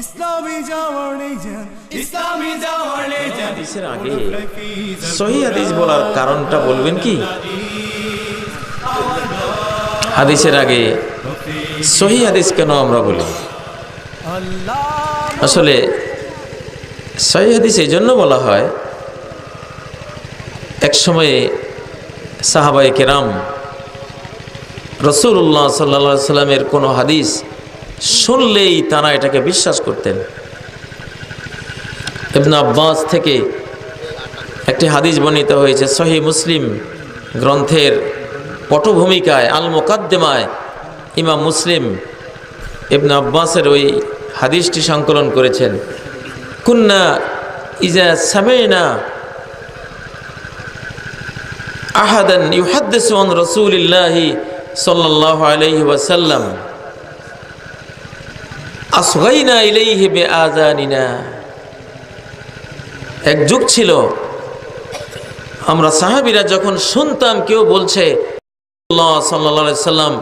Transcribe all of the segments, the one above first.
ইসলামী জাওয়ানে হাদিসের আগে সহিহ হাদিস বলার কারণটা বলবেন কি? হাদিসের আগে সহিহ হাদিস কেন আমরা বলি? আসলে সহিহ হাদিস এই জন্য বলা হয়, এক সময়ে সাহাবায়ে কেরাম রাসূলুল্লাহ সাল্লাল্লাহু আলাইহি সাল্লামের কোনো হাদিস শুনলেই তারা এটাকে বিশ্বাস করতেন। ইবনে আব্বাস থেকে একটি হাদিস বর্ণিত হয়েছে সহিহ মুসলিম গ্রন্থের পটভূমিকায় আল মুকাদ্দিমায় ইমাম মুসলিম ইবনে আব্বাসের ওই হাদিসটি সংকলন করেছেন। কুন্না ইজা সামি'না আহাদান ইউহাদ্দিসু আন রাসূলিল্লাহি সাল্লাল্লাহু আলাইহি ওয়াসাল্লাম আসগাইনা ইলাইহি বিআযানিনা। এক যুগ ছিল, আমরা সাহাবীরা যখন শুনতাম কেউ বলছে আল্লাহ সাল্লাল্লাহু আলাইহি সাল্লাম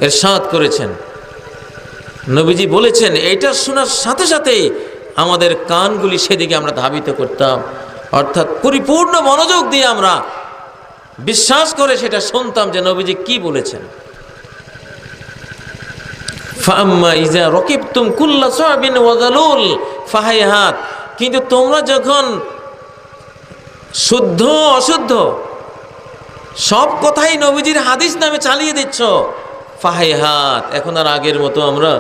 ইরশাদ করেছেন, নবীজি বলেছেন, এটা শোনার সাথে সাথেই আমাদের কানগুলি সেদিকে আমরা ধাবিত করতাম, অর্থাৎ পরিপূর্ণ মনোযোগ দিয়ে আমরা বিশ্বাস করে সেটা শুনতাম যে নবীজি কি বলেছেন। ফাম্মা ইজা রাকিবতুম কুল্লা সাবিন ওয়া যালুল ফাহাইহাত, কিন্তু তোমরা যখন শুদ্ধ অশুদ্ধ সব কথাই নবীজির হাদিস নামে চালিয়ে দিচ্ছ, ফাহাইহাত, এখন আর আগের মতো আমরা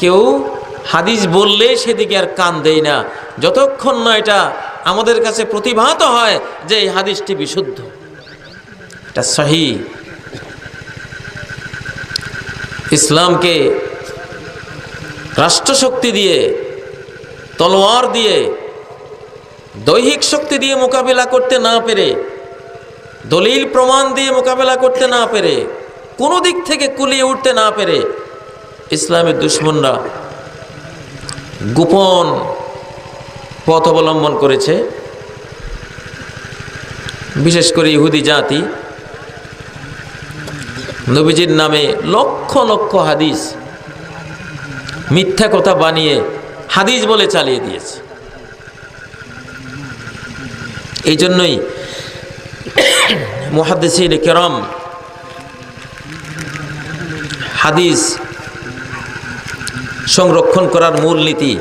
কেউ হাদিস বললে সেদিকে আর কান দেই না, যতক্ষণ না এটা আমাদের কাছে প্রতিভাত হয় যে এই হাদিসটি বিশুদ্ধ, এটা সহিহ। ইসলামকে রাষ্ট্রশক্তি দিয়ে, তলোয়ার দিয়ে, দৈহিক শক্তি দিয়ে মোকাবেলা করতে না পেরে, দলিল প্রমাণ দিয়ে মোকাবেলা করতে না পেরে, কোনো দিক থেকে কুলিয়ে উঠতে না পেরে ইসলামের দুশমনরা গোপন পথ অবলম্বন করেছে। বিশেষ করে ইহুদি জাতি নবীজির নামে লক্ষ লক্ষ হাদিস মিথ্যা কথা বানিয়ে হাদিস বলে চালিয়ে দিয়েছে। এই জন্যই মুহাদ্দিসিন কেরাম হাদিস সংরক্ষণ করার মূলনীতি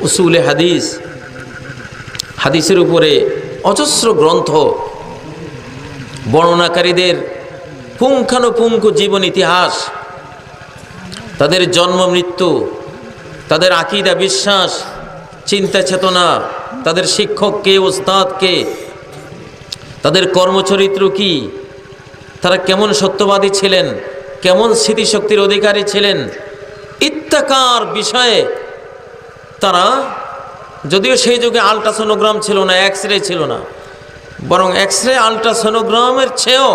উসুলে হাদিস, হাদিসের উপরে অজস্র গ্রন্থ, বর্ণনাকারীদের পুঙ্খানুপুঙ্খ জীবন ইতিহাস, তাদের জন্ম মৃত্যু, তাদের আকীদা বিশ্বাস, চিন্তা চেতনা, তাদের শিক্ষক কে, ওস্তাদ কে, তাদের কর্মচরিত্র কি, তারা কেমন সত্যবাদী ছিলেন, কেমন স্মৃতিশক্তির অধিকারী ছিলেন ইত্যাকার বিষয়ে তারা, যদিও সেই যুগে আল্ট্রাসোনোগ্রাম ছিল না, এক্সরে ছিল না, বরং এক্সরে আল্ট্রাসোনোগ্রামের চেয়েও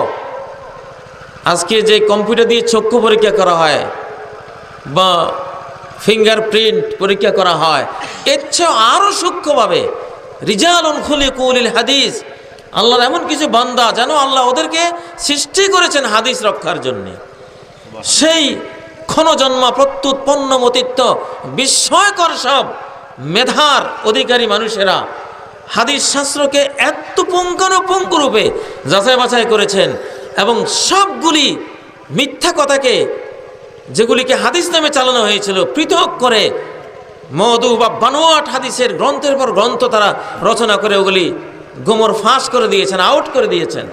আজকে যে কম্পিউটার দিয়ে চক্ষু পরীক্ষা করা হয় বা ফিঙ্গারপ্রিন্ট পরীক্ষা করা হয়, এর চেয়েও আরও সূক্ষ্মভাবে রিজালুন খুলিকু লিল হাদিস, আল্লাহর এমন কিছু বান্দা যেন আল্লাহ ওদেরকে সৃষ্টি করেছেন হাদিস রক্ষার জন্যে। সেই ক্ষণজন্মা প্রত্যুৎপন্ন মতিত্ব বিস্ময়কর সব মেধার অধিকারী মানুষেরা হাদিস শাস্ত্রকে এত পুঙ্খানুপুঙ্খ রূপে যাচাই বাছাই করেছেন এবং সবগুলি মিথ্যা কথাকে, যেগুলিকে হাদিস নামে চালানো হয়েছিল, পৃথক করে মওদু বা বানোয়াট হাদিসের গ্রন্থের পর গ্রন্থ তারা রচনা করে ওগুলি গোমর ফাঁস করে দিয়েছেন, আউট করে দিয়েছেন।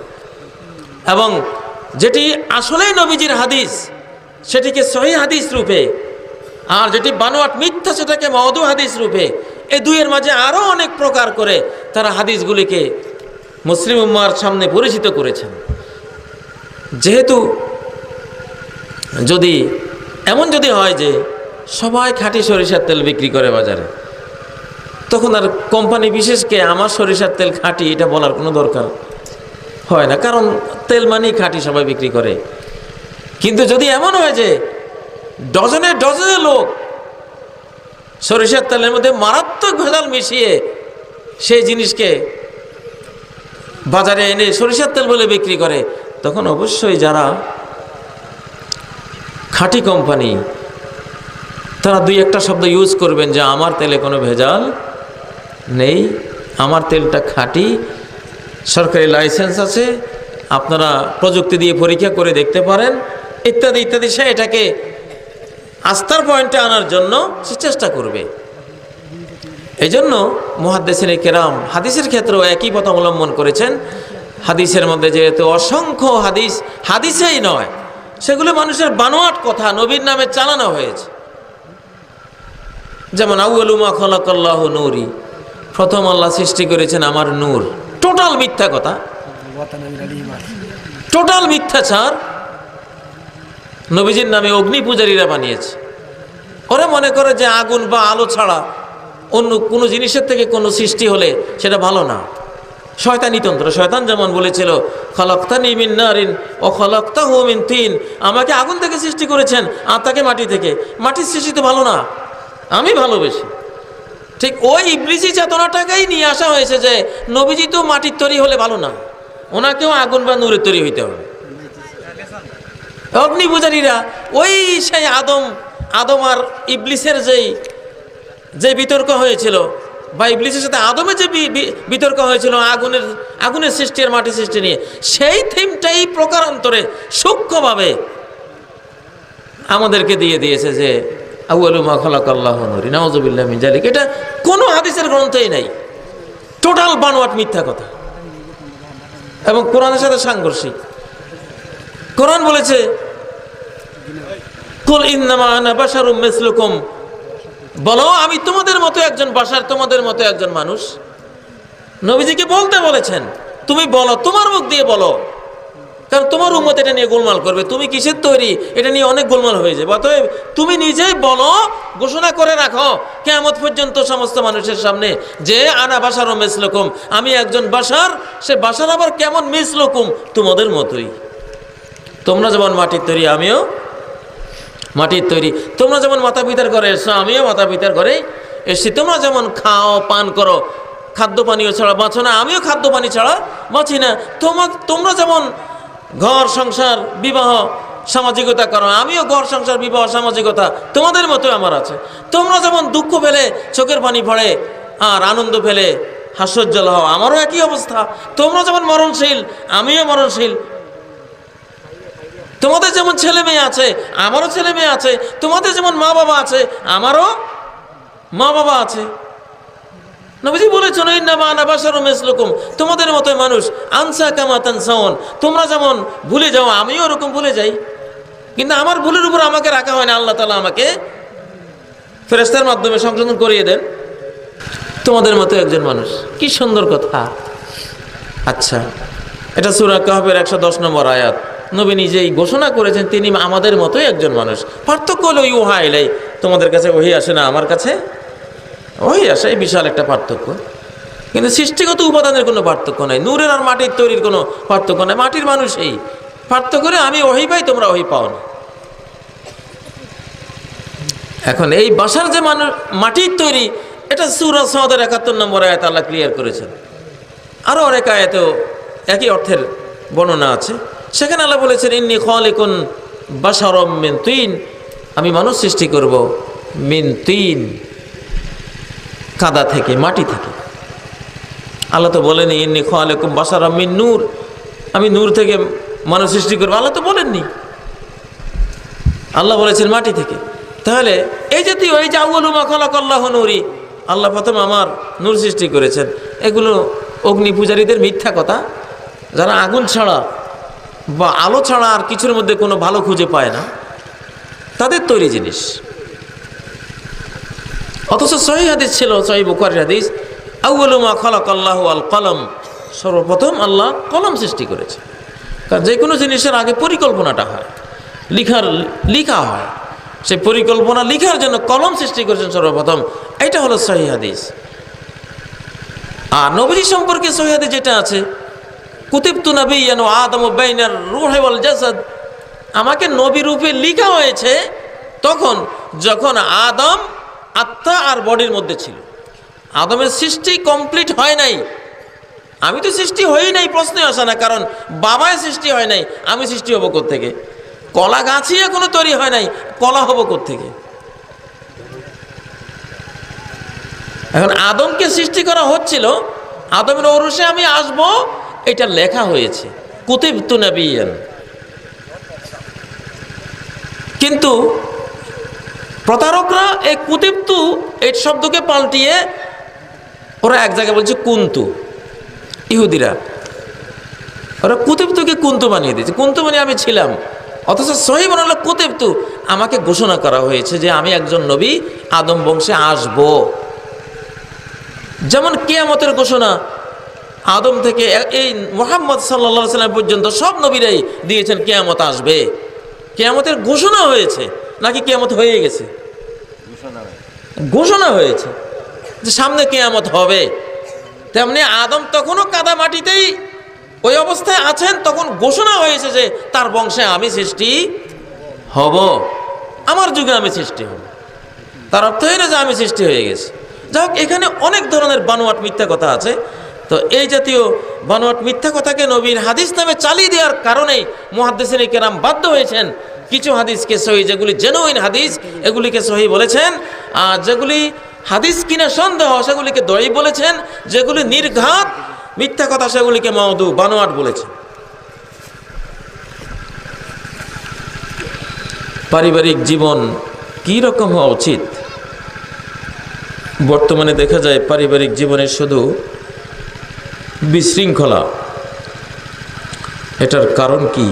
এবং যেটি আসলেই নবীজির হাদিস সেটিকে সহিহ হাদিস রূপে, আর যেটি বানোয়াট মিথ্যা সেটাকে মওদু হাদিস রূপে, এই দুইয়ের মাঝে আরও অনেক প্রকার করে তারা হাদিসগুলিকে মুসলিম উম্মাহর সামনে পরিচিত করেছেন। যেহেতু যদি হয় যে সবাই খাঁটি সরিষার তেল বিক্রি করে বাজারে, তখন আর কোম্পানি বিশেষকে আমার সরিষার তেল খাঁটি এটা বলার কোনো দরকার হয় না, কারণ তেল মানেই খাঁটি, সবাই বিক্রি করে। কিন্তু যদি এমন হয় যে ডজনে ডজনে লোক সরিষার তেলের মধ্যে মারাত্মক ভেজাল মিশিয়ে সেই জিনিসকে বাজারে এনে সরিষার তেল বলে বিক্রি করে, তখন অবশ্যই যারা খাঁটি কোম্পানি তারা দুই একটা শব্দ ইউজ করবেন যে আমার তেলে কোনো ভেজাল নেই, আমার তেলটা খাঁটি, সরকারি লাইসেন্স আছে, আপনারা প্রযুক্তি দিয়ে পরীক্ষা করে দেখতে পারেন, ইত্যাদি ইত্যাদি। সে এটাকে আস্থার পয়েন্টে আনার জন্য সে চেষ্টা করবে। এই জন্য মুহাদ্দিসিনে কেরাম হাদিসের ক্ষেত্রেও একই পথ অবলম্বন করেছেন। হাদিসের মধ্যে যেহেতু অসংখ্য হাদিসেই নয়, সেগুলো মানুষের বানোয়াট কথা নবীর নামে চালানো হয়েছে। যেমন আউয়ালু মা খালাকাল্লাহু নূরি, প্রথম আল্লাহ সৃষ্টি করেছেন আমার নূর। টোটাল মিথ্যা কথা, টোটাল মিথ্যাচার। নবীজির নামে অগ্নি পূজারীরা বানিয়েছে। ওরা মনে করে যে আগুন বা আলো ছাড়া অন্য কোনো জিনিসের থেকে কোনো সৃষ্টি হলে সেটা ভালো না। শয়তানি তন্ত্র। শয়তান যেমন বলেছিল খালাকতানি মিন নারিন ও খালাকতাহু মিন তিন, আমাকে আগুন থেকে সৃষ্টি করেছেন আর তাকে মাটি থেকে। মাটির সৃষ্টি তো ভালো না, আমি ভালোবেসি। ঠিক ওই ইবলিসি চেতনাটাকেই নিয়ে আসা হয়েছে যে নবীজি তো মাটির তৈরি হলে ভালো না, ওনাকেও আগুন বা নূরের তৈরি হইতে হবে। অগ্নি পূজারীরা ওই সেই আদম আর ইবলিসের যে বিতর্ক হয়েছিল, বা ইবলিসের সাথে আদমের যে বিতর্ক হয়েছিল আগুনের সৃষ্টি আর মাটির সৃষ্টি নিয়ে, সেই থিমটাই প্রকারান্তরে সূক্ষ্মভাবে আমাদেরকে দিয়ে দিয়েছে যে আউয়ালু মা খালাকাল্লাহু নূরি, নাউযুবিল্লাহি মিন যালিক। এটা কোনো হাদিসের গ্রন্থেই নাই, টোটাল বানোয়াট মিথ্যা কথা এবং কোরআনের সাথে সাংঘর্ষিক। কোরআন বলেছে কুল ইন্নামা আনা বাশারুম মিসলুকুম, বলো আমি তোমাদের মতো একজন বাশার, তোমাদের মতো একজন মানুষ। নবীজিকে বলতে বলেছেন, তুমি বলো, তোমার মুখ দিয়ে বলো, কারণ তোমার উম্মত এটা নিয়ে গোলমাল করবে। তুমি কিসের তৈরি এটা নিয়ে অনেক গোলমাল হয়ে যাবে। অতএব তুমি নিজেই বলো, ঘোষণা করে রাখো কিয়ামত পর্যন্ত সমস্ত মানুষের সামনে যে আনা বাশারুম মিসলুকুম, আমি একজন বাশার। সে বাশার আবার কেমন? মিসলুকুম, তোমাদের মতোই। তোমরা যেমন মাটির তৈরি, আমিও মাটির তৈরি। তোমরা যেমন মাতা পিতার ঘরে এসো, আমিও মাতা পিতার ঘরে এসছি। তোমরা যেমন খাও পান করো, খাদ্য পানীয় ছাড়া বাঁচো না, আমিও খাদ্য পানি ছাড়া বাঁচি না। তোমরা যেমন ঘর সংসার বিবাহ সামাজিকতা করো, আমিও ঘর সংসার বিবাহ সামাজিকতা তোমাদের মতো আমার আছে। তোমরা যেমন দুঃখ ফেলে চোখের পানি পড়ে আর আনন্দ ফেলে হাস্যোজ্জ্বল হও, আমারও একই অবস্থা। তোমরা যেমন মরণশীল, আমিও মরণশীল। তোমাদের যেমন ছেলে মেয়ে আছে, আমারও ছেলে মেয়ে আছে। তোমাদের যেমন মা বাবা আছে, আমারও মা বাবা আছে। নবীজি বলেছেন ইন্নামা আনা বাশারুম মিসলুকুম, তোমাদের মতো মানুষ। আনসা কামা তানসাউন, তোমরা যেমন ভুলে যাও আমিও ওরকম ভুলে যাই, কিন্তু আমার ভুলের উপর আমাকে রাখা হয় না। আল্লাহ তাআলা আমাকে ফেরেশতার মাধ্যমে সংশোধন করিয়ে দেন। তোমাদের মতো একজন মানুষ, কি সুন্দর কথা। আচ্ছা, এটা সূরা কাহফের 110 নম্বর আয়াত। নবী নিজেই ঘোষণা করেছেন তিনি আমাদের মতোই একজন মানুষ। পার্থক্য হলো ইউহা ইলাই, তোমাদের কাছে ওহী আসে না, আমার কাছে ওহী আসে, এই বিশাল একটা পার্থক্য। কিন্তু সৃষ্টিগত উপাদানের কোনো পার্থক্য নাই, নূরের আর মাটির তৈরির কোনো পার্থক্য নাই। মাটির মানুষ এই পার্থক্য করে আমি ওহী পাই, তোমরা ওহী পাও না। এখন এই বাসার যে মানুষ মাটির তৈরি, এটা সূরা সাদের 71 নম্বর আয়াত আল্লাহ ক্লিয়ার করেছেন। আরও অনেক আয়াতেও একই অর্থের বর্ণনা আছে। সেখানে আল্লাহ বলেছেন ইন্নী খালিকুন বাশারাম মিন তিন, আমি মানুষ সৃষ্টি করব মিন তিন, কাদা থেকে, মাটি থেকে। আল্লাহ তো বলেনি ইন্নী খালিকুম বাশারাম মিন নূর, আমি নূর থেকে মানুষ সৃষ্টি করবো, আল্লাহ তো বলেননি। আল্লাহ বলেছেন মাটি থেকে। তাহলে এই জাতীয় এই যে আউয়ালু মা খালাকাল্লাহু নূরি, আল্লাহ প্রথম আমার নূর সৃষ্টি করেছেন, এগুলো অগ্নি পূজারীদের মিথ্যা কথা, যারা আগুন ছাড়া বা আলো ছাড়া আর কিছুর মধ্যে কোনো ভালো খুঁজে পায় না, তাদের তৈরি জিনিস। অথচ সহিহ হাদিস ছিল, সহিহ বুখারীর হাদিস, আউয়ালু মা খালাকাল্লাহু আল কলম, সর্বপ্রথম আল্লাহ কলম সৃষ্টি করেছে। কারণ যে কোনো জিনিসের আগে পরিকল্পনাটা হয়, লিখা হয়, সেই পরিকল্পনা লিখার জন্য কলম সৃষ্টি করেছেন সর্বপ্রথম। এটা হলো সহিহ হাদিস। আর নবী সম্পর্কে সহিহ হাদিস যেটা আছে, কুতিবতু নাবিয়্যান ওয়া আদামু বাইনার রূহি ওয়াল জাসাদ, আমাকে নবী রূপে লেখা হয়েছে তখন যখন আদম আত্মা আর বডির মধ্যে ছিল। আদমের সৃষ্টি কমপ্লিট হয় নাই, আমি তো সৃষ্টি হই নাই, প্রশ্নই আসে না। কারণ বাবায় সৃষ্টি হয় নাই, আমি সৃষ্টি হব কোত্থেকে? কলা গাছই এখনো তৈরি হয় নাই, কলা হব কোত্থেকে? এখন আদমকে সৃষ্টি করা হচ্ছিল, আদমের ঔরসে আমি আসব, এটা লেখা হয়েছে কুতিবতু নবিয়ান। কিন্তু প্রতারকরা এই কুতিবতু এই শব্দকে পাল্টিয়ে ওরা এক জায়গায় বলছে কুন্তু। ইহুদিরা ওরা কুতিবতুকে কুন্তু বানিয়ে দিয়েছে, কুন্তু মানে আমি ছিলাম, অথচ সহি বানালো কুতিবতু, আমাকে ঘোষণা করা হয়েছে যে আমি একজন নবী আদম বংশে আসব। যেমন কিয়ামতের ঘোষণা আদম থেকে এই মুহাম্মদ সাল্লাল্লাহু আলাইহি ওয়াসাল্লাম পর্যন্ত সব নবীরাই দিয়েছেন কিয়ামত আসবে। কিয়ামতের ঘোষণা হয়েছে নাকি কিয়ামত হয়ে গেছে? ঘোষণা হয়েছে যে সামনে কিয়ামত হবে। তেমনি আদম তখনও কাদা মাটিতেই ওই অবস্থায় আছেন, তখন ঘোষণা হয়েছে যে তার বংশে আমি সৃষ্টি হব, আমার যুগে আমি সৃষ্টি হব। তার অর্থ হয় না যে আমি সৃষ্টি হয়ে গেছি। যাই হোক, এখানে অনেক ধরনের বানোয়াট মিথ্যা কথা আছে। তো এই জাতীয় বানোয়াট মিথ্যা কথাকে নবীর হাদিস নামে চালিয়ে দেওয়ার কারণেই মুহাদ্দিসিনে কেরাম বাধ্য হয়েছেন কিছু হাদিসকে সহি, যেগুলি জেনুইন হাদিস, এগুলিকে সহি বলেছেন, আর যেগুলি হাদিস কিনা সন্দেহ সেগুলিকে দঈফ বলেছেন, যেগুলি নির্ঘাত মিথ্যা কথা সেগুলিকে মাউদু বানোয়াট বলেছেন। পারিবারিক জীবন কি রকম হওয়া উচিত? বর্তমানে দেখা যায় পারিবারিক জীবনে শুধু বিশৃঙ্খলা। এটার কারণ কি?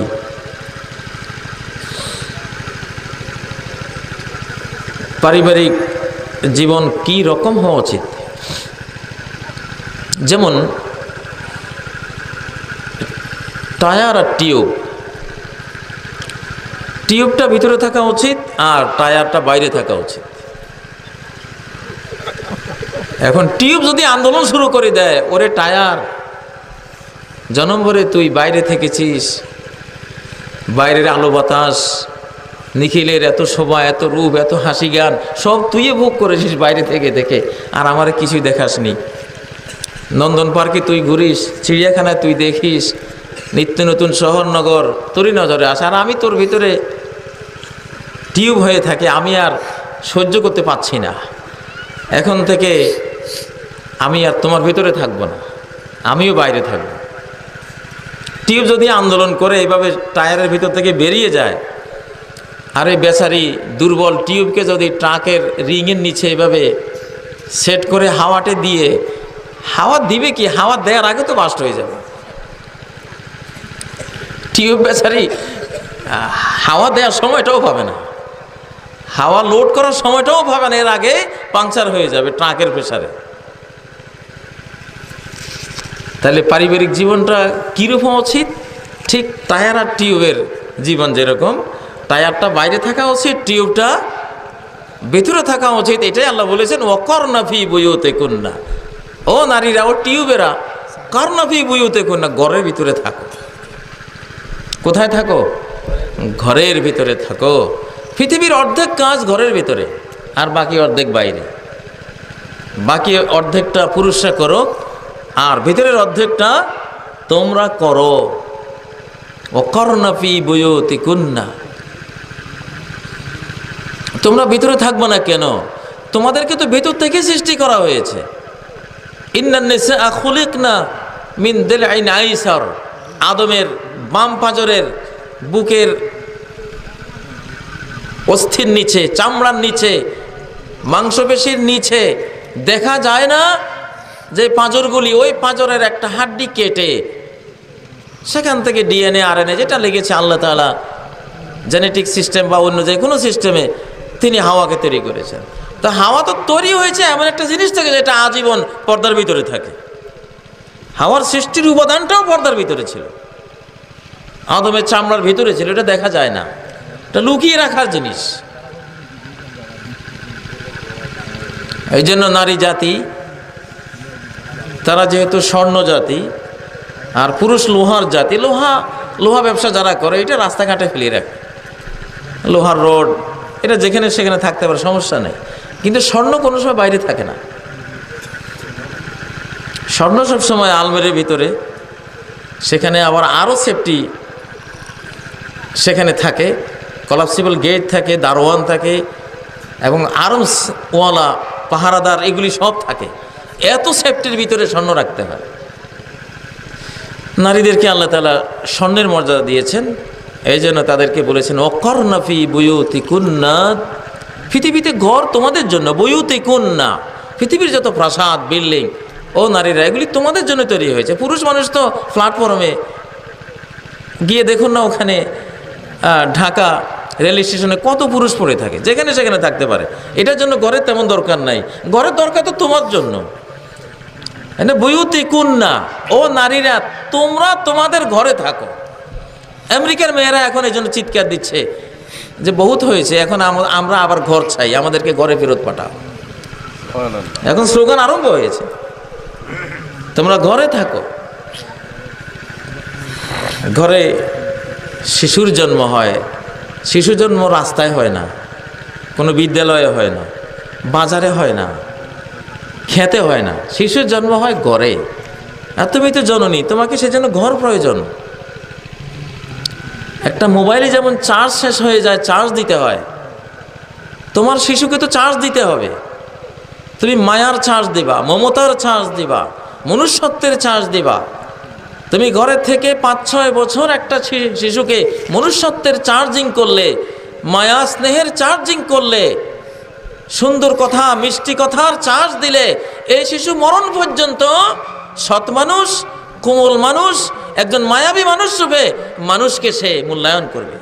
পারিবারিক জীবন কি রকম হওয়া উচিত? যেমন টায়ার আর টিউব, টিউবটা ভিতরে থাকা উচিত আর টায়ারটা বাইরে থাকা উচিত। এখন টিউব যদি আন্দোলন শুরু করে দেয়, ওরে টায়ার, জনম ভরে তুই বাইরে থেকেছিস, বাইরের আলো বাতাস, নিখিলের এত শোভা, এত রূপ, এত হাসি গান সব তুই ভোগ করেছিস বাইরে থেকে দেখে, আর আমার কিছুই দেখাসনি। নন্দন পার্কে তুই ঘুরিস, চিড়িয়াখানায় তুই দেখিস, নিত্য নতুন শহর নগর তোরই নজরে আসে, আর আমি তোর ভিতরে টিউব হয়ে থাকে, আমি আর সহ্য করতে পারছি না। এখন থেকে আমি আর তোমার ভিতরে থাকবো না, আমিও বাইরে থাকবো। টিউব যদি আন্দোলন করে এইভাবে টায়ারের ভিতর থেকে বেরিয়ে যায়, আর এই বেচারি দুর্বল টিউবকে যদি ট্রাকের রিংয়ের নিচে এভাবে সেট করে হাওয়াতে দিয়ে, হাওয়া দিবে কি? হাওয়া দেওয়ার আগে তো বাস্ট হয়ে যাবে। টিউব বেচারি হাওয়া দেওয়ার সময়টাও পাবে না, হাওয়া লোড করার সময়টাও পাবে না, এর আগে পাংচার হয়ে যাবে ট্রাকের প্রেসারে। তাহলে পারিবারিক জীবনটা কীরকম উচিত? ঠিক টায়ার আর টিউবের জীবন যেরকম, টায়ারটা বাইরে থাকা উচিত, টিউবটা ভেতরে থাকা উচিত। এটাই আল্লাহ বলেছেন, ওয়াকরনা ফি বুয়ুতিকুন্না, ও নারীরা, ও টিউবেরা, করনা ফি বুয়ুতিকুন্না, ঘরের ভিতরে থাকো। কোথায় থাকো? ঘরের ভিতরে থাকো। পৃথিবীর অর্ধেক কাজ ঘরের ভিতরে, আর বাকি অর্ধেক বাইরে। বাকি অর্ধেকটা পুরুষরা করো, আর ভিতরের অর্ধেকটা তোমরা করো। ওয়াকরনা ফি বুয়ুতিকুন্না, তোমরা ভিতরে থাকবে না কেন? তোমাদেরকে তো ভিতর থেকে সৃষ্টি করা হয়েছে। ইন্নান নিসা খুলিকনা মিন দিলআইন আইসার, আদমের বাম পাঁজরের বুকের অস্থির নিচে, চামড়ার নিচে, মাংসপেশির নিচে দেখা যায় না যে পাঁজরগুলি, ওই পাঁজরের একটা হাড্ডি কেটে সেখান থেকে ডিএনএ আরএনএ যেটা লেগেছে আল্লাহ তাআলা জেনেটিক সিস্টেম বা অন্য যে কোনো সিস্টেমে তিনি হাওয়াকে তৈরি করেছেন। তো হাওয়া তো তৈরি হয়েছে এমন একটা জিনিস থেকে যেটা আজীবন পর্দার ভিতরে থাকে। হাওয়ার সৃষ্টির উপাদানটাও পর্দার ভিতরে ছিল, আদমের চামড়ার ভিতরে ছিল, এটা দেখা যায় না, এটা লুকিয়ে রাখার জিনিস। এই জন্য নারী জাতি, তারা যেহেতু স্বর্ণ জাতি আর পুরুষ লোহার জাতি, লোহা ব্যবসা যারা করে এটা রাস্তাঘাটে ফেলে রাখে, লোহার রড, এটা যেখানে সেখানে থাকতে পারে, সমস্যা নেই। কিন্তু স্বর্ণ কোনো সময় বাইরে থাকে না, স্বর্ণ সবসময় আলমারির ভিতরে, সেখানে আবার আরও সেফটি সেখানে থাকে, কলাপসিবল গেট থাকে, দারোয়ান থাকে, এবং আর্মসওয়ালা পাহারাদার, এগুলি সব থাকে। এত সেফটির ভিতরে স্বর্ণ রাখতে হয়। নারীদেরকে আল্লাহ তাআলা স্বর্ণের মর্যাদা দিয়েছেন, এই জন্য তাদেরকে বলেছেন ওয়াকরনা ফি বুয়ুতিকুন্না, পৃথিবীতে ঘর তোমাদের জন্য, বুয়ুতিকুন্না পৃথিবীর যত প্রাসাদ বিল্ডিং, ও নারীরা এগুলি তোমাদের জন্য তৈরি হয়েছে। পুরুষ মানুষ তো প্ল্যাটফর্মে গিয়ে দেখুন না, ওখানে ঢাকা রেল স্টেশনে কত পুরুষ পড়ে থাকে, যেখানে সেখানে থাকতে পারে। এটার জন্য ঘরের তেমন দরকার নাই, ঘরের দরকার তো তোমার জন্য। বুয়ুতিকুন্না, ও নারীরা তোমরা তোমাদের ঘরে থাকো। আমেরিকার মেয়েরা এখন এই জন্য চিৎকার দিচ্ছে যে বহুত হয়েছে, এখন আমরা আবার ঘর চাই, আমাদেরকে ঘরে ফেরত পাঠাও। এখন স্লোগান আরম্ভ হয়েছে, তোমরা ঘরে থাকো। ঘরে শিশুর জন্ম হয়, শিশু জন্ম রাস্তায় হয় না, কোনো বিদ্যালয়ে হয় না, বাজারে হয় না, খেতে হয় না, শিশুর জন্ম হয় ঘরে। আর তুমি তো জননী, তোমাকে সেজন্য ঘর প্রয়োজন। একটা মোবাইলে যেমন চার্জ শেষ হয়ে যায়, চার্জ দিতে হয়, তোমার শিশুকে তো চার্জ দিতে হবে। তুমি মায়ার চার্জ দিবা, মমতার চার্জ দিবা, মনুষ্যত্বের চার্জ দিবা। তুমি ঘরের থেকে 5-6 বছর একটা শিশুকে মনুষ্যত্বের চার্জিং করলে, মায়া স্নেহের চার্জিং করলে, সুন্দর কথা মিষ্টি কথার চার্জ দিলে, এই শিশু মরণ পর্যন্ত সৎ মানুষ, কোমল মানুষ, একজন মায়াবী মানুষ রূপে মানুষকে সে মূল্যায়ন করবে।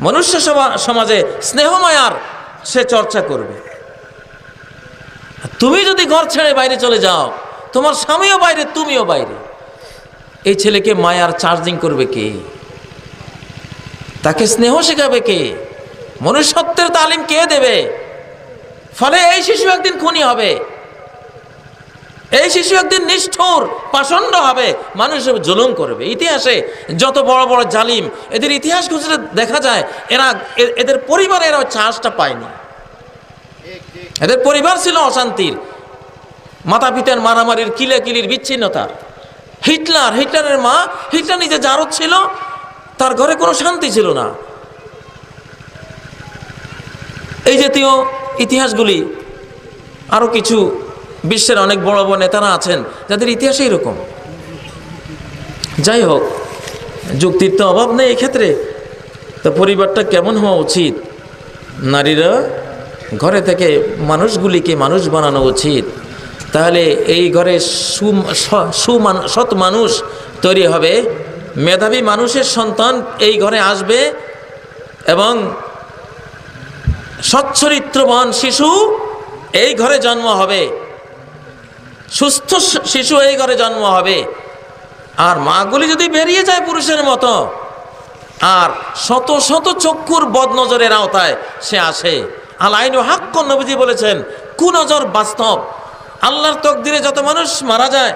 মনুষ্য সমাজে স্নেহ মায়ার সে চর্চা করবে। তুমি যদি ঘর ছেড়ে বাইরে চলে যাও, তোমার স্বামীও বাইরে, তুমিও বাইরে, এই ছেলেকে মায়ার চার্জিং করবে কে? তাকে স্নেহ শেখাবে কে? মনুষ্যত্বের তালিম কে দেবে? ফলে এই শিশু একদিন খুনি হবে, এই শিশু একদিন নিষ্ঠুর পাষণ্ড হবে, মানুষের জুলুম করবে। ইতিহাসে যত বড় বড় জালিম, এদের ইতিহাস খুঁজলে দেখা যায় এদের পরিবারে এরা চার্জটা পায়নি। এদের পরিবার ছিল অশান্তির, মাতা পিতার মারামারির, কিলাকিলির, বিচ্ছিন্নতার। হিটলারের মা, হিটলার নিজে জারদ ছিল, তার ঘরে কোনো শান্তি ছিল না। এই জাতীয় ইতিহাসগুলি, আরো কিছু বিশ্বের অনেক বড় বড় নেতারা আছেন যাদের ইতিহাসে এরকম। যাই হোক, যুক্তির তো অভাব নেই এক্ষেত্রে। তো পরিবারটা কেমন হওয়া উচিত? নারীরা ঘরে থেকে মানুষগুলিকে মানুষ বানানো উচিত। তাহলে এই ঘরে সৎ মানুষ তৈরি হবে, মেধাবী মানুষের সন্তান এই ঘরে আসবে, এবং সচ্চরিত্রবান শিশু এই ঘরে জন্ম হবে, সুস্থ শিশু এই ঘরে জন্ম হবে। আর মাগুলি যদি বেরিয়ে যায় পুরুষের মতো, আর শত শত চক্ষুর বদনজরের আওতায় সে আসে। আল আইনু হাক্কুন, নবীজি বলেছেন, কুনজর বাস্তব। আল্লাহর তকদিরে যত মানুষ মারা যায়,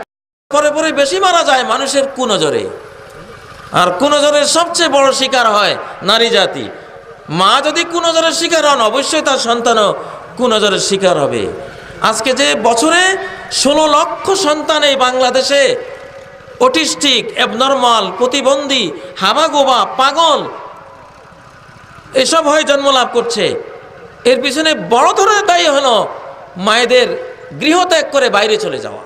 পরে পরে বেশি মারা যায় মানুষের কুনজরে। আর কুনজরের সবচেয়ে বড় শিকার হয় নারী জাতি। মা যদি কুনজরের শিকার হন, অবশ্যই তার সন্তানও কুনজরের শিকার হবে। আজকে যে বছরে 16 লক্ষ সন্তান এই বাংলাদেশে অটিস্টিক, অ্যাবনর্মাল, প্রতিবন্ধী, হাবাগোবা, পাগল এসব হয়ে জন্ম লাভ করছে, এর পিছনে বড় ধরনের দায়ী হলো মায়েদের গৃহত্যাগ করে বাইরে চলে যাওয়া।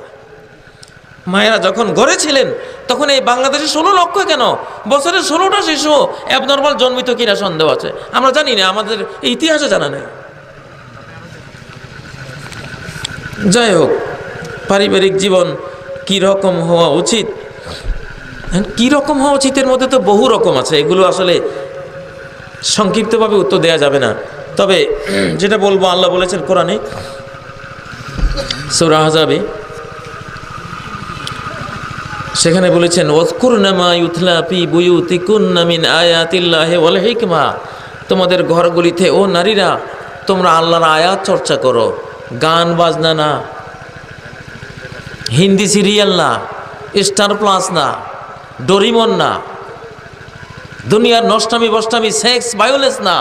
মায়েরা যখন ঘরে ছিলেন তখন এই বাংলাদেশে 16 লক্ষ কেন, বছরে 16টা শিশু অ্যাবনর্মাল জন্মিত কিনা সন্দেহ আছে। আমরা জানি না, আমাদের ইতিহাসে জানা নেই। যাই হোক, পারিবারিক জীবন কি রকম হওয়া উচিত, কি রকম হওয়া উচিতের মধ্যে তো বহু রকম আছে, এগুলো আসলে সংক্ষিপ্তভাবে উত্তর দেওয়া যাবে না। তবে যেটা বলবো, আল্লাহ বলেছেন কোরআনে সূরা আহজাবে, সেখানে বলেছেন ওয়াজকুরনা মা ইউতলা ফি বুয়ুতিকুন্না মিন আয়াতিল্লাহি ওয়াল হিকমা, তোমাদের ঘরগুলিতে ও নারীরা তোমরা আল্লাহর আয়াত চর্চা করো। গান বাজনা না, হিন্দি সিরিয়াল না, স্টার প্লাস না, ডোরিমন না, দুনিয়ার নষ্টামি বষ্টামি, সেক্স, ভায়োলেন্স না।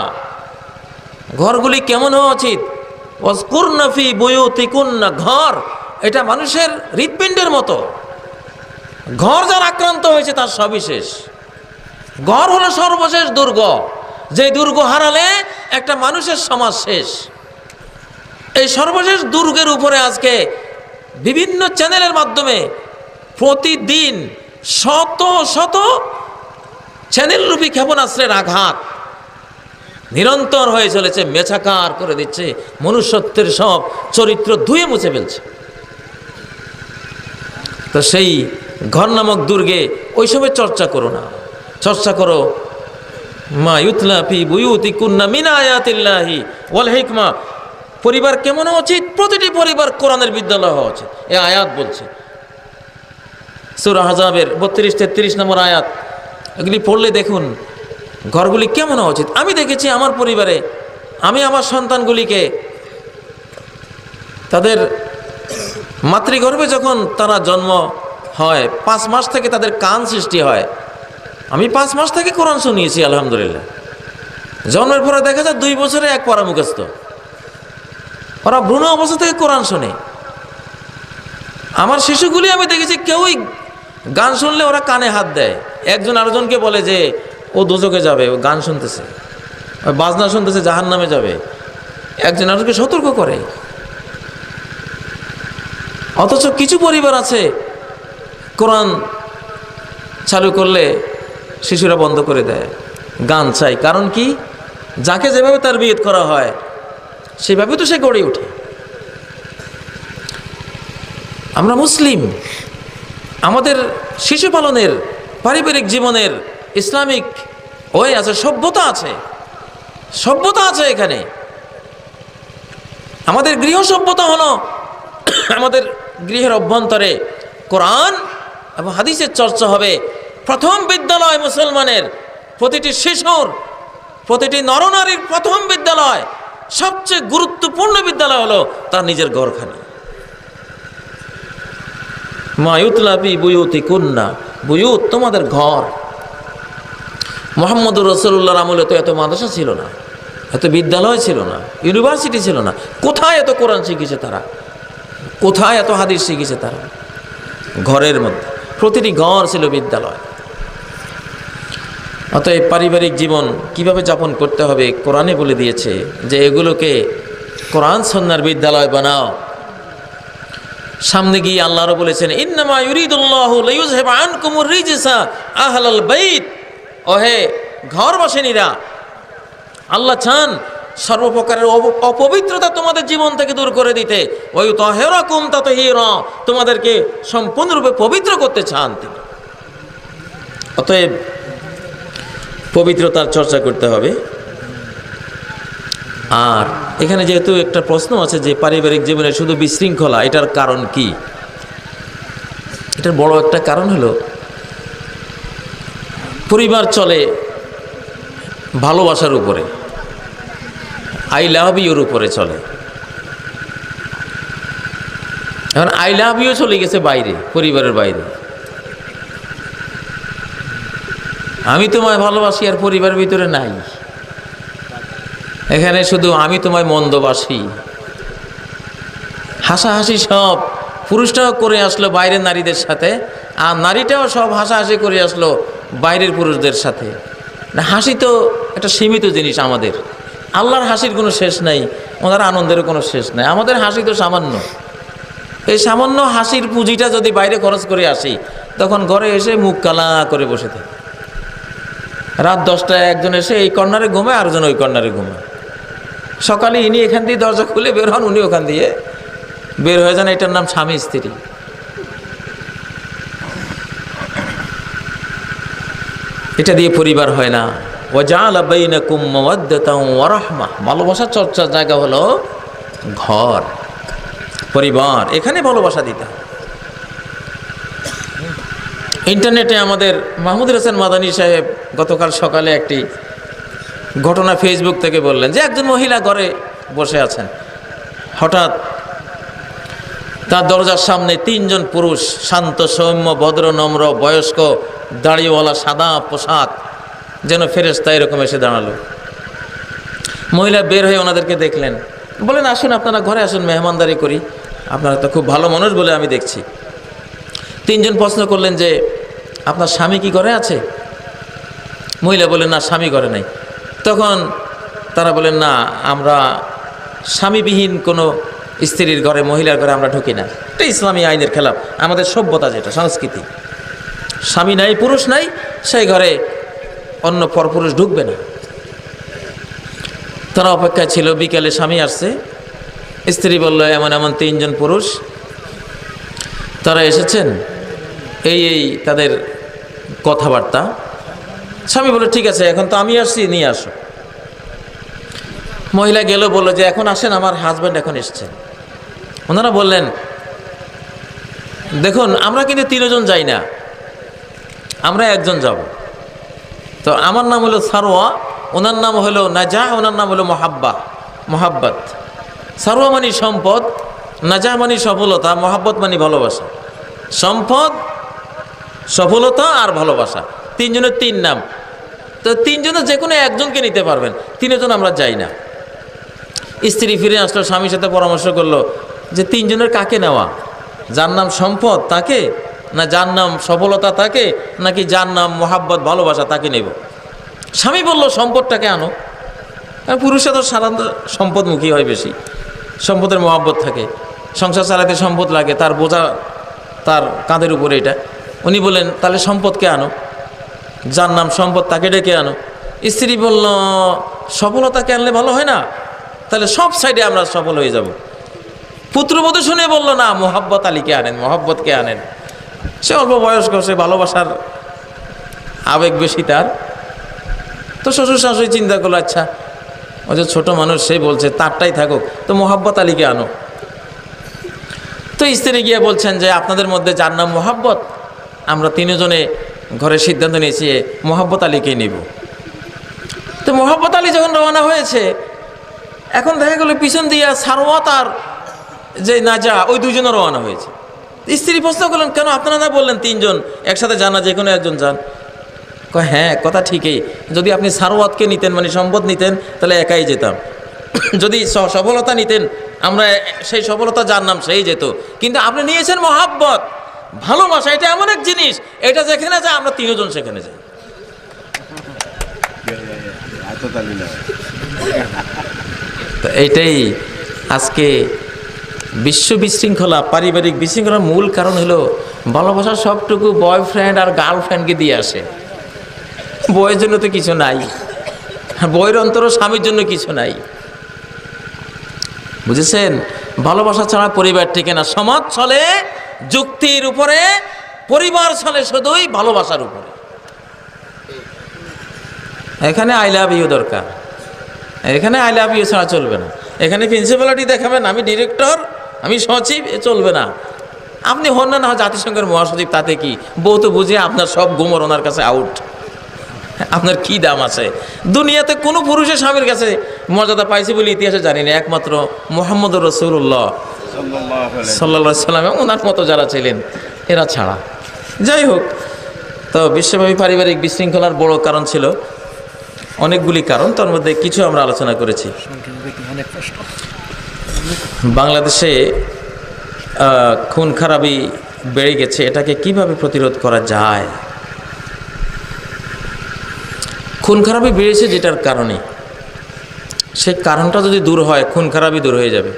ঘরগুলি কেমন হওয়া উচিত? ওয়াজকুরনা ফি বুয়ুতিকুন্না, ঘর এটা মানুষের হৃৎপিণ্ডের মতো। ঘর যার আক্রান্ত হয়েছে তার সবই শেষ। ঘর হলো সর্বশেষ দুর্গ, যে দুর্গ হারালে একটা মানুষের সমাজ শেষ। এই সর্বশেষ দুর্গের উপরে আজকে বিভিন্ন চ্যানেলের মাধ্যমে প্রতিদিন শত শত চ্যানেলরূপী ক্ষেপণাস্ত্রের আঘাত নিরন্তর হয়ে চলেছে, মেছাকার করে দিচ্ছে, মনুষ্যত্বের সব চরিত্র ধুয়ে মুছে ফেলছে। তো সেই ঘর নামক দুর্গে ওই সময় চর্চা করো না, চর্চা করো মা ইউতলা ফি বুয়ুতিকুন্না মিন আয়াতিল্লাহি ওয়াল হিকমা। পরিবার কেমন হওয়া উচিত? প্রতিটি পরিবার কোরআনের বিদ্যালয় হওয়া উচিত। এই আয়াত বলছে সূরা আহজাবের 32-33 নম্বর আয়াত। এগুলি পড়লে দেখুন ঘরগুলি কেমন হওয়া উচিত। আমি দেখেছি আমার পরিবারে, আমি আমার সন্তানগুলিকে তাদের মাতৃগর্ভে যখন তারা জন্ম হয় 5 মাস থেকে তাদের কান সৃষ্টি হয়, আমি 5 মাস থেকে কোরআন শুনিয়েছি আলহামদুলিল্লাহ। জন্মের পরে দেখা যায় 2 বছরে 1 পারা মুখস্থ। ওরা ভ্রূণ অবস্থা থেকে কোরআন শোনে। আমার শিশুগুলি আমি দেখেছি কেউই গান শুনলে ওরা কানে হাত দেয়, একজন আরেকজনকে বলে যে ও দোজখে যাবে, ও গান শুনতেছে, বাজনা শুনতেছে, জাহান্নামে যাবে, একজন আরেকজনকে সতর্ক করে। অথচ কিছু পরিবার আছে কোরআন চালু করলে শিশুরা বন্ধ করে দেয়, গান চাই। কারণ কি? যাকে যেভাবে তার বিয়ে করা হয় সেভাবে তো সে গড়ে ওঠে। আমরা মুসলিম, আমাদের শিশু পালনের, পারিবারিক জীবনের ইসলামিক ওয়ে আছে, সভ্যতা আছে, সভ্যতা আছে এখানে। আমাদের গৃহ সভ্যতা হলো আমাদের গৃহের অভ্যন্তরে কোরআন এবং হাদিসের চর্চা হবে। প্রথম বিদ্যালয় মুসলমানের, প্রতিটি শিশুর, প্রতিটি নরনারীর প্রথম বিদ্যালয়, সবচেয়ে গুরুত্বপূর্ণ বিদ্যালয় হলো তার নিজের ঘরখানি। মা ইউতলা ফি বুয়ুতিকুন্না, বুয়ুত তোমাদের ঘর। মুহাম্মদুর রাসূলুল্লাহর আমলে তো এত মাদ্রাসা ছিল না, এত বিদ্যালয় ছিল না, ইউনিভার্সিটি ছিল না। কোথায় এত কোরআন শিখেছে তারা? কোথায় এত হাদিস শিখেছে তারা? ঘরের মধ্যে প্রতিটি ঘর ছিল বিদ্যালয়। অতএব পারিবারিক জীবন কিভাবে যাপন করতে হবে কোরআনে বলে দিয়েছে যে এগুলোকে কোরআন সুন্নাহর বিদ্যালয় বানাও। সামনে গিয়ে আল্লাহও বলেছেন ইন্নামা ইউরিদুল্লাহু লিইয়ুযহিবা আনকুমুর রিজসা আহলাল বাইত। ওহে ঘরবাসিনীরা, আল্লাহ চান সর্বপ্রকারের অপবিত্রতা তোমাদের জীবন থেকে দূর করে দিতে। ওয়ায়ুতাহিরাকুম তাতহীরা, তোমাদেরকে সম্পূর্ণরূপে পবিত্র করতে চান তিনি। অতএব পবিত্রতার চর্চা করতে হবে। আর এখানে যেহেতু একটা প্রশ্ন আছে যে পারিবারিক জীবনে শুধু বিশৃঙ্খলা, এটার কারণ কি? এটার বড় একটা কারণ হলো পরিবার চলে ভালোবাসার উপরে, আই লাভ ইউর উপরে চলে। এখন আই লাভ ইউ চলে গেছে বাইরে, পরিবারের বাইরে। আমি তোমায় ভালোবাসি আর পরিবারের ভিতরে নাই। এখানে শুধু আমি তোমায় মন্দবাসি, হাসাহাসি সব পুরুষটাও করে আসলো বাইরের নারীদের সাথে, আর নারীটাও সব হাসাহাসি করে আসলো বাইরের পুরুষদের সাথে। না, হাসি তো একটা সীমিত জিনিস আমাদের। আল্লাহর হাসির কোনো শেষ নাই, ওনার আনন্দেরও কোনো শেষ নাই। আমাদের হাসি তো সামান্য। এই সামান্য হাসির পুঁজিটা যদি বাইরে খরচ করে আসি, তখন ঘরে এসে মুখ কালা করে বসে থাকে। রাত 10টায় একজন এসে এই কর্নারে ঘুমায়, আরেকজন ওই কর্নারে ঘুমায়। সকালে ইনি এখান দিয়ে দরজা খুলে বের হন, উনি ওখান দিয়ে বের হয়ে যান। এটার নাম স্বামী স্ত্রী। এটা দিয়ে পরিবার হয় না। ওয়াজআলা বাইনাকুম মাওয়াদ্দাতাও ওয়া রাহমা, ভালোবাসা চর্চার জায়গা হলো ঘর, পরিবার। এখানে ভালোবাসা দিতে হবে। ইন্টারনেটে আমাদের মাহমুদুর হোসেন মাদানী সাহেব গতকাল সকালে একটি ঘটনা ফেসবুক থেকে বললেন যে একজন মহিলা ঘরে বসে আছেন, হঠাৎ তার দরজার সামনে 3 জন পুরুষ, শান্ত সৌম্য ভদ্র নম্র বয়স্ক দাড়িওয়ালা সাদা পোশাক, যেন ফেরেশতা এরকম এসে দাঁড়ালো। মহিলা বের হয়ে ওনাদেরকে দেখলেন, বলেন আসুন আপনারা ঘরে আসুন, মেহমানদারি করি, আপনারা তো খুব ভালো মানুষ বলে আমি দেখছি। 3 জন প্রশ্ন করলেন যে আপনার স্বামী কি ঘরে আছে? মহিলা বলেন না, স্বামী ঘরে নাই। তখন তারা বলেন না, আমরা স্বামীবিহীন কোনো স্ত্রীর ঘরে, মহিলার ঘরে আমরা ঢুকি না। এটা ইসলামী আইনের খেলাফ, আমাদের সভ্যতা, যেটা সংস্কৃতি। স্বামী নাই, পুরুষ নাই, সেই ঘরে অন্য পরপুরুষ ঢুকবে না। তারা অপেক্ষায় ছিল, বিকেলে স্বামী আসছে, স্ত্রী বলল এমন এমন 3 জন পুরুষ তারা এসেছেন, এই তাদের কথাবার্তা। স্বামী বলল ঠিক আছে, এখন তো আমি আসছি, নিয়ে আসো। মহিলা গেল, বলল যে এখন আসেন, আমার হাজব্যান্ড এখন এসছেন। ওনারা বললেন দেখুন আমরা কিন্তু 3 জন যাই না, আমরা 1 জন যাব। তো আমার নাম হলো সারোয়া, ওনার নাম হলো নাজা, ওনার নাম হলো মোহাব্বত। সারোয়া মানে সম্পদ, নাজা মানে সফলতা, মোহাব্বত মানে ভালোবাসা। সম্পদ, সফলতা আর ভালোবাসা, 3 জনের 3 নাম। তো 3 জনের যে কোনো 1 জনকে নিতে পারবেন, 3 জন আমরা যাই না। স্ত্রী ফিরে আসলো, স্বামীর সাথে পরামর্শ করলো যে 3 জনের কাকে নেওয়া, যার নাম সম্পদ তাকে, না যার নাম সফলতা তাকে, নাকি যার নাম মোহাব্বত ভালোবাসা তাকে নেব। স্বামী বলল সম্পদটাকে আনো। পুরুষে তো সাধারণত সম্পদমুখী হয় বেশি, সম্পদের মোহাব্বত থাকে, সংসার চালাতে সম্পদ লাগে, তার বোঝা তার কাঁধের উপরে এটা। উনি বললেন তাহলে সম্পদকে আনো, যার নাম সম্পদ তাকে ডেকে আনো। স্ত্রী বলল সফলতাকে আনলে ভালো হয় না, তাহলে সব সাইডে আমরা সফল হয়ে যাব। পুত্রবধূ শুনে বলল না, মোহাব্বত আলীকে আনেন, মোহাব্বতকে আনেন। সে অল্প বয়স্ক, সে ভালোবাসার আবেগ বেশি তার। তো শ্বশুর শাশুড়ি চিন্তা করলো আচ্ছা ও যে ছোট মানুষ, সে বলছে তারটাই থাকুক, তো মোহাব্বত আলীকে আনো। তো স্ত্রী গিয়ে বলছেন যে আপনাদের মধ্যে যার নাম মোহাব্বত, আমরা 3 জনে ঘরে সিদ্ধান্ত নিয়েছি মোহাব্বত আলীকেই নিব। তো মোহাব্বত আলী যখন রওনা হয়েছে, এখন দেখা গেল পিছন দিয়ে সারওয়াত আর যে নাজা, ওই 2 জনও রওনা হয়েছে। স্ত্রী প্রশ্ন করলেন কেন আপনারা না বললেন 3 জন একসাথে যান না, যে কোনো 1 জন যান? হ্যাঁ কথা ঠিকই, যদি আপনি সারওয়াতকে নিতেন মানে সম্পদ নিতেন তাহলে একাই যেতাম, যদি সফলতা নিতেন আমরা সেই সফলতা যার নাম সেই যেত, কিন্তু আপনি নিয়েছেন মোহাব্বত, ভালোবাসা। এটা এমন এক জিনিস, এটা যেখানে যায় আমরা 3 জন সেখানে যাই। তো এইটাই আজকে বিশ্ব বিশৃঙ্খলা, পারিবারিক বিশৃঙ্খলার মূল কারণ হলো ভালোবাসা সবটুকু বয়ফ্রেন্ড আর গার্লফ্রেন্ডকে দিয়ে আসে। বইয়ের জন্য তো কিছু নাই, বইয়ের অন্তরও স্বামীর জন্য কিছু নাই, বুঝেছেন? ভালোবাসা ছাড়া পরিবার টিকে না। সমাজ চলে যুক্তির উপরে, পরিবার চলে শুধুই ভালোবাসার উপরে। এখানে আই লাভ ইউ দরকার, এখানে আই লাভ ইউ ছাড়া চলবে না। এখানে প্রিন্সিপালিটি দেখাবেন আমি ডিরেক্টর, আমি সচিব, এ চলবে না। আপনি হন না জাতিসংঘের মহাসচিব, তাতে কি? বউ তো বুঝে আপনার সব গুমর ওনার কাছে আউট। আপনার কি দাম আছে? দুনিয়াতে কোনো পুরুষের স্বামীর কাছে মর্যাদা পাইছে বলে ইতিহাসে জানি না, একমাত্র মুহাম্মদুর রাসূলুল্লাহ সাল্লাল্লাহু আলাইহি ওয়াসাল্লাম ওনার মতো যারা ছিলেন এরা ছাড়া। যাই হোক, তো বিশ্বব্যাপী পারিবারিক বিশৃঙ্খলার বড় কারণ ছিল অনেকগুলি কারণ, তার মধ্যে কিছু আমরা আলোচনা করেছি। বাংলাদেশে খুন খারাপি বেড়ে গেছে, এটাকে কিভাবে প্রতিরোধ করা যায়? খুন খারাপি বেড়েছে যেটার কারণে, সেই কারণটা যদি দূর হয় খুন খারাপি দূর হয়ে যাবে।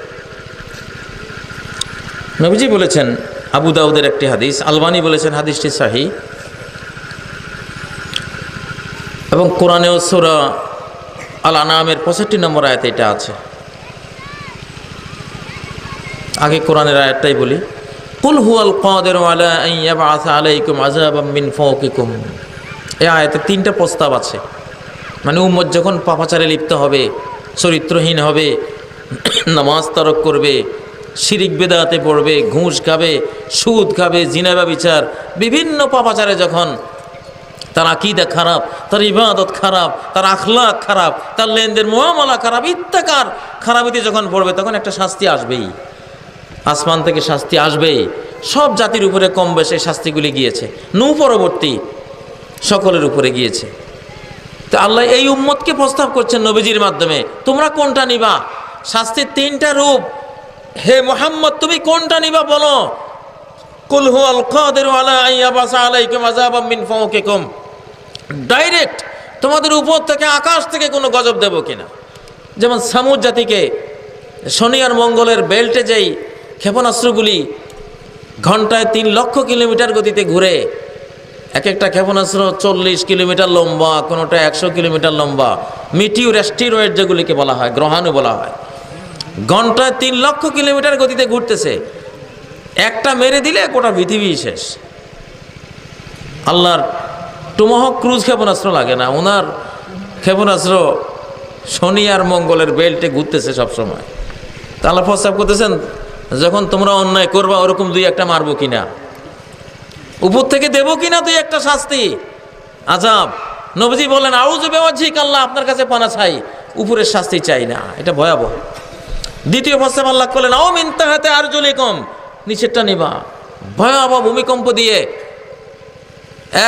নবীজি বলেছেন, আবু দাউদের একটি হাদিস, আলবানী বলেছেন হাদিসটি সহিহ, এবং কোরআনেও সূরা আল আনামের 65 নম্বর আয়াতে এটা আছে। আগে কোরআনের আয়াতটাই বলি, কুল হুয়াল কাদিরু আলা আন ইয়াবআসা আলাইকুম আযাবাম মিন ফাওকিকুম। এই আয়াতে 3টা প্রস্তাব আছে, মানে উম্মত যখন পাপাচারে লিপ্ত হবে, চরিত্রহীন হবে, নামাজ তরক করবে, শিরিক বেদাতে পড়বে, ঘুষ খাবে, সুদ খাবে, জিনা ব্যভিচার, বিভিন্ন পাপাচারে যখন তার আকীদা খারাপ, তার ইবাদত খারাপ, তার আখলাক খারাপ, তার লেনদেন মুআমালা খারাপ, ইত্যাকার খারাপিতে যখন পড়বে, তখন একটা শাস্তি আসবেই, আসমান থেকে শাস্তি আসবেই। সব জাতির উপরে কম বেশি শাস্তিগুলি গিয়েছে, নূহ পরবর্তী সকলের উপরে গিয়েছে। তো আল্লাহ এই উম্মতকে প্রস্তাব করছেন নবীজির মাধ্যমে, তোমরা কোনটা নিবা? শাস্তির 3টা রূপ, হে মুহাম্মদ তুমি কোনটা নিবা বলো। কুল হুয়াল কাদিরু আলা আন ইয়াবআসা আলাইকুম আযাবাম মিন ফাওকিকুম, ডাইরেক্ট তোমাদের উপর থেকে, আকাশ থেকে কোনো গজব দেব কিনা। যেমন সামুদ জাতিকে শনি আর মঙ্গলের বেল্টে যেই ক্ষেপণাস্ত্রগুলি ঘন্টায় 3 লক্ষ কিলোমিটার গতিতে ঘুরে, এক একটা ক্ষেপণাস্ত্র 40 কিলোমিটার লম্বা, কোনোটা 100 কিলোমিটার লম্বা, মিটিউর অ্যাস্টেরয়েড যেগুলিকে বলা হয়, গ্রহাণু বলা হয়, ঘন্টায় 3 লক্ষ কিলোমিটার গতিতে ঘুরতেছে। একটা মেরে দিলে গোটা পৃথিবী শেষ। আল্লাহর টুমাহক ক্রুজ ক্ষেপণাস্ত্র লাগে না, ওনার ক্ষেপণাস্ত্র শনি আর মঙ্গলের বেল্টে ঘুরতেছে সবসময়। তা আল্লাহ প্রস্তাব করতেছেন, যখন তোমরা অন্যায় করবা ওরকম 2-1টা মারবো কিনা, উপর থেকে দেবো কিনা 2-1টা শাস্তি, আযাব। নবীজি বলেন, আউযু বিওয়াজহিক, আল্লাহ আপনার কাছে পানা চাই, উপরের শাস্তি চাই না, এটা ভয়াবহ। দ্বিতীয় প্রস্তাব আল্লাহ করলেন, আও মিন তাহতি আরজুলিকুম, নিচেরটা নিবা, ভয়াবহ ভূমিকম্প দিয়ে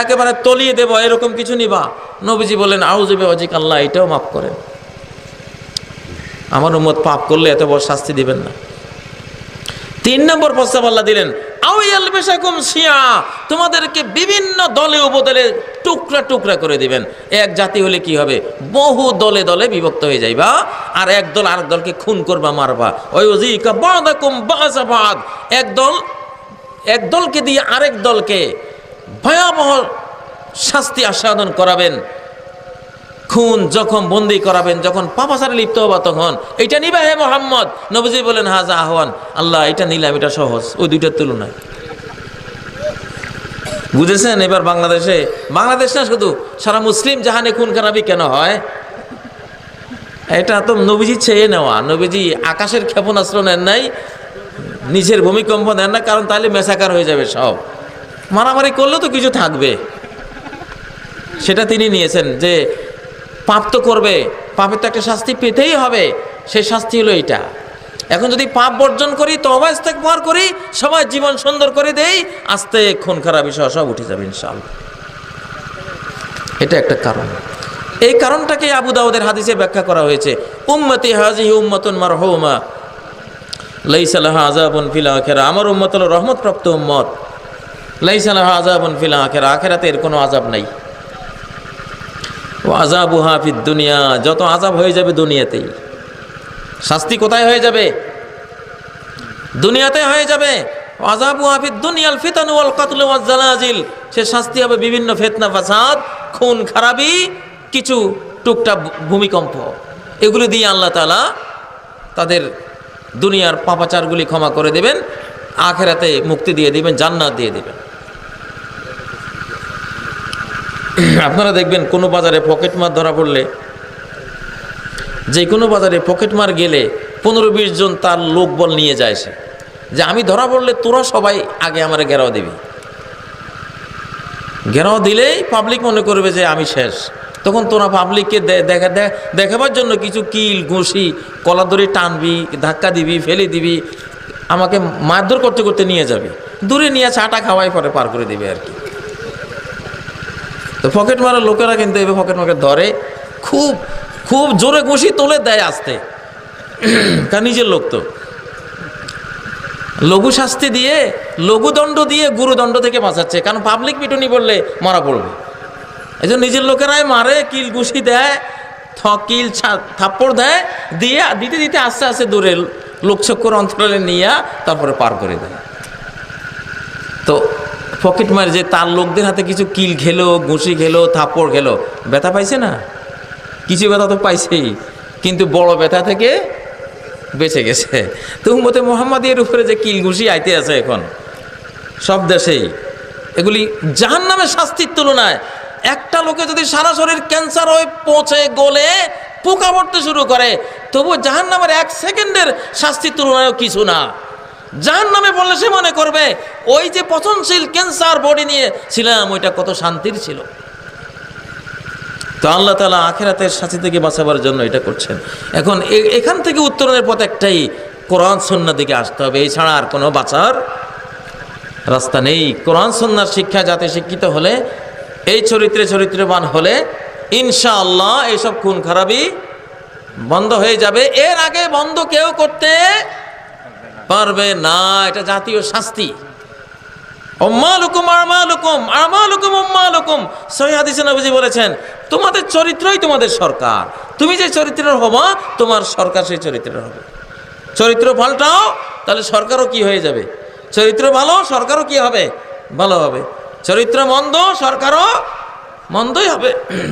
একেবারে তলিয়ে দেব, এরকম কিছু নিবা। নবীজি বলেন, আউযু বিওয়াজহিক, আল্লাহ এটাও মাফ করেন, আমার উম্মত পাপ করলে এত বড় শাস্তি দিবেন না। 3 নম্বর প্রস্তাব আল্লাহ দিলেন, আও ইয়ালবিসাকুম শিয়া, তোমাদেরকে বিভিন্ন দলে উপদলে টুকরা টুকরা করে দিবেন। এক জাতি হলে কি হবে, বহু দলে দলে বিভক্ত হয়ে যাইবা, আর এক দল আরেক দলকে খুন করবা, মারবা। ওয়ায়ুযিকা বাদাকুম বা'সা বা'দ, এক দলকে দিয়ে আরেক দলকে ভয়াবহ শাস্তি আস্বাদন করাবেন, খুন জখম বন্দি করাবেন, যখন পাপাচারে লিপ্ত হবা তখন এটা নিবা হে মুহাম্মদ। নবীজি বলেন, হাজা আহওয়ান, আল্লাহ এটা নিলাম, এটা সহজ ওই দুইটার তুলনায়। বুঝেছেন? এবার বাংলাদেশ না শুধু, সারা মুসলিম জাহানে খুন খারাপি কেন হয়? এটা তো নবীজি চেয়ে নেওয়া। নবীজি আকাশের ক্ষেপণাস্ত্র নেন নাই, নিচের ভূমিকম্প নেন না, কারণ তাহলে মেসাকার হয়ে যাবে সব, মারামারি করলেও তো কিছু থাকবে। সেটা তিনি নিয়েছেন যে পাপ তো করবে, পাপের তো একটা শাস্তি পেতেই হবে, সেই শাস্তি হলো এইটা। এখন যদি পাপ বর্জন করি, তওবা ইস্তেগফার করি, সবাই জীবন সুন্দর করে দেই, আস্তে খুন খারাপ বিষয় সব উঠে যাবে ইনশাআল্লাহ। এটা একটা কারণ। এই কারণটাকে আবু দাউদের হাদিসে ব্যাখ্যা করা হয়েছে, উম্মতি হাযিহি উম্মাতুন মারহুমা লাইসা লাহা আযাবুন ফিল আখিরা, আমার উম্মত হলো রহমতপ্রাপ্ত উম্মত, লাইসা লাহা আযাবুন ফিল আখিরা, আখিরাতে এর কোনো আযাব নাই। আযাবুহা ফিদ দুনিয়া, যত আযাব হয়ে যাবে দুনিয়াতেই। শাস্তি কোথায় হয়ে যাবে? দুনিয়াতে হয়ে যাবে। আযাবুহা ফিদ দুনিয়াল ফিতানু ওয়াল কাতলু ওয়াজ জালাজিল, সে শাস্তি হবে বিভিন্ন ফিতনা ফাসাদ, খুন খারাপি, কিছু টুকটাক ভূমিকম্প, এগুলো দিয়ে আল্লাহ তাআলা তাদের দুনিয়ার পাপাচারগুলি ক্ষমা করে দেবেন, আখিরাতে মুক্তি দিয়ে দিবেন, জান্নাত দিয়ে দিবেন। আপনারা দেখবেন কোনো বাজারে পকেটমার ধরা পড়লে, যে কোনো বাজারে পকেটমার গেলে 15-20 জন তার লোকবল নিয়ে যায়, সে যে আমি ধরা পড়লে তোরা সবাই আগে আমার ঘেরাও দিবি। ঘেরাও দিলেই পাবলিক মনে করবে যে আমি শেষ, তখন তোরা পাবলিককে দেখাবার জন্য কিছু কিল ঘুষি কলার ধরে টানবি, ধাক্কা দিবি, ফেলে দিবি, আমাকে মারধর করতে করতে নিয়ে যাবে, দূরে নিয়ে চাটা খাওয়াই পরে পার করে দিবে আর কি। তো পকেট মারার লোকেরা কিন্তু এভাবে পকেট মাকে ধরে, খুব খুব জোরে ঘুষি তোলে দেয় আস্তে, কারণ নিজের লোক তো। লঘু শাস্তি দিয়ে, লঘু দণ্ড দিয়ে গুরুদণ্ড থেকে বাঁচাচ্ছে, কারণ পাবলিক পিটুনি বললে মারা পড়বে। এই জন্য নিজের লোকেরাই মারে, কিল ঘুষি দেয়, কিল থাপ্পড় দেয়, দিয়ে দিতে দিতে আস্তে আস্তে দূরে লোকচক্ষুর অন্তরালে নিয়ে তারপরে পার করে দেয়। তো পকেট মার যে তার লোকদের হাতে কিছু কিল খেলো, ঘুষি খেলো, থাপ্পড় খেলো, ব্যথা পাইছে না? কিছু ব্যথা তো পাইছেই, কিন্তু বড় ব্যথা থেকে বেঁচে গেছে। তো উম্মতে মুহাম্মাদিয়ার উপরে যে কিল ঘুষি আইতে আছে এখন সব দেশেই, এগুলি জাহান্নামের শাস্তির তুলনায়, একটা লোকে যদি সারা শরীর ক্যান্সার হয়ে পচে গলে পোকা পড়তে শুরু করে, তবু জাহান্নামের 1 সেকেন্ডের শাস্তির তুলনায়ও কিছু না। জাহান্নামে বললে সে মনে করবে ওই যে পচনশীল ক্যান্সার বডি নিয়ে ছিলাম, ওইটা কত শান্তির ছিল। তো আল্লাহ তাআলা আখিরাতের শাস্তি থেকে বাঁচাবার জন্য এটা করছেন। এখন এখান থেকে উত্তরণের পথ একটাই, কোরআন সুন্নাহ দিকে আসতে হবে, এছাড়া আর কোনো বাঁচার রাস্তা নেই। কোরআন সুন্নাহর শিক্ষা যাতে শিক্ষিত হলে, এই চরিত্রবান হলে ইনশাআল্লাহ এইসব খুন খারাপি বন্ধ হয়ে যাবে। এর আগে বন্ধ কেউ করতে পারবে না, এটা জাতীয় শাস্তি। উম্মালুকুম আমালুকুম আমালুকুম উম্মালুকুম, সহিহ হাদিসে নবীজি বলেছেন, তোমাদের চরিত্রই তোমাদের সরকার, তুমি যে চরিত্রের হবা তোমার সরকার সেই চরিত্রের হবে। চরিত্র পাল্টাও, তাহলে সরকারও কি হয়ে যাবে? চরিত্র ভালো, সরকারও কি হবে? ভালো হবে। চরিত্র মন্দ, সরকারও মন্দই হবে।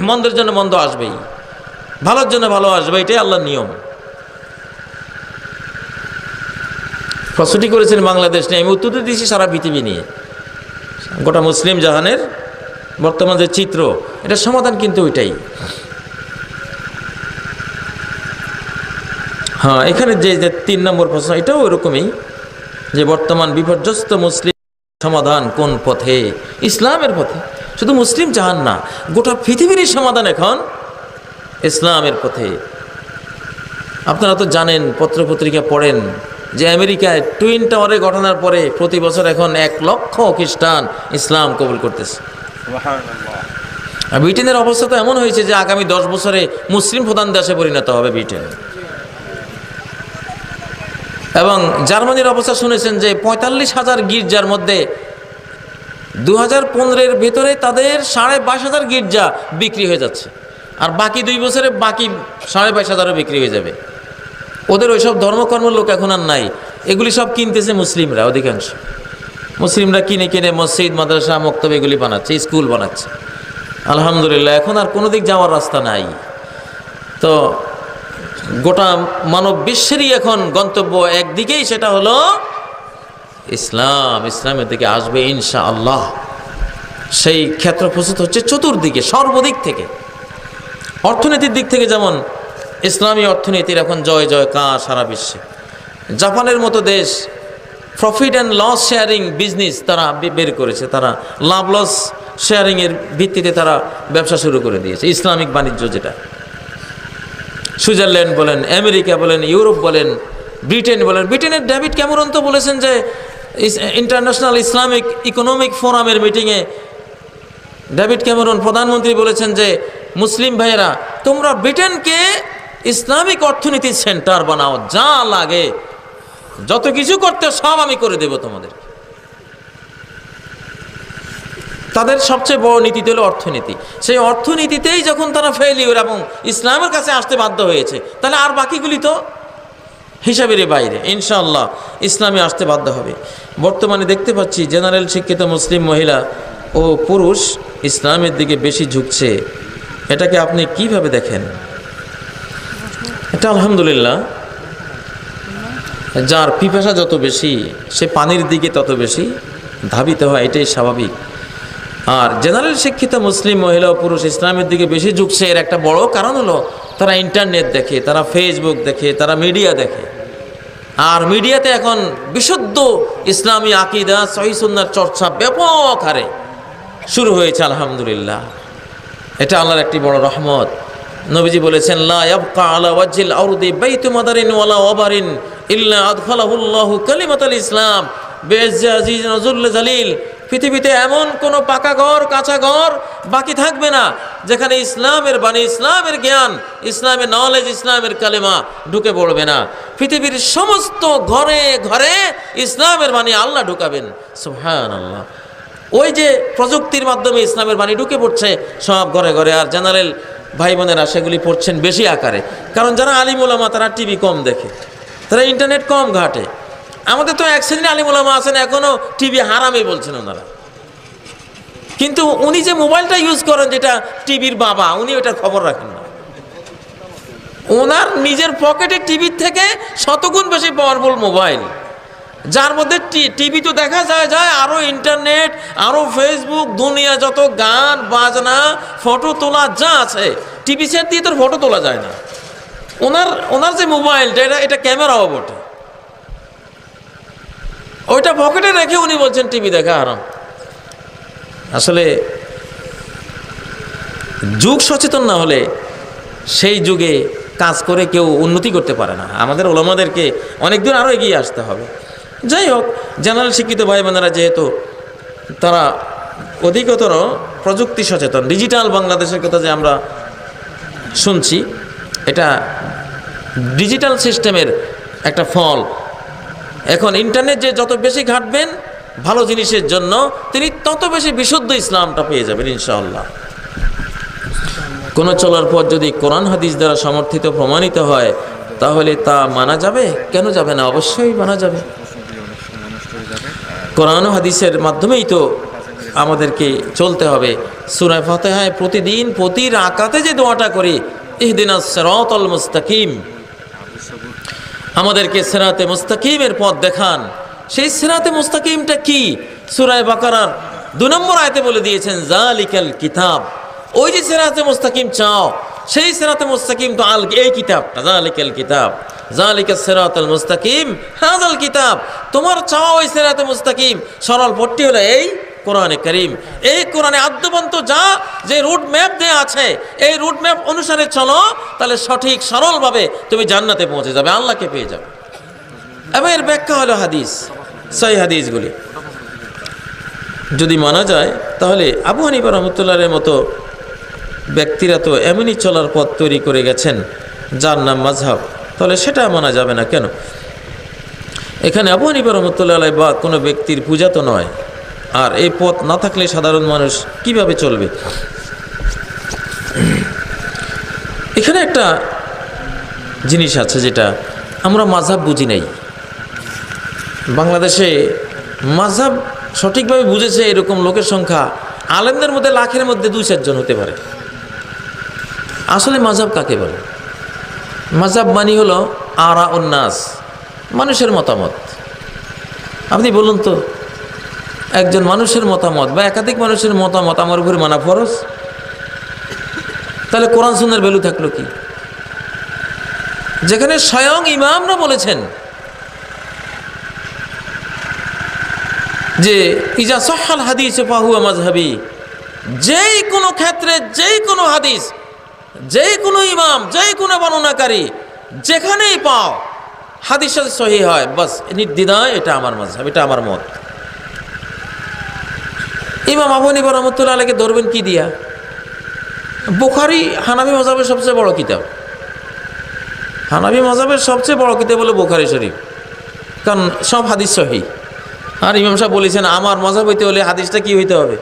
মন্দের জন্য মন্দ আসবেই, ভালোর জন্য ভালো আসবে, এটাই আল্লাহর নিয়ম। প্রশ্নটি করেছেন বাংলাদেশ নিয়ে, আমি উত্তর দিয়েছি সারা পৃথিবী নিয়ে, গোটা মুসলিম জাহানের বর্তমান যে চিত্র, এটার সমাধান কিন্তু ওইটাই। হ্যাঁ, এখানে যে 3 নম্বর প্রশ্ন, এটাও ওরকমই, যে বর্তমান বিপর্যস্ত মুসলিম সমাধান কোন পথে? ইসলামের পথে। শুধু মুসলিম জাহান না, গোটা পৃথিবীরই সমাধান এখন ইসলামের পথে। আপনারা তো জানেন, পত্রপত্রিকা পড়েন যে আমেরিকায় টুইন টাওয়ারের ঘটনার পরে প্রতি বছর এখন 1 লক্ষ খ্রিস্টান ইসলাম কবুল করতেছে। আর ব্রিটেনের অবস্থা তো এমন হয়েছে যে আগামী 10 বছরে মুসলিম প্রধান দেশে পরিণত হবে ব্রিটেন। এবং জার্মানির অবস্থা শুনেছেন যে 45,000 গির্জার মধ্যে 2015-এর ভেতরে তাদের 22,500 গির্জা বিক্রি হয়ে যাচ্ছে, আর বাকি 2 বছরে বাকি 22,500 বিক্রি হয়ে যাবে। ওদের ওইসব ধর্মকর্ম লোক এখন আর নাই, এগুলি সব কিনতেছে মুসলিমরা। অধিকাংশ মুসলিমরা কিনে কিনে মসজিদ, মাদ্রাসা, মক্তব এগুলি বানাচ্ছে, স্কুল বানাচ্ছে। আলহামদুলিল্লাহ, এখন আর কোনো দিক যাওয়ার রাস্তা নাই। তো গোটা মানব বিশ্বেরই এখন গন্তব্য একদিকেই, সেটা হলো ইসলাম। ইসলামের দিকে আসবে ইনশাআল্লাহ। সেই ক্ষেত্র প্রস্তুত হচ্ছে চতুর্দিকে, সর্বদিক থেকে। অর্থনীতির দিক থেকে যেমন ইসলামী অর্থনীতির এখন জয় জয়কার সারা বিশ্বে। জাপানের মতো দেশ profit and loss sharing business তারা বের করেছে, তারা লাভ লস শেয়ারিংয়ের ভিত্তিতে তারা ব্যবসা শুরু করে দিয়েছে, ইসলামিক বাণিজ্য যেটা। সুইজারল্যান্ড বলেন, আমেরিকা বলেন, ইউরোপ বলেন, ব্রিটেন বলেন। ব্রিটেনের ডেভিড ক্যামেরন তো বলেছেন যে ইন্টারন্যাশনাল ইসলামিক ইকোনমিক ফোরামের মিটিংয়ে ডেভিড ক্যামেরন প্রধানমন্ত্রী বলেছেন যে মুসলিম ভাইয়েরা, তোমরা ব্রিটেনকে ইসলামিক অর্থনীতির সেন্টার বানাও, যা লাগে যত কিছু করতে সব আমি করে দেব তোমাদের। তাদের সবচেয়ে বড় নীতি হলো অর্থনীতি। সেই অর্থনীতিতেই যখন তারা ফেলিওর এবং ইসলামের কাছে আসতে বাধ্য হয়েছে, তাহলে আর বাকিগুলি তো হিসাবের বাইরে। ইনশাআল্লাহ ইসলামে আসতে বাধ্য হবে। বর্তমানে দেখতে পাচ্ছি জেনারেল শিক্ষিত মুসলিম মহিলা ও পুরুষ ইসলামের দিকে বেশি ঝুঁকছে। এটাকে আপনি কিভাবে দেখেন? এটা আলহামদুলিল্লাহ, যার পিপাসা যত বেশি সে পানির দিকে তত বেশি ধাবিত হয়, এটাই স্বাভাবিক। আর জেনারেল শিক্ষিত মুসলিম মহিলা ও পুরুষ ইসলামের দিকে বেশি ঝুঁকছে, এর একটা বড় কারণ হলো তারা ইন্টারনেট দেখে, তারা ফেসবুক দেখে, তারা মিডিয়া দেখে। আর মিডিয়াতে এখন বিশুদ্ধ ইসলামী আকীদা, সহিহ সুন্নাহর চর্চা ব্যাপক হারে শুরু হয়েছে। আলহামদুলিল্লাহ, এটা আল্লাহর একটি বড় রহমত। নবীজি বলেছেন, লা ইয়াবকা আলা ওয়াজহিল আরদি বাইতু মাদারিন ওয়ালা ওয়াবারিন ইল্লা আদখালাহুল্লাহু কালিমাতাল ইসলাম বিইজ্জি আজিজিন ওয়া যুল্লি জালিল। পৃথিবীতে এমন কোনো পাকা ঘর, কাঁচা ঘর বাকি থাকবে না যেখানে ইসলামের বাণী, ইসলামের জ্ঞান, ইসলামের নলেজ, ইসলামের কালেমা ঢুকে পড়বে না। পৃথিবীর সমস্ত ঘরে ঘরে ইসলামের বাণী আল্লাহ ঢুকাবেন। সুবহানাল্লাহ। ওই যে প্রযুক্তির মাধ্যমে ইসলামের বাণী ঢুকে পড়ছে সব ঘরে ঘরে। আর জেনারেল ভাই বোনেরা সেগুলি পড়ছেন বেশি আকারে, কারণ যারা আলিম ওলামা তারা টিভি কম দেখে, তারা ইন্টারনেট কম ঘাটে। আমাদের তো এক শ্রেণীর আলিম ওলামা আছেন এখনো টিভি হারামই বলছেন ওনারা, কিন্তু উনি যে মোবাইলটা ইউজ করেন যেটা টিভির বাবা, উনি ওটার খবর রাখেন না। ওনার নিজের পকেটে টিভির থেকে শতগুণ বেশি পাওয়ারফুল মোবাইল, যার মধ্যে টিভি তো দেখা যায়, আরো ইন্টারনেট, আরো ফেসবুক, দুনিয়া যত গান বাজনা, ফটো তোলা যা আছে, টিভি সেট দিয়ে তোর ফটো তোলা যায় না। ওনার যে মোবাইলটা, এটা ক্যামেরাও বটে, ওইটা পকেটে রেখে উনি বলছেন টিভি দেখা হারাম। আসলে যুগ সচেতন না হলে সেই যুগে কাজ করে কেউ উন্নতি করতে পারে না। আমাদের ওলামাদেরকে অনেক দূর আরও এগিয়ে আসতে হবে। যাই হোক, জেনারেল শিক্ষিত ভাই বোনেরা যেহেতু তারা অধিকতর প্রযুক্তি সচেতন, ডিজিটাল বাংলাদেশের কথা যে আমরা শুনছি, এটা ডিজিটাল সিস্টেমের একটা ফল। এখন ইন্টারনেট যে যত বেশি ঘাটবেন ভালো জিনিসের জন্য, তিনি তত বেশি বিশুদ্ধ ইসলামটা পেয়ে যাবেন ইনশাআল্লাহ। কোনো চলার পর যদি কোরআন হাদিস দ্বারা সমর্থিত প্রমাণিত হয়, তাহলে তা মানা যাবে? কেন যাবে না? অবশ্যই মানা যাবে। কোরআন ও হাদিসের মাধ্যমেই তো আমাদেরকে চলতে হবে। সূরা ফাতিহায় প্রতিদিন প্রতি রাকাতে যে দোয়াটা করি, ইহদিনাস সিরাতাল মুস্তাকিম, আমাদেরকে সিরাতে মুস্তাকিমের পথ দেখান। সেই সিরাতে মুস্তাকিমটা কি? সূরা বাকারার 2 নম্বর আয়াতে বলে দিয়েছেন, যালিকাল কিতাব। ওই যে সিরাতে মুস্তাকিম চাও, সেই সিরাতে মুস্তাকিম তো এই কিতাবটা, যালিকাল কিতাব, যালিকাস সিরাতাল মুস্তাকিম হাযাল কিতাব। তোমার চাওয়া ওই সিরাতে মুস্তাকিম, সরল পথটি হলো এই কোরআনে কারীম। এই কোরআনে আদ্যবন্ত যা যে রুট ম্যাপ দেয়া আছে, এই রুট ম্যাপ অনুসারে চলো, তাহলে সঠিক সরলভাবে তুমি জান্নাতে পৌঁছে যাবে, আল্লাহকে পেয়ে যাবে। এবং এর ব্যাখ্যা হলো হাদিস, সহিহ হাদিসগুলি যদি মানা যায়, তাহলে আবু হানিফা রাহমাতুল্লাহের মতো ব্যক্তিরা তো এমনই চলার পথ তৈরি করে গেছেন যার নাম মাযহাব, তাহলে সেটা মানা যাবে না কেন? এখানে আবু হানিফা রাহমাতুল্লাহ আলাইহি বা কোনো ব্যক্তির পূজা তো নয়। আর এই পথ না থাকলে সাধারণ মানুষ কিভাবে চলবে? এখানে একটা জিনিস আছে যেটা আমরা মাযহাব বুঝি নাই। বাংলাদেশে মাযহাব সঠিকভাবে বুঝেছে এরকম লোকের সংখ্যা আলেমদের মধ্যে লাখের মধ্যে 2-4 জন হতে পারে। আসলে মাযহাব কাকে বলে? মাযহাব মানে হলো আরা উন্নাস, মানুষের মতামত। আপনি বলুন তো, একজন মানুষের মতামত বা একাধিক মানুষের মতামত আমার উপরে মানা ফরজ? তাহলে কোরআন সুন্নাহর ভ্যালু থাকলো কি? যেখানে স্বয়ং ইমামরা বলেছেন যে ইজা সহহাল হাদিস ফাহুয়া মাযহাবি, যেই কোনো ক্ষেত্রে যেই কোনো হাদিস, যেই কোনো ইমাম, যেই কোনো বর্ণনাকারী যেখানেই পাও হাদিস সাথে সহিহ হয়, বাস নির্দ্বিধায় এটা আমার মাযহাব, এটা আমার মত। ইমাম আবু হানিফা রাহমাতুল্লাহ আলাইহিকে ধরবেন কি দিয়া? বুখারী হানাফি মাযহাবের সবচেয়ে বড় কিতাব। হানাফি মাযহাবের সবচেয়ে বড় কিতাব হলো বুখারী শরীফ, কারণ সব হাদিস সহিহ। আর ইমাম সাহেব বলেছেন আমার মাযহাব হইতে হলে হাদিসটা কি হইতে হবে?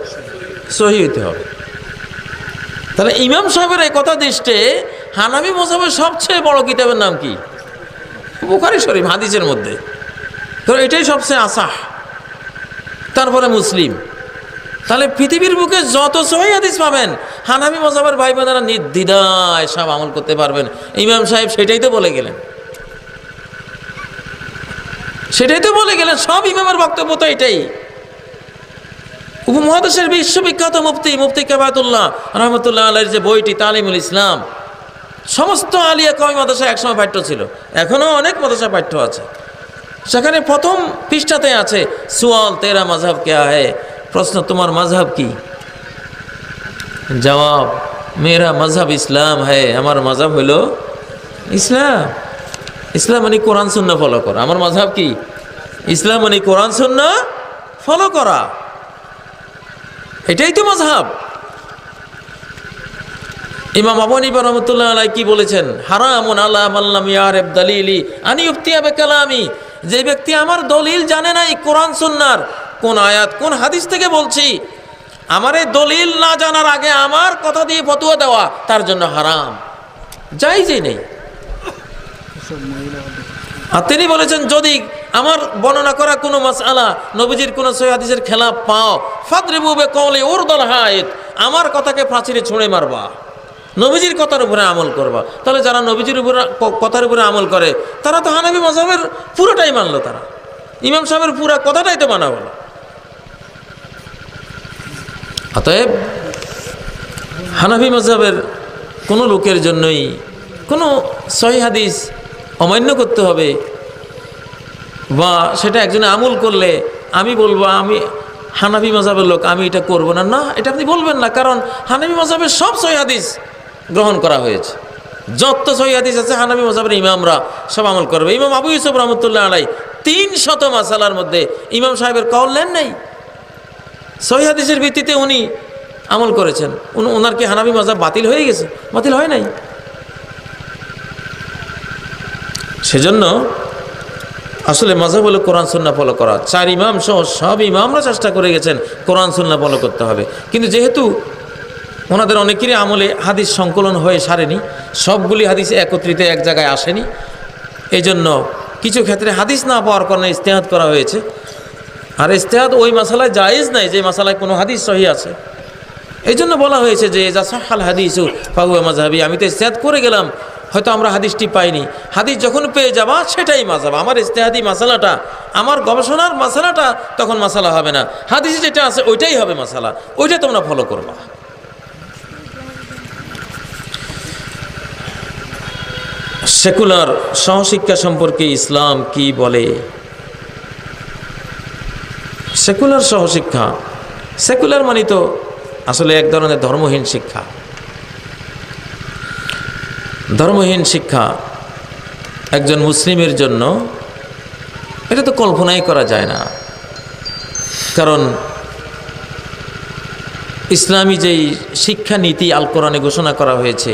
সহিহ হইতে হবে। তাহলে ইমাম সাহেবের এই কথা দৃষ্টে হানাফি মাযহাবের সবচেয়ে বড় কিতাবের নাম কি? বুখারী শরীফ, হাদিসের মধ্যে। তো এটাই সবচেয়ে আসাহ, তারপরে মুসলিম। তাহলে পৃথিবীর বুকে যত সহিহ হাদিস পাবেন হানাফি মাযহাবের ভাই বোনেরা নির্দ্বিধায় সব আমল করতে পারবেন। ইমাম সাহেব সেটাই তো বলে গেলেন, সেটাই তো বলে গেলেন। সব ইমামের বক্তব্য তো এটাই। উপমহাদেশের বিশ্ববিখ্যাত মুফতি কিফায়াতুল্লাহ রাহমাতুল্লাহ আলাইহির যে বইটি তালিমুল ইসলাম, সমস্ত আলিয়া কওমি মাদ্রাসায় একসময় পাঠ্য ছিল, এখনও অনেক মাদ্রাসা পাঠ্য আছে। সেখানে প্রথম পৃষ্ঠাতে আছে সুয়াল তেরা মাযহাব ক্যা হ্যায়, প্রশ্ন তোমার মাযহাব কি? জবাব মেরা মাযহাব ইসলাম হ্যায়, আমার মাযহাব হলো ইসলাম। ইসলাম মানে কোরআন সুন্নাহ ফলো করা। আমার মাযহাব কি? ইসলাম মানে কোরআন সুন্নাহ ফলো করা, এটাই তো মাযহাব। ইমাম আবু হানিফা রাহমাতুল্লাহ আলাইহি কি বলেছেন? হারামুন আলা মান লাম ইয়ারিফ দালিলি আন ইফতিয়া বিকালামি, যে ব্যক্তি আমার দলিল জানে নাই কোরআন সুন্নাহর, কোন আয়াত কোন হাদিস থেকে বলছি, আমার এই দলিল না জানার আগে আমার কথা দিয়ে ফতোয়া দেওয়া তার জন্য হারাম, জায়েজই নেই। আর তিনি বলেছেন যদি আমার বর্ণনা করা কোনো মাসআলা নবীজির কোনো সহিহ হাদিসের খেলাফ পাও, ফাদরিবু বিকাউলি উরদুল হায়েত, আমার কথাকে প্রাচীরে ছুঁড়ে মারবা, নবীজির কথার উপরে আমল করবা। তাহলে যারা নবীজির উপরে কথার উপরে আমল করে তারা তো হানাফি মাযহাবের পুরোটাই মানলো, তারা ইমাম সাহেবের পুরো কথাটাই তো মানা হলো। অতএব হানাফি মাযহাবের কোনো লোকের জন্যই কোনো সহিহ হাদিস অমান্য করতে হবে, বা সেটা একজনে আমল করলে আমি বলবো আমি হানাফি মাযহাবের লোক, আমি এটা করব না, না, এটা আপনি বলবেন না। কারণ হানাফি মাযহাবের সব সহিহ হাদিস গ্রহণ করা হয়েছে, যত সহিহ হাদিস আছে হানাফি মাযহাবের ইমামরা সব আমল করবে। ইমাম আবু ইউসুফ রাহমাতুল্লাহ আলাইহি 300 মাসালার মধ্যে ইমাম সাহেবের কওল নেন নাই, সহিহ হাদিসের ভিত্তিতে উনি আমল করেছেন। ওনার কি হানাফি মাযহাব বাতিল হয়ে গেছে? বাতিল হয় নাই। সেজন্য আসলে মাযহাব হলো কোরআন সুন্নাহ ফলো করা। 4 ইমাম সহ সব ইমামরা চেষ্টা করে গেছেন কোরআন সুন্নাহ ফলো করতে হবে, কিন্তু যেহেতু ওনাদের অনেকেরই আমলে হাদিস সংকলন হয়ে সারেনি, সবগুলি হাদিস একত্রিত এক জায়গায় আসেনি, এই জন্য কিছু ক্ষেত্রে হাদিস না পাওয়ার কারণে ইজতিহাদ করা হয়েছে। আর ইজতিহাদ ওই মাসালায় জায়েজ নাই যে মাসালায় কোনো হাদিস সহি আছে। এই জন্য বলা হয়েছে যে যা সাহাল হাদিসু ফাহুয়া মাযহাবি, আমি তো ইজতিহাদ করে গেলাম, হয়তো আমরা হাদিসটি পাইনি, হাদিস যখন পেয়ে যাবা সেটাই মাযহাব। আমার ইজতিহাদি মাসালাটা, আমার গবেষণার মাসালাটা তখন মাসালা হবে না, হাদিসে যেটা আছে ওইটাই হবে মাসালা, ওইটা তোমরা ফলো করবা। সেকুলার সহশিক্ষা সম্পর্কে ইসলাম কি বলে? সেকুলার সহশিক্ষা, সেকুলার মানে তো আসলে এক ধরনের ধর্মহীন শিক্ষা। ধর্মহীন শিক্ষা একজন মুসলিমের জন্য এটা তো কল্পনাই করা যায় না। কারণ ইসলামী যেই শিক্ষা নীতি আল কোরআনে ঘোষণা করা হয়েছে,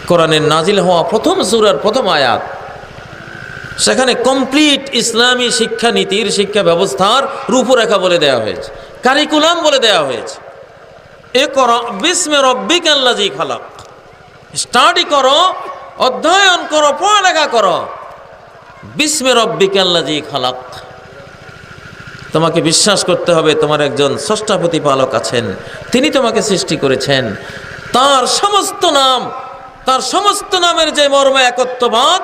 কোরআনের নাজিল হওয়া প্রথম সূরার প্রথম আয়াত, সেখানে কমপ্লিট ইসলামী শিক্ষানীতির শিক্ষা ব্যবস্থার রূপরেখা বলে দেওয়া হয়েছে, কারিকুলাম বলে দেওয়া হয়েছে। ইকরা বিস্মি রাব্বিকাল্লাযী খালাক, স্টাডি করো, অধ্যয়ন করো, পড়ালেখা করো, বিস্মি রাব্বিকাল্লাযী খালাক। তোমাকে বিশ্বাস করতে হবে তোমার একজন স্রষ্টা প্রতিপালক আছেন, তিনি তোমাকে সৃষ্টি করেছেন, তার সমস্ত নাম, তার সমস্ত নামের যে মর্ম একত্ববাদ,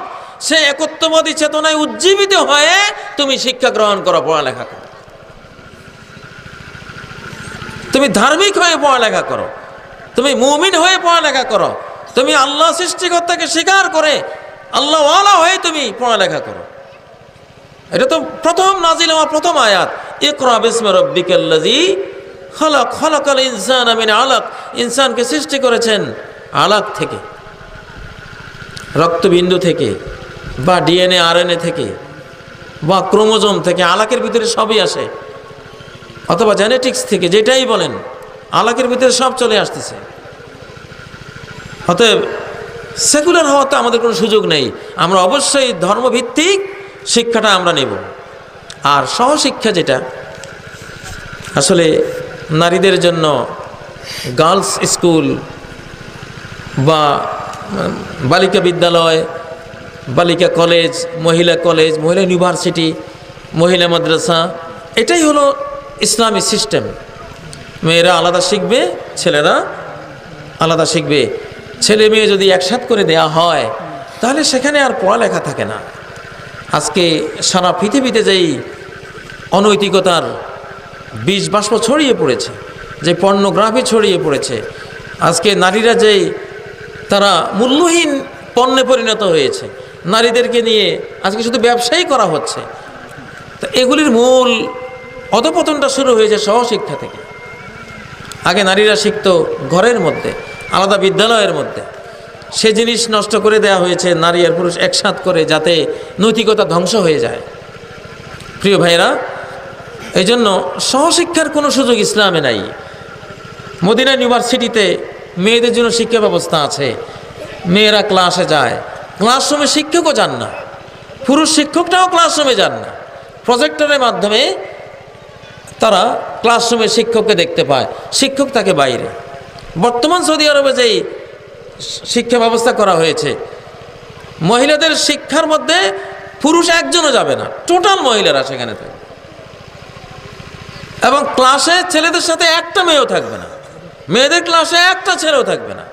সেই একত্ববাদী চেতনায় উজ্জীবিত হয়ে তুমি শিক্ষা গ্রহণ করো, পড়ালেখা করো, তুমি ধার্মিক হয়ে পড়ালেখা করো, তুমি মুমিন হয়ে পড়ালেখা করো, তুমি আল্লাহ সৃষ্টিকর্তাকে স্বীকার করে আল্লাহ ওয়ালা হয়ে তুমি পড়ালেখা করো। এটা তো প্রথম নাজিল হওয়া প্রথম আয়াত, ইকরা বিস্মি রাব্বিকাল্লাযী খালাক, খালাকাল ইনসানা মিন আলাক, ইনসানকে সৃষ্টি করেছেন আলাক থেকে, রক্তবিন্দু থেকে বা ডিএনএ আরএনএ থেকে বা ক্রোমোজোম থেকে। আলাকের ভিতরে সবই আসে, অথবা জেনেটিক্স থেকে, যেটাই বলেন, আলাকের ভিতরে সব চলে আসতেছে। অতএব সেকুলার হওয়াতে আমাদের কোনো সুযোগ নেই, আমরা অবশ্যই ধর্মভিত্তিক শিক্ষাটা আমরা নেব। আর সহশিক্ষা যেটা আসলে নারীদের জন্য গার্লস স্কুল বা বালিকা বিদ্যালয়, বালিকা কলেজ, মহিলা ইউনিভার্সিটি, মহিলা মাদ্রাসা, এটাই হলো ইসলামী সিস্টেম। মেয়েরা আলাদা শিখবে, ছেলেরা আলাদা শিখবে। ছেলে মেয়ে যদি একসাথ করে দেয়া হয় তাহলে সেখানে আর পড়ালেখা থাকে না। আজকে সারা পৃথিবীতে যেই অনৈতিকতার বীজ বাষ্প ছড়িয়ে পড়েছে, যে পর্নোগ্রাফি ছড়িয়ে পড়েছে, আজকে নারীরা যেই তারা মূল্যহীন পণ্যে পরিণত হয়েছে, নারীদেরকে নিয়ে আজকে শুধু ব্যবসায়ী করা হচ্ছে, তো এগুলির মূল অধপতনটা শুরু হয়েছে সহশিক্ষা থেকে। আগে নারীরা শিখতো ঘরের মধ্যে, আলাদা বিদ্যালয়ের মধ্যে, সে জিনিস নষ্ট করে দেওয়া হয়েছে নারী আর পুরুষ একসাথ করে, যাতে নৈতিকতা ধ্বংস হয়ে যায়। প্রিয় ভাইরা, এই জন্য সহশিক্ষার কোনো সুযোগ ইসলামে নাই। মদিনা ইউনিভার্সিটিতে মেয়েদের জন্য শিক্ষা ব্যবস্থা আছে, মেয়েরা ক্লাসে যায়, ক্লাসরুমে শিক্ষকও যান না, পুরুষ শিক্ষকটাও ক্লাসরুমে যান না, প্রজেক্টরের মাধ্যমে তারা ক্লাসরুমে শিক্ষককে দেখতে পায়, শিক্ষক তাকে বাইরে। বর্তমান সৌদি আরবে যেই শিক্ষা ব্যবস্থা করা হয়েছে, মহিলাদের শিক্ষার মধ্যে পুরুষ একজনও যাবে না, টোটাল মহিলারা সেখানে থাকবে, এবং ক্লাসে ছেলেদের সাথে একটা মেয়েও থাকবে না, মেয়েদের ক্লাসে একটা ছেলেও থাকবে না।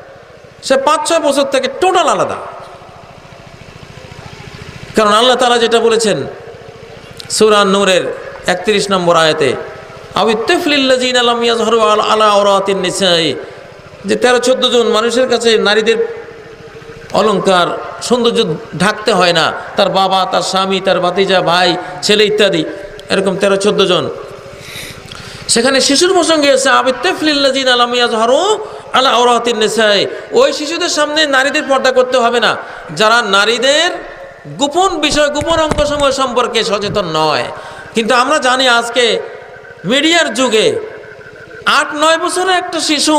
সে 5-6 বছর থেকে টোটাল আলাদা। কারণ আল্লাহ তাআলা যেটা বলেছেন সূরা নূরের 31 নম্বর আয়াতে, আবিত্তাফলিল্লাযিনা লাম ইয়াযহারু আলা আওরাতিন নিসাই, যে 13-14 জন মানুষের কাছে নারীদের অলংকার সৌন্দর্য ঢাকতে হয় না, তার বাবা, তার স্বামী, তার ভাতিজা, ভাই, ছেলে ইত্যাদি, এরকম 13-14 জন। সেখানে শিশুর প্রসঙ্গে এসে আবিত্তাফলিল্লাযিনা লাম ইয়াযহারু আলা আওরাতিন নিসাই, ওই শিশুদের সামনে নারীদের পর্দা করতে হবে না যারা নারীদের গোপন বিষয়, গোপন অঙ্গসমূহ সম্পর্কে সচেতন নয়। কিন্তু আমরা জানি আজকে মিডিয়ার যুগে 8-9 বছরের একটা শিশু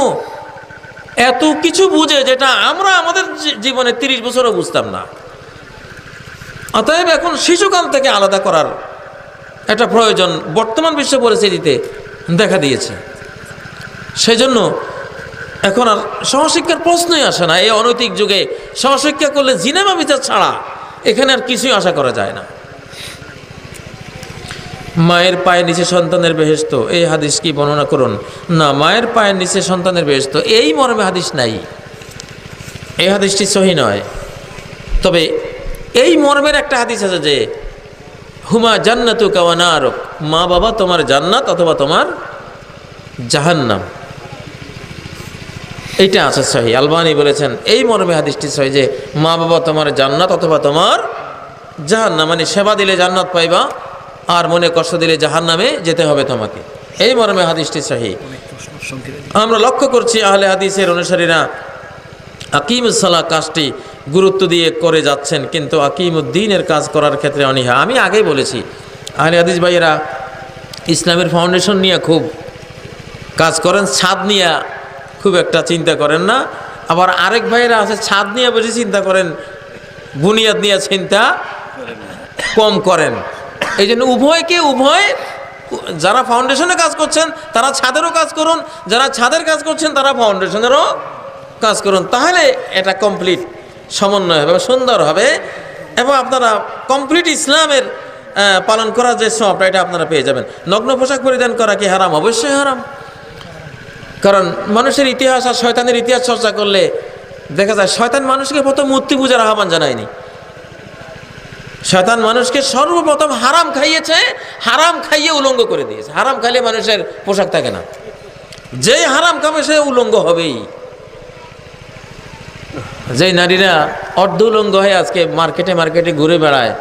এত কিছু বুঝে, যেটা আমরা আমাদের জীবনে 30 বছরও বুঝতাম না। অতএব এখন শিশুকাল থেকে আলাদা করার একটা প্রয়োজন বর্তমান বিশ্ব পরিস্থিতিতে দেখা দিয়েছে। সেজন্য এখন আর সহশিক্ষার প্রশ্নই আসে না। এই অনৈতিক যুগে সহশিক্ষা করলে জিনা ব্যভিচার ছাড়া এখানে আর কিছুই আশা করা যায় না। মায়ের পায়ের নিচে সন্তানের বেহেশত, এই হাদিস কি বর্ণনা করুন। না, মায়ের পায়ের নিচে সন্তানের বেহেশত এই মর্মে হাদিস নাই, এই হাদিসটি সহি নয়। তবে এই মর্মের একটা হাদিস আছে যে হুমা জান্নাতুকা ওয়া নারুক, মা বাবা তোমার জান্নাত অথবা তোমার জাহান্নাম, এইটা আছে সহি। আলবানী বলেছেন এই মর্মে হাদিসটি সহি যে মা বাবা তোমার জান্নাত অথবা তোমার জাহান্নাম, মানে সেবা দিলে জান্নাত পাইবা আর মনে কষ্ট দিলে জাহান্নামে যেতে হবে তোমাকে, এই মর্মে হাদিসটি সহি। আমরা লক্ষ্য করছি আহলে হাদিসের অনুসারীরা আকিমুস সালাহ কাজটি গুরুত্ব দিয়ে করে যাচ্ছেন, কিন্তু আকিমুদ্দিনের কাজ করার ক্ষেত্রে অনীহা। আমি আগেই বলেছি আহলে হাদিস ভাইয়েরা ইসলামের ফাউন্ডেশন নিয়ে খুব কাজ করেন, ছাদ নিয়ে খুব একটা চিন্তা করেন না। আবার আরেক ভাইয়েরা আছে ছাদ নিয়ে বেশি চিন্তা করেন, বুনিয়াদ নিয়ে চিন্তা কম করেন। এই জন্য উভয় যারা ফাউন্ডেশনে কাজ করছেন তারা ছাদেরও কাজ করুন, যারা ছাদের কাজ করছেন তারা ফাউন্ডেশনেরও কাজ করুন, তাহলে এটা কমপ্লিট সমন্বয় হবে, সুন্দর হবে এবং আপনারা কমপ্লিট ইসলামের পালন করার যে সবটা এটা আপনারা পেয়ে যাবেন। নগ্ন পোশাক পরিধান করা কি হারাম? অবশ্যই হারাম। কারণ মানুষের ইতিহাস আর শয়তানের ইতিহাস চর্চা করলে দেখা যায় শয়তান মানুষকে প্রথম মূর্তি পূজার আহ্বান জানায়নি। শয়তান মানুষকে সর্বপ্রথম হারাম খাইয়েছে, হারাম খাইয়ে উলঙ্গ করে দিয়েছে। হারাম খাইলে মানুষের পোশাক থাকে না, যে হারাম খাবে সে উলঙ্গ হবেই। যে নারীরা অর্ধ উলঙ্গ হয়ে আজকে মার্কেটে ঘুরে বেড়ায়,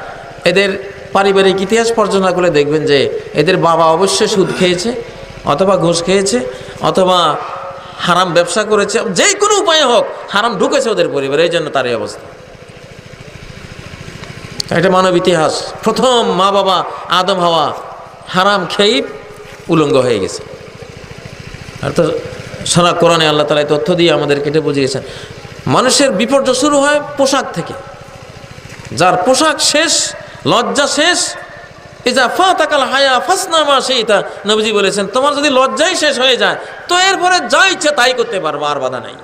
এদের পারিবারিক ইতিহাস পর্যালোচনা করে দেখবেন যে এদের বাবা অবশ্যই সুদ খেয়েছে অথবা ঘুষ খেয়েছে অথবা হারাম ব্যবসা করেছে, যে কোনো উপায়ে হোক হারাম ঢুকেছে ওদের পরিবারে, এই জন্য তার এই অবস্থা। এটা মানব ইতিহাস। প্রথম মা বাবা আদম হাওয়া হারাম খেয়ে উলঙ্গ হয়ে গেছে। আর তো সারা কোরআনে আল্লাহ তাআলা তথ্য দিয়ে আমাদের কেটে বুঝিয়েছেন মানুষের বিপর্যয় শুরু হয় পোশাক থেকে। যার পোশাক শেষ, লজ্জা শেষ, ইজা ফাতাকাল হায়া ফাসনা মা শাইতা, নবীজি বলেছেন তোমার যদি লজ্জাই শেষ হয়ে যায় তো এরপরে যা ইচ্ছে তাই করতে পারবো, আর বাধা নাই।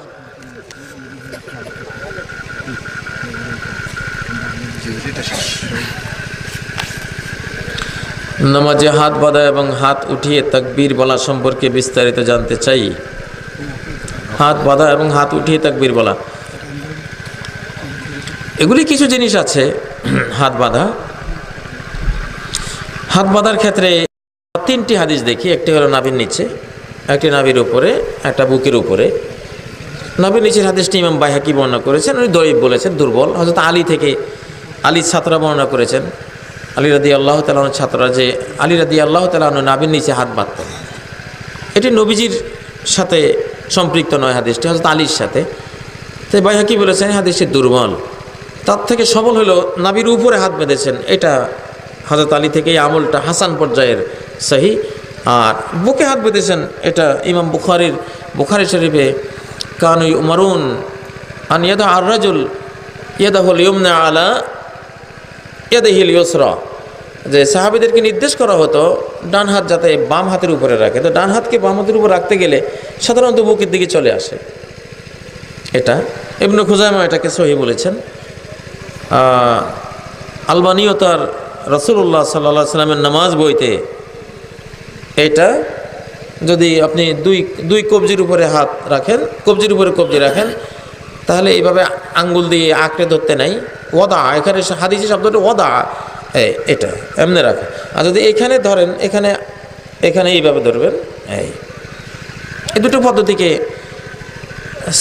নামাজে হাত বাঁধা এবং হাত উঠিয়ে তাকবীর বলা সম্পর্কে বিস্তারিত জানতে চাই। হাত বাঁধা এবং হাত উঠিয়ে তাকবীর বলা, এগুলি কিছু জিনিস আছে। হাত বাঁধার ক্ষেত্রে তিনটি হাদিস দেখি। একটি হলো নাভির নিচে, একটি নাভির উপরে, একটা বুকের উপরে। নাভির নিচের হাদিসটি ইমাম বাইহাকি বর্ণনা করেছেন, উনি দঈফ বলেছেন, দুর্বল। হযরত আলী থেকে, আলীর ছাত্ররা বর্ণনা করেছেন, আলী রাদিয়াল্লাহু তাআলা আনহুর ছাত্ররা, যে আলী রাদিয়াল্লাহু তাআলা আনহু নাভির নিচে হাত বাঁধতেন। এটি নবীজির সাথে সম্পৃক্ত নয়, হাদিসটি হযরত আলীর সাথে। তাই বাইহাকি বলেছেন হাদিসটি দুর্বল। তার থেকে সবল হলো নাভির উপরে হাত বেঁধেছেন, এটা হযরত আলী থেকে এই আমলটা হাসান পর্যায়ের সহি। আর বুকে হাত বেঁধেছেন, এটা ইমাম বুখারী শরীফে কানু ইউমারুন আন ইয়াদা আর রাজুল ইয়াদাহুল ইয়ুমনা আলা ইয়াদিহিল ইউসরা, যে সাহাবীদেরকে নির্দেশ করা হতো ডান হাত যাতে বাম হাতের উপরে রাখে। তো ডান হাতকে বাম হাতের উপর রাখতে গেলে সাধারণত বুকের দিকে চলে আসে। এটা ইবনে খুজাইমা এটাকে সহি বলেছেন। আলবানীও তার রাসূলুল্লাহ সাল্লাল্লাহু আলাইহি ওয়াসাল্লামের নামাজ বইতে এটা যদি আপনি দুই কবজির উপরে হাত রাখেন, কবজির উপরে কবজি রাখেন, তাহলে এইভাবে আঙ্গুল দিয়ে আঁকড়ে ধরতে নাই, ওয়াদা, এখানে হাদিসি শব্দটা ওয়াদা, এটা এমনি রাখেন। আর যদি এখানে ধরেন, এখানে এইভাবে ধরবেন, এই দুটো পদ্ধতিকে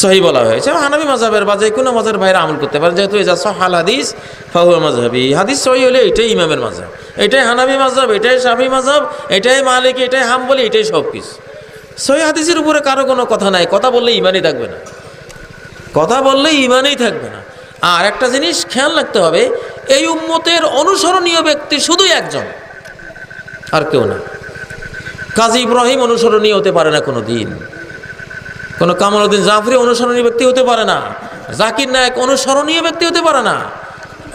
সহি বলা হয়েছে। হানাফি মাযহাবের বা যে কোনো মাযহাবের বাইরে আমল করতে পারেন, যেহেতু এজা সাহাল হাদিস ফাহুয়া মাযহাবি, হাদিস সহি হলে এটাই ইমামের মাযহাব, এটাই হানাফি মাযহাব, এটাই শাফি মাযহাব, এটাই মালিকি, এটাই হাম্বলি, এটাই সব কিছু। সহি হাদিসের উপরে কারো কোনো কথা নাই, কথা বললে ইমানই থাকবে না, কথা বললে ইমানই থাকবে না। আর একটা জিনিস খেয়াল রাখতে হবে, এই উম্মতের অনুসরণীয় ব্যক্তি শুধুই একজন, আর কেউ না। কাজী ইব্রাহিম অনুসরণীয় হতে পারে না কোনো দিন, কোনো কামালউদ্দিন জাফরি অনুসরণীয় ব্যক্তি হতে পারে না, জাকির নায়েক অনুসরণীয় ব্যক্তি হতে পারে না।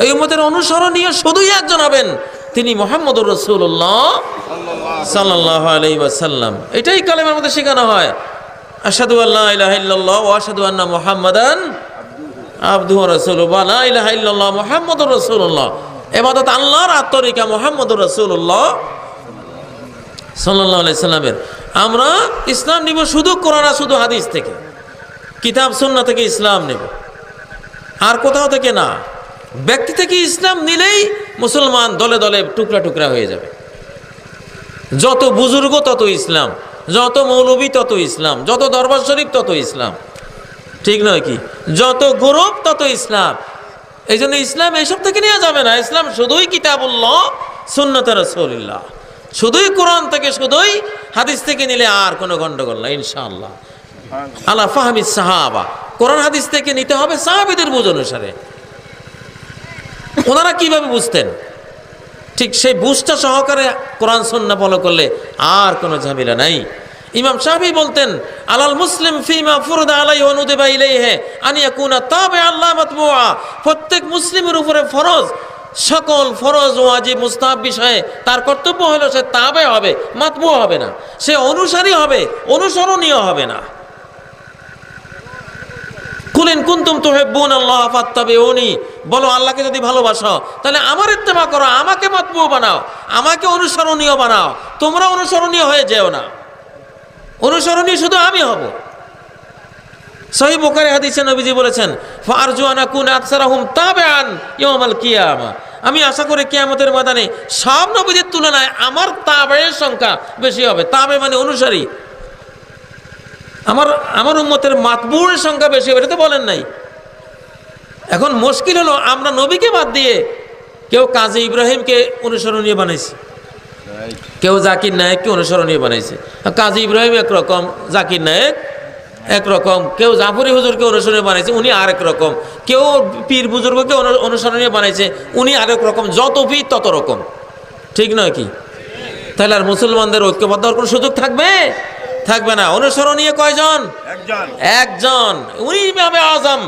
এই উম্মতের অনুসরণীয় শুধুই একজন হবেন, তিনি মুহাম্মদুর রাসূলুল্লাহ সাল্লাল্লাহু আলাইহি ওয়াসাল্লাম। এটাই কালেমার মধ্যে শেখানো হয়, আশহাদু আল্লা ইলাহা ইল্লাল্লাহ ওয়া আশহাদু আন্না মুহাম্মাদান আবদুহু ওয়া রাসূলুহু লা ইলাহা ইল্লাল্লাহ মুহাম্মাদুর রাসূলুল্লাহ। ইবাদত আল্লাহর, আর তরিকা মুহাম্মদুর রাসূলুল্লাহ সাল্লাল্লাহু আলাইহি সাল্লামের। আমরা ইসলাম নিব শুধু কোরআন আর শুধু হাদিস থেকে, কিতাব সুন্নাহ থেকে ইসলাম নেব, আর কোথাও থেকে না। ব্যক্তি থেকে ইসলাম নিলেই মুসলমান দলে দলে টুকরা টুকরা হয়ে যাবে। যত বুজুর্গ তত ইসলাম, যত মৌলবী তত ইসলাম, যত দরবার শরীফ তত ইসলাম, ঠিক নয় কি? যত গৌরব তত ইসলাম। এই জন্য ইসলাম এইসব থেকে নেওয়া যাবে না। ইসলাম শুধুই কিতাবুল্লাহ সুন্নাতে রাসূলুল্লাহ, শুধুই কোরআন থেকে, শুধুই হাদিস থেকে নিলে আর কোনো গন্ডগোল না ইনশাআল্লাহ। আলা ফাহমিস সাহাবা, কোরআন হাদিস থেকে নিতে হবে সাহাবীদের বুঝ অনুসারে। ওনারা কিভাবে বুঝতেন, ঠিক সেই বুঝটা সহকারে কোরআন সুন্নাহ ফলো করলে আর কোনো ঝামেলা নাই। ইমাম শাফি বলতেন, আলাল মুসলিম ফিমা ফুরদা আলাইহি ওয়া নুদিবা ইলাইহি আন ইয়াকুনা তাবিআন লা মাতবুআ। প্রত্যেক মুসলিমের উপরে ফরজ, সকল ফরজ ওয়াজিব মুস্তাহাব বিষয়ে তার কর্তব্য হলো সে তাবে হবে, মাতবু হবে না। সে অনুসারী হবে, অনুসরণীয় হবে না। কুলিন কুনতুম তুহিব্বুনাল্লাহ ফাত্তাবিউনি, বলো আল্লাহকে যদি ভালোবাসো তাহলে আমার ইত্তেবা করো, আমাকে মাতবু বানাও, আমাকে অনুসরণীয় বানাও। তোমরা অনুসরণীয় হয়ে যেও না, অনুসরণীয় শুধু আমি হব। সহিহ বুখারী হাদিসে নবীজি বলেছেন, ফারজু আন আকুনা আকসারাহুম তাবিআন ইয়াউমাল কিয়ামা, আমি আশা করি কিয়ামতের ময়দানে সব নবীদের তুলনায় আমার তাবের সংখ্যা বেশি হবে। তাবে মানে অনুসারী, আমার উম্মতের মাতবুরের সংখ্যা বেশি হবে। এটা তো বলেন নাই। এখন মুশকিল হলো আমরা নবীকে বাদ দিয়ে কেউ কাজী ইব্রাহিমকে অনুসরণীয় বানাইছে, কেউ জাকির নায়েককে অনুসরণীয় বানাইছে। কাজী ইব্রাহিম একরকম, জাকির নায়েক একরকম, কেউ জাফরি হুজুরকে অনুসরণীয় বানাইছে, উনি আরেক রকম, কেউ পীর বুজুর্গকে অনুসরণীয় বানাইছে, উনি আরেক রকম। যত পীর তত রকম, ঠিক নয় কি? তাহলে আর মুসলমানদের ঐক্যবদ্ধ হওয়ার কোনো সুযোগ থাকবে? থাকবে না। অনুসরণীয় কয়জন? একজন, উনি ইমামে আযম।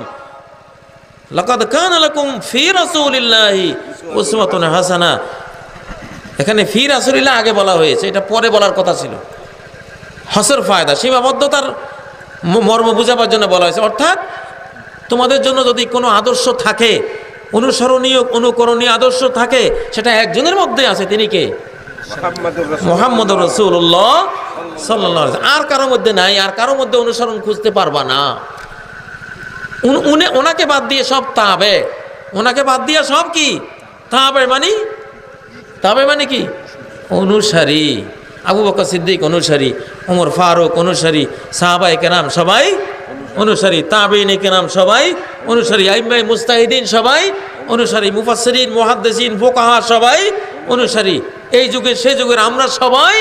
লাকাদ কানা লাকুম ফি রাসূলিল্লাহি উসওয়াতুন হাসানাহ। এখানে ফি রাসূলিল্লাহ আগে বলা হয়েছে, এটা পরে বলার কথা ছিল। হসর ফায়দা, সীমাবদ্ধতার মর্ম বুঝাবার জন্য বলা হয়েছে। অর্থাৎ তোমাদের জন্য যদি কোনো আদর্শ থাকে, অনুসরণীয় অনুকরণীয় আদর্শ থাকে, সেটা একজনের মধ্যে আছে। তিনি কে? মুহাম্মদুর রাসূলুল্লাহ সাল্লাল্লাহু আলাইহি ওয়াসাল্লাম। আর কারোর মধ্যে নাই, আর কারোর মধ্যে অনুসরণ খুঁজতে পারবা না। ওনাকে বাদ দিয়ে সব তাবে, ওনাকে বাদ দিয়ে সব কি তাবে মানে? তাবে মানে কি? অনুসারী। আবু বকর সিদ্দিক অনুসারী, ওমর ফারুক অনুসারী, সাহাবায়ে কেরাম সবাই অনুসারী, তাবেঈনে কেরাম সবাই অনুসারী, আইম্মায়ে মুজতাহিদিন সবাই অনুসারী, মুফাসসিরিন মুহাদ্দিসিন ফুকাহা সবাই অনুসারী। এই যুগের সেই যুগের আমরা সবাই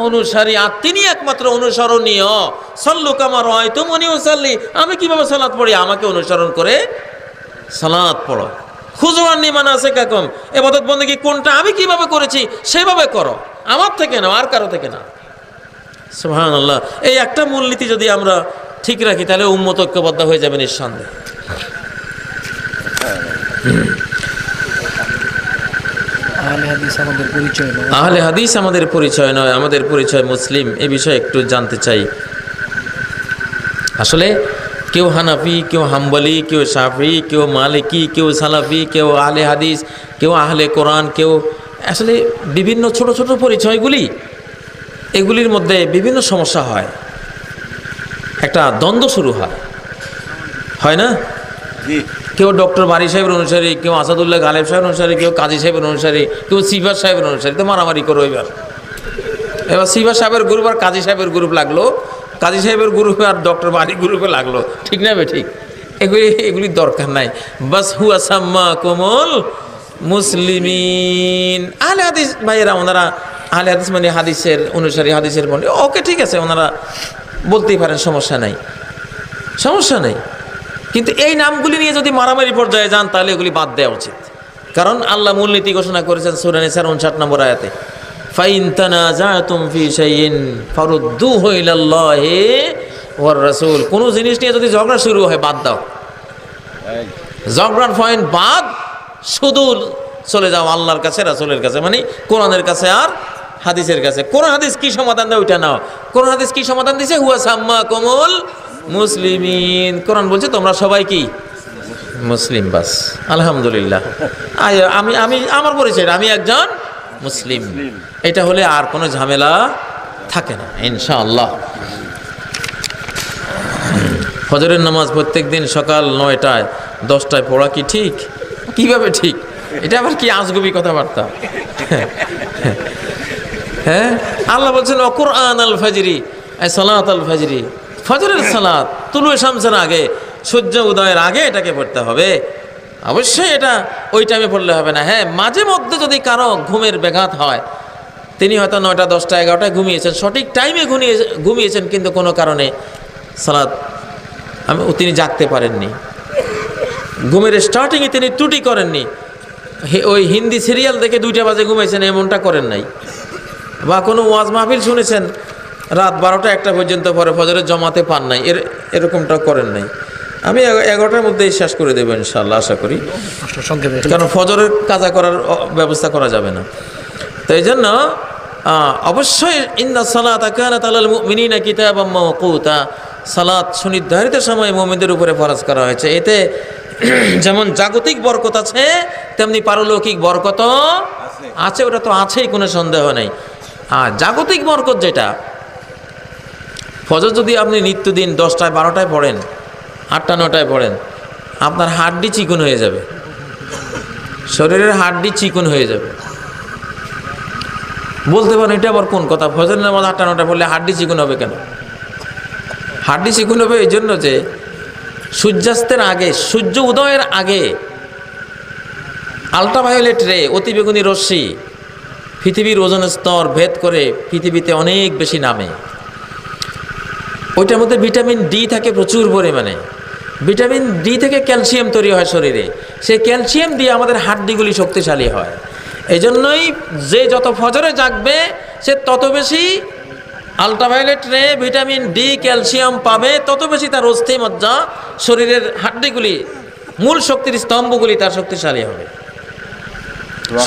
অনুসারী, আর তিনি একমাত্র অনুসরণীয়। সাল্লু কামা রাআইতুমুনি উসাল্লি, আমি কিভাবে সালাত পড়ি, আমাকে অনুসরণ করে সালাত পড়ো। খুযু আন্নী মানাসিকাকুম, ইবাদত বন্দেগী কোনটা আমি কিভাবে করেছি সেভাবে করো, আমার থেকে না, আর কারো থেকে না। সুবহানাল্লাহ। এই একটা মূলনীতি যদি আমরা ঠিক রাখি তাহলে উম্মত ঐক্যবদ্ধ হয়ে যাবে নিঃসন্দেহে। আহলে হাদিস আমাদের পরিচয় নয়, আমাদের পরিচয় মুসলিম। এ বিষয়ে একটু জানতে চাই। আসলে কেউ হানাফি, কেউ হাম্বলি, কেউ শাফি, কেউ মালিকি, কেউ সালাফি, কেউ আহলে হাদিস, কেউ আহলে কোরআন, কেউ আসলে বিভিন্ন ছোট ছোট পরিচয়গুলি, এগুলির মধ্যে বিভিন্ন সমস্যা হয়, একটা দ্বন্দ্ব শুরু হয় না? কেউ ডক্টর বারি সাহেবের অনুসারী, কেউ আসাদুল্লাহ গালেব সাহেবের অনুসারী, কেউ কাজী সাহেবের অনুসারী, কেউ সিফার সাহেবের অনুসারী। তো মারামারি করো। এবার সিফার সাহেবের গ্রুপ আর কাজী সাহেবের গ্রুপ লাগলো, কাজী সাহেবের গ্রুপে আর ডক্টর বারি গ্রুপে লাগলো, ঠিক না? ঠিক। এগুলির দরকার নাই। বাস হুয়া সাম্মা কোমল মুসলিমিন। আহলে হাদিস ভাইয়েরা, ওনারা আহলে হাদিস মানে হাদিসের অনুসারী, হাদিসের বন্ধু, ওকে ঠিক আছে, ওনারা বলতেই পারেন, সমস্যা নাই, সমস্যা নেই। কিন্তু এই নামগুলি নিয়ে যদি মারামারি পর্যায়ে যান তাহলে এগুলি বাদ দেওয়া উচিত। কারণ আল্লাহ মূলনীতি ঘোষণা করেছেন সূরা নিসার 59 নম্বর আয়াতে, ফাইন তানাজাতুম ফি শাইইন ফারুদ্দুহু ইলাল্লাহি ওয়ার রাসূল। কোন জিনিস নিয়ে যদি ঝগড়া শুরু হয় বাদ দাও, ঝগড়ার পয়েন্ট বাদ, শুধু চলে যাও আল্লাহর কাছে, রাসূলের কাছে, মানে কোরআনের কাছে আর হাদিসের কাছে। কোরআন হাদিস কি সমাধান দেয় ওইটা নাও। কোরআন হাদিস কি সমাধান দিয়েছে? হুয়া সাম্মাকুমুল মুসলিমিন। কোরআন বলছে তোমরা সবাই কি মুসলিম, বাস আলহামদুলিল্লাহ। আমি আমি আমার পরিচয় আমি একজন মুসলিম, এটা হলে আর কোনো ঝামেলা থাকে না ইনশাআল্লাহ। ফজরের নামাজ প্রত্যেক দিন সকাল 9টায় 10টায় পড়া কি ঠিক? কিভাবে ঠিক? এটা আবার কি আজগুবি কথাবার্তা? হ্যাঁ, আল্লাহ বলছেন কুরআন আল ফাজরি, সালাত আল ফাজরি, ফজরের সালাত তুলুয়ে শামসের আগে, সূর্য উদয়ের আগে এটাকে পড়তে হবে। অবশ্যই এটা ওই টাইমে পড়লে হবে না। হ্যাঁ, মাঝে মধ্যে যদি কারো ঘুমের ব্যাঘাত হয়, তিনি হয়তো 9টা 10টা 11টায় ঘুমিয়েছেন, সঠিক টাইমে ঘুমিয়েছেন, কিন্তু কোনো কারণে সালাত তিনি জাগতে পারেননি, ঘুমের স্টার্টিংয়ে তিনি ত্রুটি করেননি, ওই হিন্দি সিরিয়াল দেখে 2টা বাজে ঘুমাইছেন, এমনটা করেন নাই, বা কোনো ওয়াজ মাহফিল শুনেছেন রাত 12টা 1টা পর্যন্ত, পরে ফজরের জমাতে পান নাই, এরকমটা করেন নাই। আমি 11টার মধ্যেই শেষ করে দেবো ইনশাআল্লাহ, আশা করি, কারণ ফজরের কাজা করার ব্যবস্থা করা যাবে না। তো এই জন্য অবশ্যই ইন্না সালাতা কানাত আলাল মুমিনিনা কিতাবাম মাওকুতা, সালাত সুনির্ধারিত সময় মুমিনদের উপরে ফরজ করা হয়েছে। এতে যেমন জাগতিক বরকত আছে, তেমনি পারলৌকিক বরকত আছে, ওটা তো আছেই, কোনো সন্দেহ নেই। আর জাগতিক বরকত যেটা, ফজর যদি আপনি নিত্যদিন 10টায় 12টায় পড়েন, 8টা 9টায় পড়েন, আপনার হাড্ডি চিকন হয়ে যাবে, শরীরের হাড্ডি চিকন হয়ে যাবে। বলতে পারেন এটা আবার কোন কথা? ফজরের নামাজ 8টা 9টায় পড়লে হাড্ডি চিকন হবে কেন? হাড্ডি চিকন হবে এই জন্য যে সূর্যাস্তের আগে, সূর্য উদয়ের আগে আল্ট্রাভায়োলেট রে, অতিবেগুনি রশ্মি পৃথিবীর ওজোন স্তর ভেদ করে পৃথিবীতে অনেক বেশি নামে। ওইটার মধ্যে ভিটামিন ডি থাকে প্রচুর পরিমাণে। ভিটামিন ডি থেকে ক্যালসিয়াম তৈরি হয় শরীরে, সেই ক্যালসিয়াম দিয়ে আমাদের হাড্ডিগুলি শক্তিশালী হয়। এই জন্যই যে যত ফজরে জাগবে সে তত বেশি আল্ট্রাভায়োলেট রে, ভিটামিন ডি, ক্যালসিয়াম পাবে, তত বেশি তার অস্থি মজ্জা, শরীরের হাড্ডিগুলি, মূল শক্তির স্তম্ভগুলি তার শক্তিশালী হবে,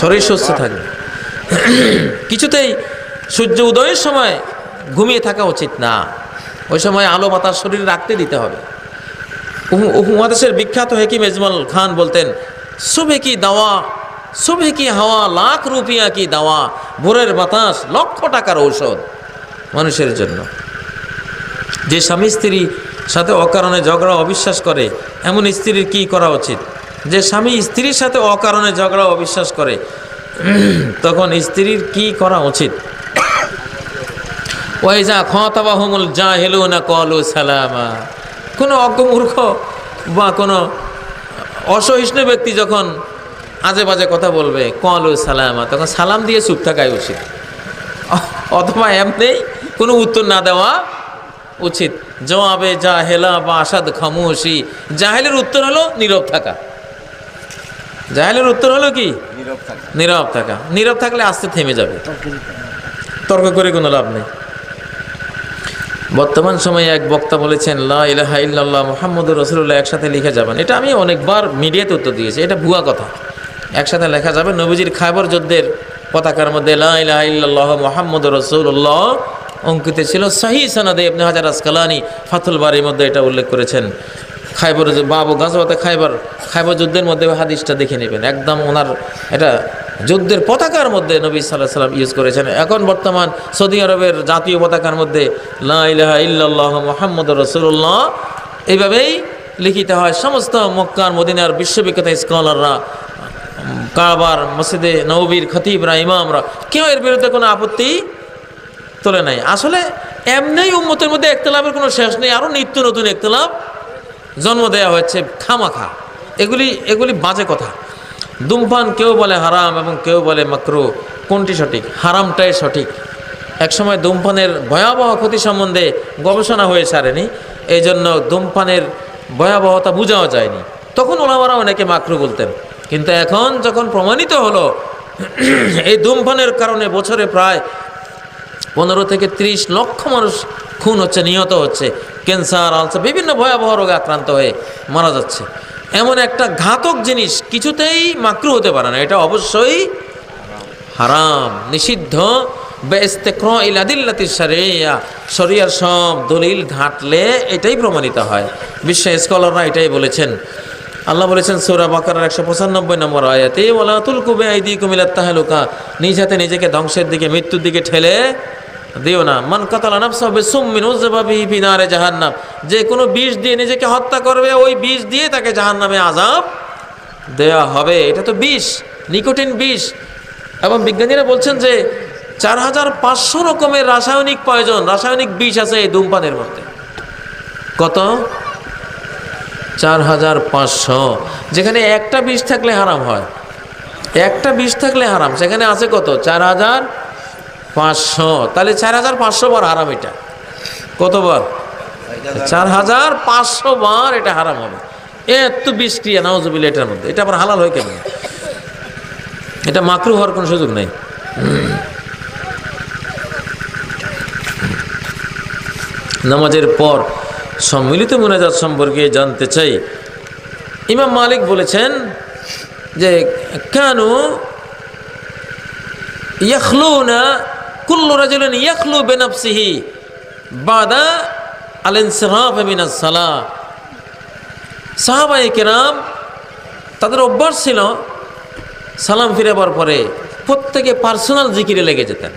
শরীর সুস্থ থাকবে। কিছুতেই সূর্য উদয়ের সময় ঘুমিয়ে থাকা উচিত না, ওই সময় আলো বাতাস শরীরে রাখতে দিতে হবে। উপমহাদেশের বিখ্যাত হেকিম এজমল খান বলতেন, সুবহে কি দাওয়া, সুবহে কি হাওয়া, লাখ রুপিয়া কি দাওয়া, ভোরের বাতাস লক্ষ টাকার ঔষধ মানুষের জন্য। যে স্বামী স্ত্রী সাথে অকারণে ঝগড়া অবিশ্বাস করে, এমন স্ত্রীর কি করা উচিত? যে স্বামী স্ত্রীর সাথে অকারণে ঝগড়া অবিশ্বাস করে, তখন স্ত্রীর কি করা উচিত? ওয়াইজা খাতাবাহুমুল জাহিলুনা ক্বালু সালামা, কোনো অজ্ঞমূর্খ বা কোনো অসহিষ্ণু ব্যক্তি যখন আজে বাজে কথা বলবে, ক্বালু সালামা, তখন সালাম দিয়ে চুপ থাকাই উচিত, অথবা এমনি কোনো উত্তর না দেওয়া উচিত। জবাবে জাহেলা বা আসাদ খামোশি, জাহেলের উত্তর হলো নীরব থাকা। জাহেলের উত্তর হলো কি? নীরব থাকা। নীরব থাকলে আস্তে থেমে যাবে, তর্ক করে কোনো লাভ নেই। বর্তমান সময়ে এক বক্তা বলেছেন, লা ইলাহা ইল্লাল্লাহ মুহাম্মাদুর রাসূলুল্লাহ একসাথে লিখে যাবেন। এটা আমি অনেকবার মিডিয়াতে উত্তর দিয়েছি, এটা ভুয়া কথা। একসাথে লেখা যাবে। নবীজির খায়বর যুদ্ধের পতাকার মধ্যে লা ইলাহা ইল্লাল্লাহ মুহাম্মাদুর রাসূলুল্লাহ অঙ্কিত ছিল। সহিহ সনদে ইবনে হাজার আসকালানি ফাথুল বারির মধ্যে এটা উল্লেখ করেছেন। খায়বর বাবু গাজওয়াতে খায়বর যুদ্ধের মধ্যে হাদিসটা দেখে নেবেন, একদম ওনার এটা যুদ্ধের পতাকার মধ্যে নবী সাল্লাল্লাহু আলাইহি ওয়াসাল্লাম ইউজ করেছেন। এখন বর্তমান সৌদি আরবের জাতীয় পতাকার মধ্যে লা ইলাহা ইল্লাল্লাহ মুহাম্মাদুর রাসূলুল্লাহ এইভাবেই লিখিত হয়। সমস্ত মক্কার মদিনার বিশ্ববিখ্যাত স্কলাররা, কাবার, মসজিদে নববীর খতিবরা, ইমামরা কেউ এর বিরুদ্ধে কোনো আপত্তি তোলে নাই। আসলে এমনিই উম্মতের মধ্যে ইখতিলাফের কোনো শেষ নেই, আরও নিত্য নতুন ইখতিলাফ জন্ম দেওয়া হচ্ছে খামাখা। এগুলি বাজে কথা। ধূমপান কেউ বলে হারাম এবং কেউ বলে মাকরুহ, কোনটি সঠিক? হারামটাই সঠিক। একসময় ধূমপানের ভয়াবহ ক্ষতি সম্বন্ধে গবেষণা হয়ে সারেনি, এই জন্য ধূমপানের ভয়াবহতা বোঝাও যায়নি। তখন ওলামারা অনেকে মাকরুহ বলতেন, কিন্তু এখন যখন প্রমাণিত হলো এই ধূমপানের কারণে বছরে প্রায় 15 থেকে 30 লক্ষ মানুষ খুন হচ্ছে, নিহত হচ্ছে, ক্যান্সার, আলসার, বিভিন্ন ভয়াবহ রোগে আক্রান্ত হয়ে মারা যাচ্ছে, এমন একটা ঘাতক জিনিস কিছুতেই মাকরুহ হতে পারে না। এটা অবশ্যই হারাম, নিষিদ্ধ। বেইস্তিকরাইল আদিল্লাতিশ শারঈয়া, শরিয়ার সব দলিল ঘাটলে এটাই প্রমাণিত হয়। বিশ্ব স্কলাররা এটাই বলেছেন। আল্লাহ বলেছেন সূরা বাকারার 195 নম্বর আয়াতে, ওয়ালা তুলকু বিআইদিকুম ইলাত তাহলুকা, নিজ হাতে নিজেকে ধ্বংসের দিকে, মৃত্যুর দিকে ঠেলে দিও না। মান কাতালা নাফসাহু বিসুম্মিন উযবা বিহি ফি নারে জাহান্নাম, যে কোনো বিষ দিয়ে নিজেকে হত্যা করবে, ওই বিষ দিয়ে তাকে জাহান্নামে আযাব দেয়া হবে। এটা তো বিষ, নিকোটিন বিষ। এবং বিজ্ঞানীরা বলছেন যে 4500 রকমের রাসায়নিক পয়জন, রাসায়নিক বিষ আছে এই ধূমপানের মধ্যে। কত? 4500। যেখানে একটা বিষ থাকলে হারাম হয়, একটা বিষ থাকলে হারাম, সেখানে আছে কত? 4500। তাহলে 4500 বার হারাম। এটা কতবার? 4500 বার এটা হারাম হবে। এত বিষ ক্রিয়া নাউজুবিল্লাহ এটার মধ্যে। এটা আবার হালাল হয় কেমন? এটা মাকরুহ হওয়ার কোনো সুযোগ নেই। নামাজের পর সম্মিলিত মুনাজাত সম্পর্কে জানতে চাই। ইমাম মালিক বলেছেন যে কানু ইয়াখলুনা কুল্লু রাজুলিন ইয়াখলু বিনাফসিহি বাদা আল ইনসিরাফ মিনাস সালাহ। সাহাবায়ে কেরাম তাদের অভ্যাস ছিল সালাম ফিরাবার পরে প্রত্যেকে পার্সোনাল জিকিরে লেগে যেতেন,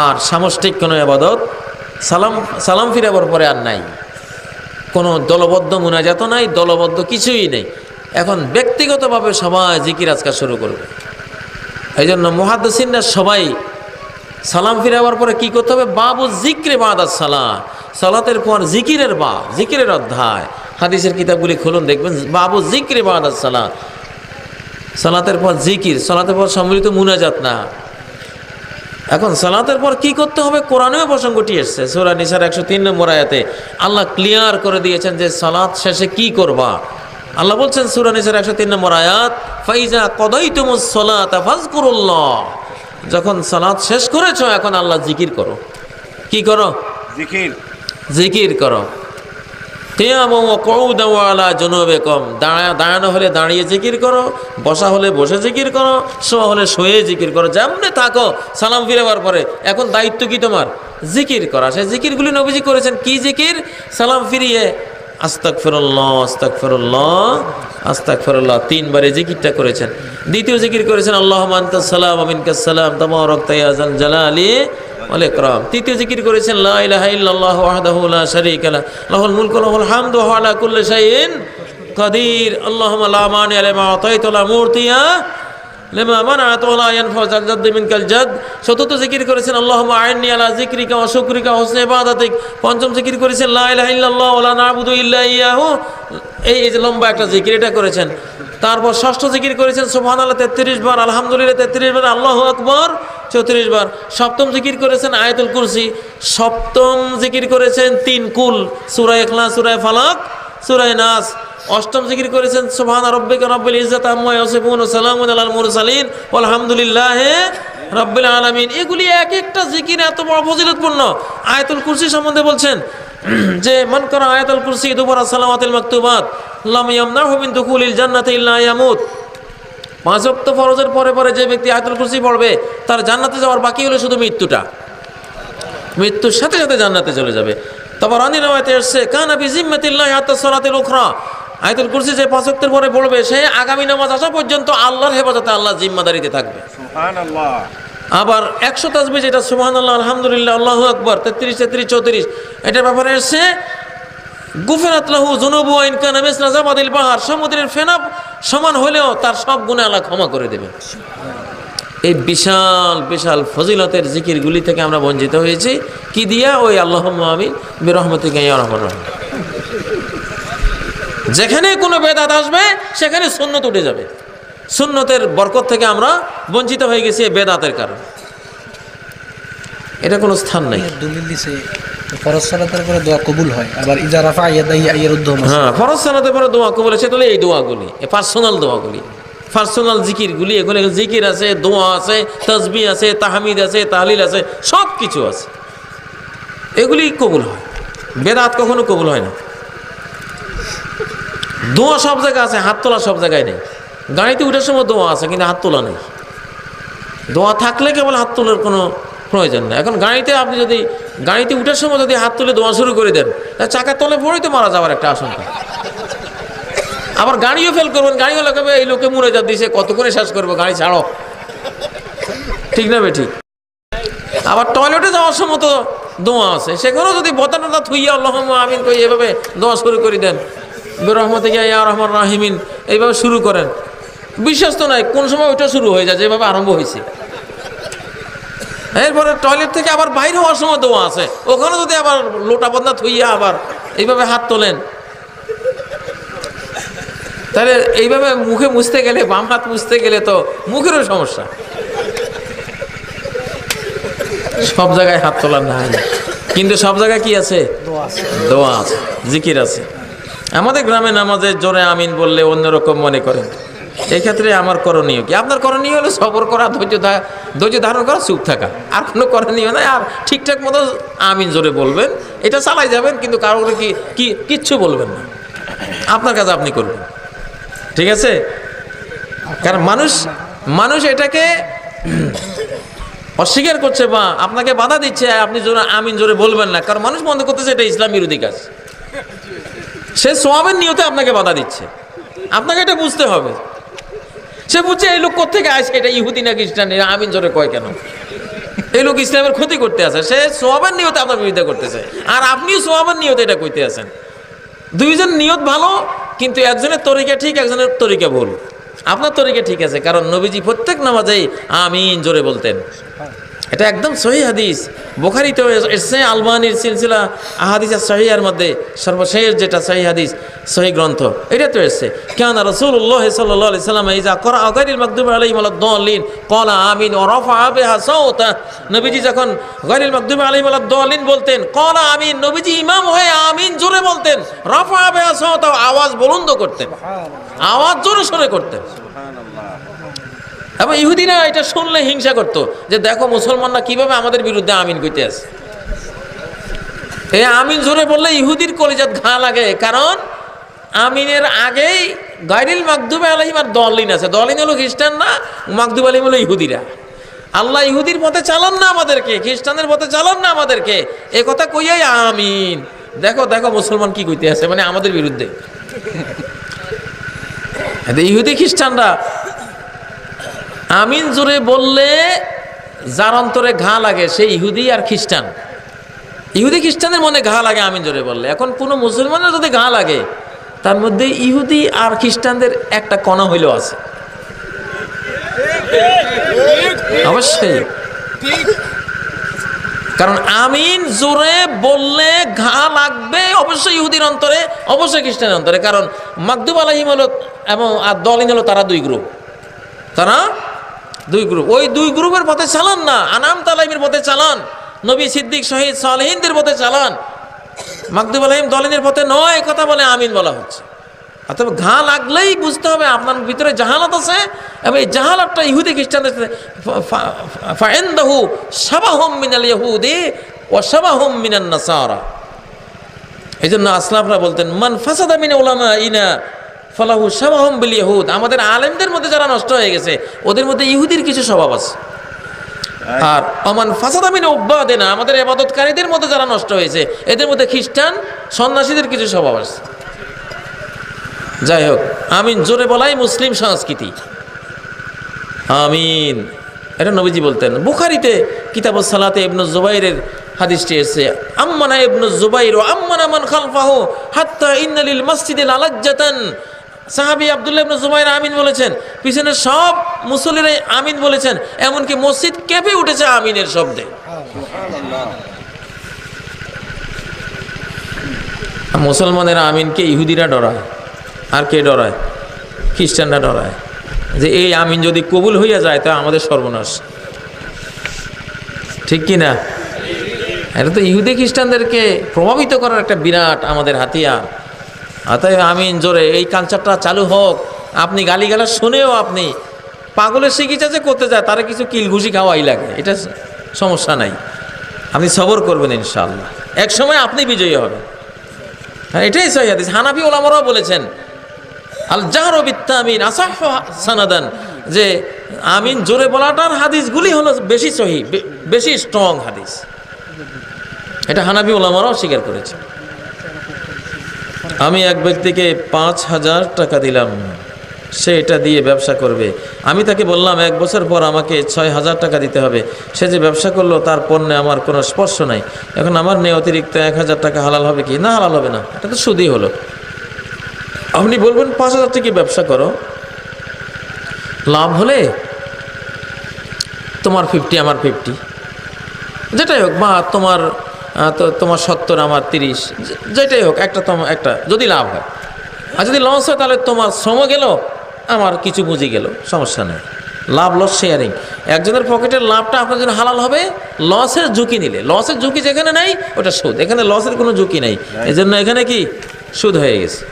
আর সামষ্টিক কোনো ইবাদত সালাম ফিরাবার পরে আর নাই। কোনো দলবদ্ধ মুনাজাত নাই, দলবদ্ধ কিছুই নেই। এখন ব্যক্তিগতভাবে সবাই জিকির আজকাল শুরু করবে। এই জন্য মুহাদ্দিসিনরা সবাই সালাম ফিরাবার পরে কি করতে হবে? বাবু জিক্রে বাদাস সালাহ, সালাতের পর জিকিরের জিকিরের অধ্যায়। হাদিসের কিতাবগুলি খুলুন, দেখবেন বাবু জিক্রে বাদাস সালাহ, সালাতের পর জিকির, সালাতের পর সম্মিলিত মুনাজাত না। এখন সালাতের পর কি করতে হবে? কোরআনেও প্রসঙ্গটি এসেছে। সূরা নিসার 103 নম্বর আয়াতে আল্লাহ ক্লিয়ার করে দিয়েছেন যে সালাত শেষে কি করবা। আল্লাহ বলছেন সূরা নিসার 103 নম্বর আয়াত, ফাইজা কদাইতুমুস সালাতা ফাযকুরুল্লাহ, যখন সালাত শেষ করেছো এখন আল্লাহ জিকির করো। কি করো? জিকির করো। কিয়ামা ওয়া কুউদা ওয়া আলা জুনুবিকুম, দাঁড়ানো হলে দাঁড়িয়ে জিকির করো, বসা হলে বসে জিকির করো, শোয়া হলে শুয়ে জিকির করো, যেমনে থাকো সালাম ফিরাবার পরে। এখন দায়িত্ব কি তোমার? জিকির করা। সেই জিকিরগুলি নবীজি করেছেন। কি জিকির? সালাম ফিরিয়ে আস্তাগফিরুল্লাহ আস্তাগফিরুল্লাহ আস্তাগফিরুল্লাহ 3 বারে জিকিরটা করেছেন। দ্বিতীয় জিকির করেছেন আল্লাহুম্মা আনতাস সালাম ওয়া মিনকাস সালাম তাবারাকতা ইয়া যাল জালালি ওয়াল ইকরাম। তৃতীয় জিকির করেছেন লা ইলাহা ইল্লাল্লাহু ওয়াহদাহু লা শারীকা লাহু লাহুল মুলকু ওয়া লাহুল হামদু ওয়া আলা কুল্লি শাইইন কাদির। আল্লাহুম্মা লা মানি'a লিমা আ'তাইতা ওয়া লা মু'তিয়া লিমা মানা'তা ওয়া লা ইয়ানফা'ু যাল জাদ্দি মিনকাল জাদ। চতুর্থ জিকির করেছেন আল্লাহুম্মা আ'ইন্নি আলা যিকরিকা ওয়া শুকরিকা ওয়া হুসনি ইবাদাতিক। পঞ্চম জিকির করেছেন লা ইলাহা ইল্লাল্লাহ ওয়া লা না'বুদু ইল্লা ইয়াহু। এই যে লম্বা একটা জিকির, এটা করেছেন। তারপর ষষ্ঠ জিকির করেছেন সুবহানাল্লাহ 33 বার, আলহামদুলিল্লাহ 33 বার, আল্লাহু আকবার 34 বার। সপ্তম জিকির করেছেন আয়াতুল কুরসি। সপ্তম জিকির করেছেন 3 কুল, সূরা ইখলাস, সূরা ফালাক, সূরা নাস। অষ্টম জিকির করেছেন সুবহান রাব্বিকা রাব্বিল ইজ্জাতি আম্মা ইয়াসিফুন ওয়া সালামুন আলাল মুরসালিন ওয়ালহামদুলিল্লাহি রাব্বিল আলামিন। এগুলি এক একটা জিকির এত বড় ফজিলতপূর্ণ। আয়াতুল কুরসি সম্বন্ধে বলছেন যে মান করা আয়াতুল কুরসি দুবরা সালাওয়াতিল মাকতুবাত লাম ইয়ামনাহু মিন দুখুলিল জান্নাতি ইল্লা ইয়ামুত। 5 ওয়াক্ত ফরজের পরে পরে যে ব্যক্তি আয়াতুল কুরসি পড়বে তার জান্নাতে যাওয়ার বাকি হলো শুধু মৃত্যুটা। মৃত্যুর সাথে সাথে জান্নাতে চলে যাবে। তাবারানী riwayate এসেছে কানা বিজিম্মাতিল্লাহি হাত্তা সালাতিল উখরা। আয়াতুল কুরসি যে 5 ওয়াক্তের পরে পড়বে সে আগামী নামাজ আসা পর্যন্ত আল্লাহর হেফাজতে, আল্লাহর জিম্মাদারিতে থাকবে। সুবহানাল্লাহ। আবার 100 তাসবিহ যেটা সুবহানাল্লাহ আলহামদুলিল্লাহ আল্লাহু আকবার 33 33 34, এটার ব্যাপারে এসেছে গুফরাত লাহু যুনুবু ওয়া ইন কানা মিসলা জাবাদিল বাহর। সমুদ্রের ফেনা সমান হলেও তার সব গুনাহ আল্লাহ ক্ষমা করে দেবে। এই বিশাল বিশাল ফজিলতের জিকিরগুলি থেকে আমরা বঞ্চিত হয়েছি। কি দিয়া? ওই আল্লাহুম্মা আমিন বিরহমাতিকা ইয়া আরহামার রাহিম। যেখানে কোনো বেদাত আসবে সেখানে সুন্নত উঠে যাবে। সুন্নতের বরকত থেকে আমরা বঞ্চিত হয়ে গেছি এই বেদাতের কারণে। এটা কোনো স্থান নাই। দলিল দিছে ফরজ সালাতের পরে দোয়া কবুল হয়, আবার ইজা রাফা ইয়াদাহি আইয়ারুদ্দুহুম। হ্যাঁ, ফরজ সালাতের পরে দোয়া কবুল আছে। তাহলে এই দোয়াগুলি, এই পার্সোনাল দোয়াগুলি, পার্সোনাল জিকিরগুলি, এগুলো জিকির আছে, দোয়া আছে, তাসবিহ আছে, তাহমিদ আছে, তাহলিল আছে, সব কিছু আছে। এগুলি কবুল হয়। বেদাত কখনো কবুল হয় না। দোয়া সব জায়গায় আছে, হাত তোলা সব জায়গায় নেই। গাড়িতে উঠার সময় দোয়া আছে কিন্তু হাত তোলা নেই। দোয়া থাকলে কেবল হাত তোলার কোনো প্রয়োজন নেই। এখন গাড়িতে আপনি যদি গাড়িতে উঠার সময় যদি হাত তুলে দোয়া শুরু করে দেন, চাকার তলে পড়েই তো মারা যাওয়ার একটা আশঙ্কা। আবার গাড়িও ফেল করবেন, গাড়িও লাগাবে, এই লোকে মরে যা দিছে, কত করে শেষ করবো, গাড়ি ছাড়ো। ঠিক না বেঠিক? আবার টয়লেটে যাওয়ার সময় তো দোয়া আছে, সেখানেও যদি বতাটা থুইয়া আল্লাহুম্মা আমিন কই এভাবে দোয়া শুরু করে দেন, বিরহমাতিকা ইয়া আরহামার রাহিমিন, এইভাবে শুরু করেন, বিশ্বাস তো নাই কোন সময় ওইটা শুরু হয়ে যায় যেভাবে আরম্ভ হয়েছে। এরপরে টয়লেট থেকে আবার বাইরে হওয়ার সময় দোয়া আছে, ওখানে যদি আবার লোটা বদনা থুইয়া আবার এইভাবে হাত তোলেন, তাহলে এইভাবে মুখে মুছতে গেলে, বাম হাত মুছতে গেলে তো মুখেরও সমস্যা। সব জায়গায় হাত তোলার নাই, কিন্তু সব জায়গায় কি আছে? দোয়া আছে, জিকির আছে। আমাদের গ্রামে নামাজে জোরে আমিন বললে অন্যরকম মনে করেন, এই ক্ষেত্রে আমার করণীয় কি? আপনার করণীয় হলো সবর করা, ধৈর্য ধারণ করা, চুপ থাকা, আর কোনো করণীয় নাই। আর ঠিকঠাক মতো আমিন জোরে বলবেন, এটা চালাই যাবেন, কিন্তু কারোর কিচ্ছু বলবেন না, আপনার কাজ আপনি করবেন, ঠিক আছে? কারণ মানুষ এটাকে অস্বীকার করছে বা আপনাকে বাধা দিচ্ছে, আপনি জোরে আমিন জোরে বলবেন না, কারণ মানুষ মনে করতেছে এটা ইসলাম বিরোধী কাজ। সে সওয়াবের নিয়তে আপনাকে বাধা দিচ্ছে, আপনাকে এটা বুঝতে হবে। সে বুঝছে এই লোক কোত্থেকে আসে, এটা ইহুদি না খ্রিস্টান, এরা আমিন জোরে কয় কেন? এই লোক ইসলামের ক্ষতি করতে আসে, সে সওয়াবের নিয়তে আপনার বিরোধিতা করতেছে, আর আপনিও সওয়াবের নিয়তে এটা কইতে আছেন। দুইজন নিয়ত ভালো, কিন্তু একজনের তরিকা ঠিক, একজনের তরিকা ভুল। আপনার তরিকা ঠিক আছে, কারণ নবীজি প্রত্যেক নামাজেই আমিন জোরে বলতেন। এটা একদম সহি হাদিস, বুখারীতেও এসেছে, আলবানীর সিলসিলা আহাদিসের সহিহের মধ্যে সর্বশেষ যেটা সহি হাদিস, সহি গ্রন্থ, এটা তো এসেছে। কানা রাসূলুল্লাহ সাল্লাল্লাহু আলাইহি ওয়াসাল্লাম ইযা ক্বারা গায়রিল মাগদুবি আলাইহিম ওয়ালাদ-দাল্লিন ক্বালা আমিন ওয়া রাফা বিহা সাওতা। নবীজি যখন গায়রিল মাগদুবি আলাইহিম ওয়ালাদ-দাল্লিন বলতেন, ক্বালা আমিন, নবীজি ইমাম হয়ে আমিন জোরে বলতেন, রাফা বিহা সাওতা, আওয়াজ বুলন্দ করতেন, আওয়াজ জোরে সোরে করতেন। এবং ইহুদিরা এটা শুনলে হিংসা করতো, যে দেখো মুসলমানরা কিভাবে আমাদের বিরুদ্ধে আমিন কইতে আছে। এই আমিন জোরে বললে ইহুদির কলিজাত ঘা লাগে, কারণ আমিনের আগেই গায়রিল মাগদুবি আলাইহিম আর দলিন আছে। দলিন হলো খ্রিস্টান না, মাগদুবি আলাইহিম হলো ইহুদিরা। আল্লাহ ইহুদির পথে চালান না আমাদেরকে, খ্রিস্টানদের পথে চালান না আমাদেরকে, এ কথা কইয়াই আমিন। দেখো দেখো মুসলমান কি কইতে আছে, মানে আমাদের বিরুদ্ধে। ইহুদি খ্রিস্টানরা আমিন জোরে বললে যার অন্তরে ঘা লাগে সে ইহুদি আর খ্রিস্টান। ইহুদি খ্রিস্টানের মনে ঘা লাগে আমিন জোরে বললে। এখন কোনো মুসলমানের যদি ঘা লাগে, তার মধ্যে ইহুদি আর খ্রিস্টানদের একটা কণা হইলেও আছে, অবশ্যই। কারণ আমিন জোরে বললে ঘা লাগবে অবশ্যই ইহুদির অন্তরে, অবশ্যই খ্রিস্টানের অন্তরে। কারণ মাগদুব আলাইহিম হলো এবং আর দলিন হলো, তারা দুই গ্রুপ, তারা দুই গ্রুপ। ওই দুই গ্রুপের পথে চালান না, আনাম তালাইমের পথে চালান, নবী সিদ্দিক শহীদ সালেহিনদের পথে চালান, মাগদুব আলাইহিম দলিনের পথে নয়, কথা বলে আমিন বলা হচ্ছে। অথবা ঘা লাগলেই বুঝতে হবে আপনার ভিতরে জাহালাত আছে, এবং এই জাহালাতটা ইহুদি খ্রিস্টানদের ফাইন্দাহু শাবাহুম মিনাল ইয়াহুদি ওয়া শাবাহুম মিনান নাসারা। এই জন্য আসলাফরা বলতেন, মান ফাসাদা মিন উলামাইনা ফালাহু শাবাহুম বিল ইয়াহুদ। আমাদের আলেমদের মধ্যে যারা নষ্ট হয়ে গেছে, ওদের মধ্যে ইহুদির কিছু স্বভাব আছে। আর অমান ফাসাদা মিন উব্বাদিনা, আমাদের ইবাদতকারীদের মধ্যে যারা নষ্ট হয়েছে, এদের মধ্যে খ্রিস্টান সন্ন্যাসীদের কিছু স্বভাব আছে। যাই হোক, আমিন জোরে বলাই মুসলিম সংস্কৃতি। আমিন, এটা নবীজি বলতেন। বুখারীতে কিতাবুস সালাতে ইবনে জুবাইরের হাদিসটি এসেছে, আম্মানা ইবনে জুবাইর ওয়া আম্মানা মান খালফাহু হাত্তা ইন্না লিল মাসজিদি লাজ্জাতান। সাহাবী আব্দুল্লাহ ইবনে জুবাইর আমিন বলেছেন, পিছনের সব মুসল্লিরাই আমিন বলেছেন, এমনকি মসজিদ কেঁপে উঠেছে আমিনের শব্দে। মুসলমানের আমিনকে ইহুদিরা ডরায়, আর কে ডরায়? খ্রিস্টানরা ডরায়, যে এই আমিন যদি কবুল হইয়া যায় তা আমাদের সর্বনাশ। ঠিক কি না? এটা তো ইহুদি খ্রিস্টানদেরকে প্রভাবিত করার একটা বিরাট আমাদের হাতিয়ার। অতএব আমিন জোরে এই কালচারটা চালু হোক। আপনি গালিগালাজ শুনেও আপনি পাগলের চিকিৎসা যে করতে যায়, তারা কিছু কিলঘুষি খাওয়াই লাগে, এটা সমস্যা নাই, আপনি সবর করবেন ইনশাআল্লাহ, এক সময় আপনি বিজয়ী হবেন। এটাই সহিহ হাদিস। হানাফি ওলামারাও বলেছেন, আল জাহরু বিত-তামিন আসাহহু সানাদান, যে আমিন জোরে বলাটার হাদিসগুলি হলো বেশি সহিহ, বেশি স্ট্রং হাদিস। এটা হানাফি ওলামারাও স্বীকার করেছে। আমি এক ব্যক্তিকে 5,000 টাকা দিলাম, সে এটা দিয়ে ব্যবসা করবে। আমি তাকে বললাম 1 বছর পর আমাকে 6,000 টাকা দিতে হবে। সে যে ব্যবসা করলো তার পণ্যে আমার কোনো স্পর্শ নাই। এখন আমার নিয়ে অতিরিক্ত 1,000 টাকা হালাল হবে কি? না, হালাল হবে না, এটা তো সুদই হলো। আপনি বলবেন 5,000 টাকা ব্যবসা করো, লাভ হলে তোমার 50 আমার 50, যেটাই হোক, বা তোমার 70 আমার 30, যেটাই হোক, একটা যদি লাভ হয়। আর যদি লস হয় তাহলে তোমার শ্রম গেল, আমার কিছু পুঁজি গেল, সমস্যা নেই। লাভ লস শেয়ারিং। একজনের পকেটের লাভটা আপনার জন্য হালাল হবে লসের ঝুঁকি নিলে। লসের ঝুঁকি যেখানে নাই ওটা সুদ, এখানে লসের কোনো ঝুঁকি নেই, এজন্য এখানে কি সুদ হয়ে গেছে।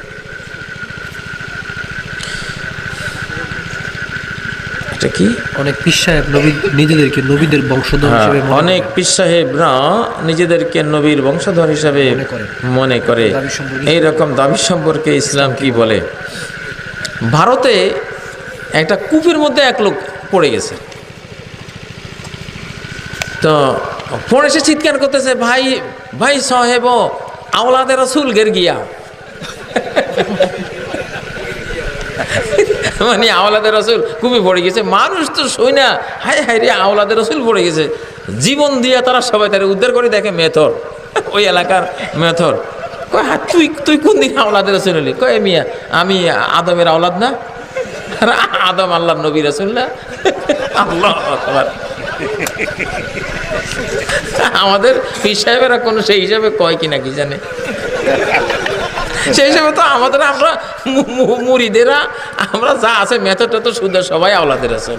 এটা কি অনেক পীর সাহেব নিজেদেরকে নবীদের বংশধর হিসেবে অনেক পীর সাহেবরা নিজেদেরকে নবীর বংশধর হিসাবে মনে করে। এইরকম দাবি সম্পর্কে ইসলাম কি বলে? ভারতে একটা কূপের মধ্যে এক লোক পড়ে গেছে, তো পড়ে সে চিৎকার করতেছে, ভাই ভাই সাহেব আওলাদে রসুল গের গিয়া। মানে আওলাদে রসুল কূপে পড়ে গেছে। মানুষ তো শুই না, হায় হায় রে আওলাদে রসুল পড়ে গেছে। জীবন দিয়া তারা সবাই তারা উদ্ধার করে, দেখে মেথর, ওই এলাকার মেথর। কয় তুই কোন দিন আওলাদে রসুল হলি? কয় মিয়া আমি আদমের আওলাদ না? আদম আল্লাহ নবী রসুল না? আল্লাহ আকবার। আমাদের পীর সাহেবেরা কোনো সেই হিসাবে কয় কিনা কি জানে, সেই হিসাবে তো আমরা মুরিদেরা আমরা যা আছে মেথডটা তো শুদ্ধ, সবাই আওলাদের আছে।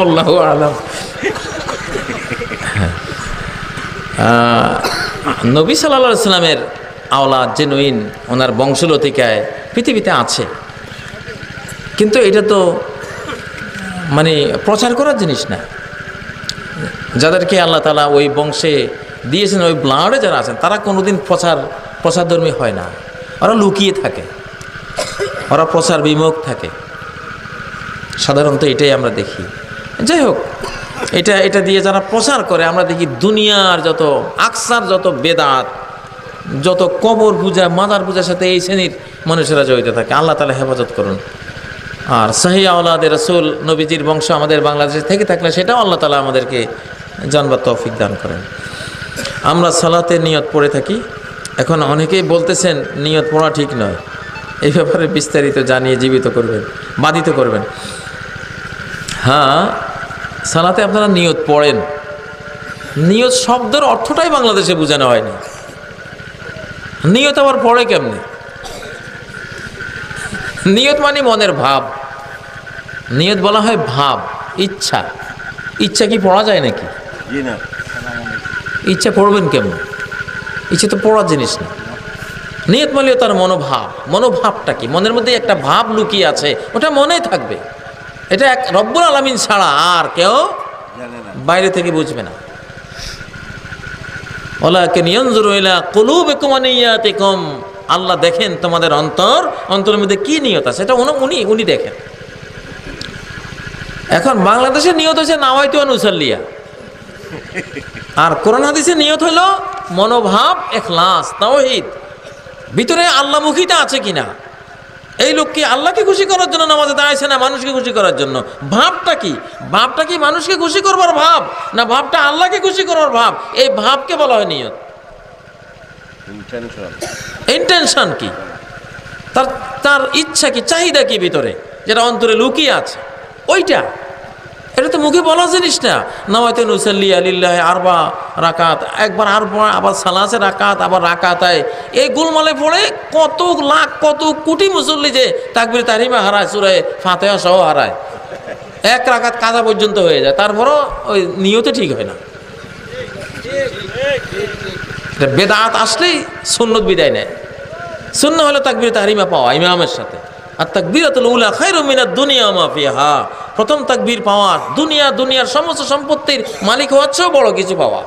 আল্লাহু আলাম। নবী সাল্লাল্লাহু আলাইহি সাল্লামের আওলাদ জেনুইন, ওনার বংশলতিকায় পৃথিবীতে আছে, কিন্তু এটা তো মানে প্রচার করার জিনিস না। যাদেরকে আল্লাহ তাআলা ওই বংশে দিয়েছেন, ওই ব্লাডে যারা আছেন, তারা কোনোদিন প্রচারধর্মী হয় না। ওরা লুকিয়ে থাকে, ওরা প্রচার বিমুখ থাকে সাধারণত, এটাই আমরা দেখি। যাই হোক, এটা দিয়ে যারা প্রচার করে, আমরা দেখি দুনিয়ার যত আকসার, যত বেদাত, যত কবর পূজা, মাজার পূজার সাথে এই শ্রেণীর মানুষেরা জড়িত থাকে। আল্লাহ তাআলা হেফাজত করুন। আর সহি আওলাদে রাসূল নবীজির বংশ আমাদের বাংলাদেশে থেকে থাকলে সেটাও আল্লাহ তাআলা আমাদেরকে জানবার তৌফিক দান করেন। আমরা সালাতে নিয়ত পড়ে থাকি। এখন অনেকেই বলতেছেন নিয়ত পড়া ঠিক নয়, এই ব্যাপারে বিস্তারিত জানিয়ে জীবিত করবেন, বাধিত করবেন। হ্যাঁ, সালাতে আপনারা নিয়ত পড়েন, নিয়ত শব্দের অর্থটাই বাংলাদেশে বোঝানো হয়নি। নিয়ত আবার পড়ে কেমনে? নিয়ত মানে মনের ভাব, নিয়ত বলা হয় ভাব, ইচ্ছা। ইচ্ছা কি পড়া যায় নাকি? ইচ্ছা পড়বেন কেমন? ইচ্ছা তো পড়ার জিনিস না। নিয়ত মানে তার মনোভাব। মনোভাবটা কি? মনের মধ্যে একটা ভাব লুকিয়ে আছে, ওটা মনে থাকবে। এটা এক রব্বুল আলামিন ছাড়া আর কেউ বাইরে থেকে বুঝবে না। ওয়ালাকিন ইয়ানজুরু ইলা কুলুবিকুম ওয়া নিয়াতিকুম, আল্লাহ দেখেন তোমাদের অন্তরের মধ্যে কি নিয়ত আছে, এটা উনি দেখেন। এখন বাংলাদেশে নিয়ত হচ্ছে নাওয়াইতু আন উসাল্লিয়া, আর কোরআন হাদিসে নিয়ত হলো মনোভাব, ইখলাস, তাওহীদ। ভিতরে আল্লাহমুখিতা আছে কিনা? এই লোক কি আল্লাহকে খুশি করার জন্য নামাজে দাঁড়াইছে না মানুষকে খুশি করার জন্য? ভাবটা কি? ভাবটা কি মানুষকে খুশি করবার ভাব, না ভাবটা আল্লাহকে খুশি করবার ভাব? এই ভাবকে বলা হয় নিয়ত। ইন্টেনশন কি? তার ইচ্ছা কি, চাহিদা কি ভিতরে, যেটা অন্তরে লুকিয়ে আছে, ওইটা। এটা তো মুখে বলা জিনিস না। নাওয়াইতু নুসাল্লি লিল্লাহি আরবা রাকাত, একবার আবার সালাসে রাকাত, আবার রাকাতায়, এই গোলমালে পড়ে কত লাখ কত কোটি মুসল্লি যে তাকবীর তাহরিমা হারায়, সূরা ফাতিহা সহ হারায়, এক রাকাত কাজা পর্যন্ত হয়ে যায়, তারপরও ওই নিয়তে ঠিক হয় না। বেদাত আসলেই সুন্নত বিদায় নেয়। সুন্নাহ হলো তাকবীর তাহরিমা পাওয়া ইমামের সাথে, আর তাকবীরাতুল উলা খায়রুম মিনাদ দুনিয়া ওয়া মা ফিহা, প্রথম তাকবীর পাওয়া, দুনিয়ার সমস্ত সম্পত্তির মালিক হওয়ার চেয়েও বড় কিছু পাওয়া।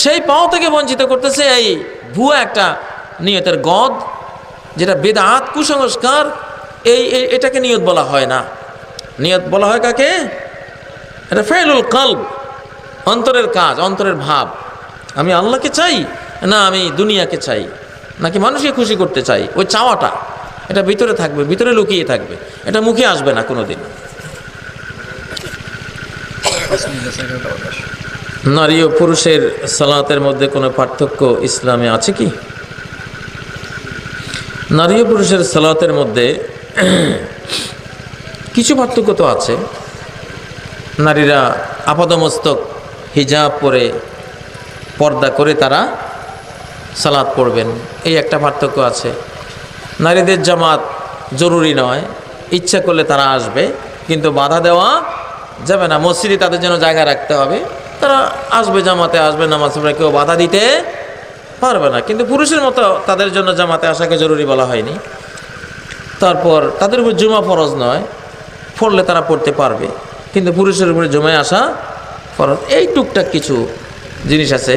সেই পাওয়া থেকে বঞ্চিত করতেছে এই ভুয়া একটা নিয়তের গদ, যেটা বেদাত, কুসংস্কার। এটাকে নিয়ত বলা হয় না। নিয়ত বলা হয় কাকে? এটা ফাইলুল কলব, অন্তরের কাজ, অন্তরের ভাব। আমি আল্লাহকে চাই না আমি দুনিয়াকে চাই, নাকি মানুষকে খুশি করতে চাই? ওই চাওয়াটা এটা ভিতরে থাকবে, ভিতরে লুকিয়ে থাকবে, এটা মুখে আসবে না কোনোদিন। নারী ও পুরুষের সালাতের মধ্যে কোনো পার্থক্য ইসলামে আছে কি? নারী ও পুরুষের সালাতের মধ্যে কিছু পার্থক্য তো আছে। নারীরা আপাদমস্তক হিজাব পরে পর্দা করে তারা সালাত পড়বেন, এই একটা পার্থক্য আছে। নারীদের জামাত জরুরি নয়, ইচ্ছা করলে তারা আসবে, কিন্তু বাধা দেওয়া যাবে না। মসজিদে তাদের জন্য জায়গা রাখতে হবে, তারা আসবে, জামাতে আসবে, নামাজ পড়ে, কেউ বাধা দিতে পারবে না। কিন্তু পুরুষের মতো তাদের জন্য জামাতে আসাকে জরুরি বলা হয়নি। তারপর তাদের উপর জুমা ফরজ নয়, পড়লে তারা পড়তে পারবে, কিন্তু পুরুষের উপরে জুমায় আসা ফরজ। এই টুকটাক কিছু জিনিস আছে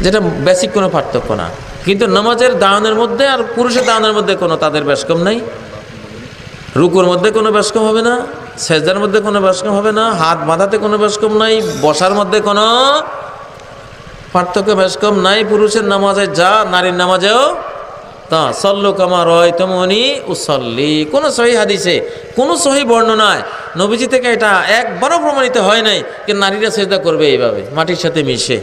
যেটা বেসিক কোনো পার্থক্য না। কিন্তু নামাজের দাঁড়ানোর মধ্যে আর পুরুষের দাঁড়ানোর মধ্যে কোনো তাদের বেশকম নাই। রুকুর মধ্যে কোনো বেশকম হবে না, সেজদার মধ্যে কোনো বেশকম হবে না, হাত বাঁধাতে কোনো বেশকম নাই, বসার মধ্যে কোনো পার্থক্য বেশকম নাই। পুরুষের নামাজে যা, নারীর নামাজেও তা। সল্লু কামা রাআইতুমুনি উসাল্লি, কোনো সহি হাদিসে, কোনো সহি বর্ণনায় নবীজি থেকে এটা একবারও প্রমাণিত হয় নাই যে নারীরা সেজদা করবে এইভাবে মাটির সাথে মিশে।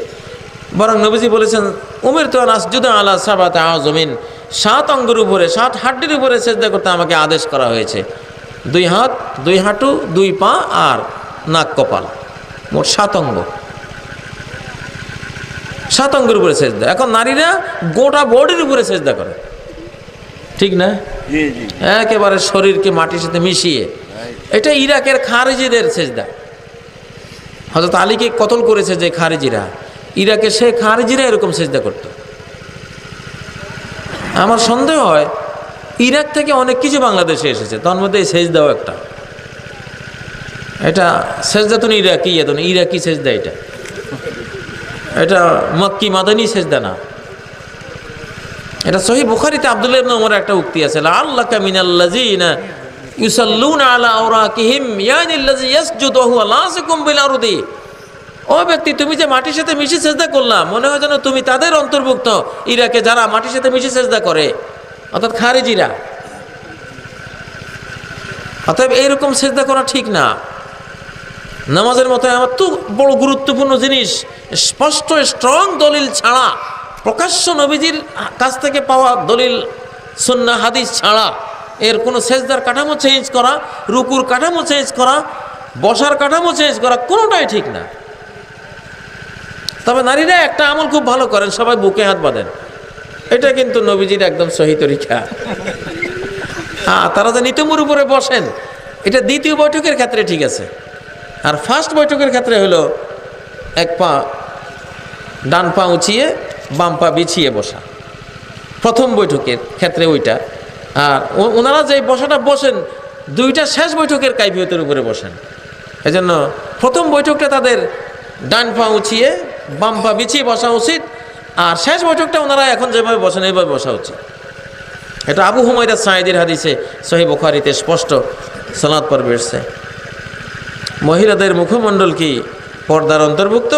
বরং নবীজি বলেছেন, উমিরতু আন আসজুদা আলা সাবআতি আযমিন, 7 অঙ্গের উপরে, 7 হাড্ডির উপরে সেজদা করতে আমাকে আদেশ করা হয়েছে। 2 হাত, 2 হাঁটু, 2 পা আর নাক কপাল, মোট 7 অঙ্গ। 7 অঙ্গের উপরে সেজদা। এখন নারীরা গোটা বডির উপরে সেজদা করে, ঠিক না? একেবারে শরীরকে মাটির সাথে মিশিয়ে। এটা ইরাকের খারেজিদের সেজদা। হযরত আলীকে কতল করেছে যে খারেজিরা, ইরাকে সে খারেজিরা এরকম সেজদা করত। আমার সন্দেহ হয় ইরাক থেকে অনেক কিছু বাংলাদেশে এসেছে, তার মধ্যে এই সেজদাও একটা। এটা সেজদা তো ইরাকি, ইরাকি সেজদা। এটা মক্কি মাদানী সেজদা না। এটা সহিহ বুখারীতে আব্দুল্লাহ ইবনে ওমর একটা উক্তি আছে, লাআল্লাকা মিনাল্লাযিনা ইউসাল্লুনা আলা আওরাকিহিম ইয়ানিল্লাযী ইয়াসজুদু ওয়া হুয়া লাসিকুম বিল আরদি। ও ব্যক্তি, তুমি যে মাটির সাথে মিশে সেজদা করলাম, মনে হয় যেন তুমি তাদের অন্তর্ভুক্ত, ইরাকে যারা মাটির সাথে মিশে সেজদা করে, অর্থাৎ খারেজিরা। অতএব এইরকম সেজদা করা ঠিক না। নামাজের মতো আমার তো বড় গুরুত্বপূর্ণ জিনিস, স্পষ্ট স্ট্রং দলিল ছাড়া, প্রকাশ্য নবীজির কাছ থেকে পাওয়া দলিল সুন্নাহ হাদিস ছাড়া এর কোনো সেজদার কাঠামো চেঞ্জ করা, রুকুর কাঠামো চেঞ্জ করা, বসার কাঠামো চেঞ্জ করা, কোনোটাই ঠিক না। তবে নারীরা একটা আমল খুব ভালো করেন, সবাই বুকে হাত বাঁধেন। এটা কিন্তু নবীজির একদম সহি তরিকা। হ্যাঁ, তারা যে নিতমুর উপরে বসেন, এটা দ্বিতীয় বৈঠকের ক্ষেত্রে ঠিক আছে। আর ফার্স্ট বৈঠকের ক্ষেত্রে হলো এক পা, ডান পা উঁচিয়ে বাম পা বিছিয়ে বসা। প্রথম বৈঠকের ক্ষেত্রে ওইটা। আর ওনারা যে বসাটা বসেন, দুইটা শেষ বৈঠকের কাইফিয়তের উপরে বসেন। এজন্য প্রথম বৈঠকটা তাদের ডান পা উঁচিয়ে বাম পা বিছিয়ে বসা উচিত, আর শেষ বৈঠকটা ওনারা এখন যেভাবে বসেন এইভাবে বসা উচিত। এটা আবু হুমায়রা সাঈদীর হাদিসে সহিহ বুখারীতে স্পষ্ট সালাত পর্বে এসেছে। মহিলাদের মুখমণ্ডল কি পর্দার অন্তর্ভুক্ত?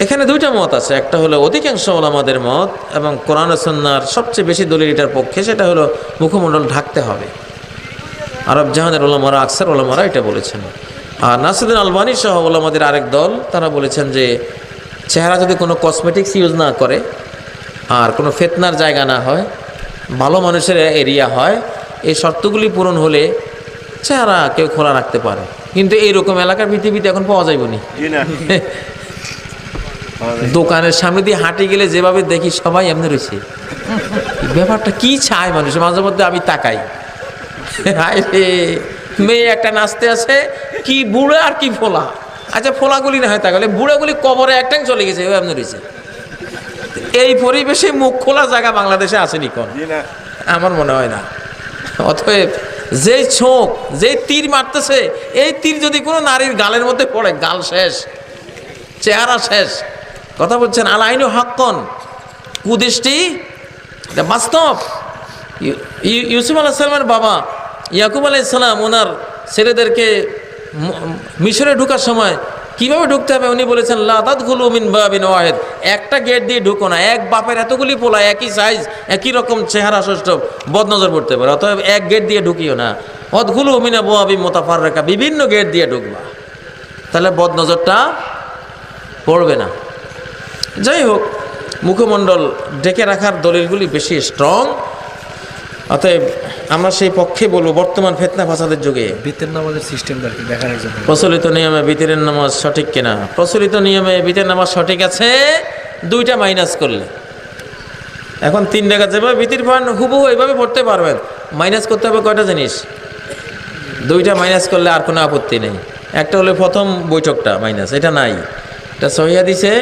এখানে দুইটা মত আছে। একটা হলো অধিকাংশ ওলামাদের মত, এবং কোরআন ও সুন্নাহর সবচেয়ে বেশি দলিল এটার পক্ষে, সেটা হলো মুখমণ্ডল ঢাকতে হবে। আরব জাহানের ওলামারা, আকসার ওলামারা এটা বলেছেন। আর নাসিরুদ্দিন আলবানী সহ ওলামাদের আরেক দল, তারা বলেছেন যে চেহারা যদি কোনো কসমেটিক্স ইউজ না করে, আর কোনো ফিতনার জায়গা না হয়, ভালো মানুষের এরিয়া হয়, এই শর্তগুলি পূরণ হলে চেহারা কেউ খোলা রাখতে পারে। কিন্তু এইরকম এলাকার পৃথিবীতে এখন পাওয়া যাইব নি। দোকানের সামনে দিয়ে হাঁটে গেলে যেভাবে দেখি সবাই এমনি রয়েছে, ব্যাপারটা কি চায় মানুষ? মাঝে মধ্যে আমি তাকাই, মেয়ে একটা নাচতে আছে, কি বুড়া আর কি ফোলা। আচ্ছা, ফোলাগুলি না হয় তাকালে, বুড়াগুলি কবরে একটাং চলে গেছে, এমনি রয়েছে। এই পরিবেশে মুখ খোলা জায়গা বাংলাদেশে আসেনি কোন, আমার মনে হয় না। অতএব যে ছোঁক, যে তীর মারতেছে, এই তীর যদি কোনো নারীর গালের মধ্যে পড়ে, গাল শেষ, চেহারা শেষ। কথা বলছেন আল আইনু হাক্কন, কুদৃষ্টি এটা বাস্তব। ইউসুফ আলাইহিস সালামের বাবা ইয়াকুব আলাইহিস সালাম ওনার ছেলেদেরকে মিশরে ঢোকার সময় কিভাবে ঢুকতে হবে উনি বলেছেন লা তাদখুলু মিন বাবিন ওয়াহিদ, একটা গেট দিয়ে ঢুকো না। এক বাপের এতগুলি পোলা, একই সাইজ, একই রকম চেহারা, ষষ্ঠ বদনজর পড়তে পারে, অতএব এক গেট দিয়ে ঢুকিও না। উদখুলু মিন আবওয়াবিন মুতাফাররিকা, বিভিন্ন গেট দিয়ে ঢুকবা, তাহলে বদনজরটা পড়বে না। যাই হোক, মুখমণ্ডল ঢেকে রাখার দলিলগুলি বেশি স্ট্রং, অতএব আমরা সেই পক্ষে বলবো। বর্তমান ফিতনা ফাসাদের যুগে ভিতর নামাজের সিস্টেমটা কি দেখার জন্য প্রচলিত নিয়মে বিতিরের নামাজ সঠিক কিনা? প্রচলিত নিয়মে বিতিরের নামাজ সঠিক আছে দুইটা মাইনাস করলে। এখন 3 রাকাত যেভাবে বিতির পড়েন হুবহু এইভাবে পড়তে পারবেন, মাইনাস করতে হবে কয়টা জিনিস? দুইটা মাইনাস করলে আর কোনো আপত্তি নেই। একটা হলো প্রথম বৈঠকটা মাইনাস, এটা নাই, এটা সহিহ হাদিসে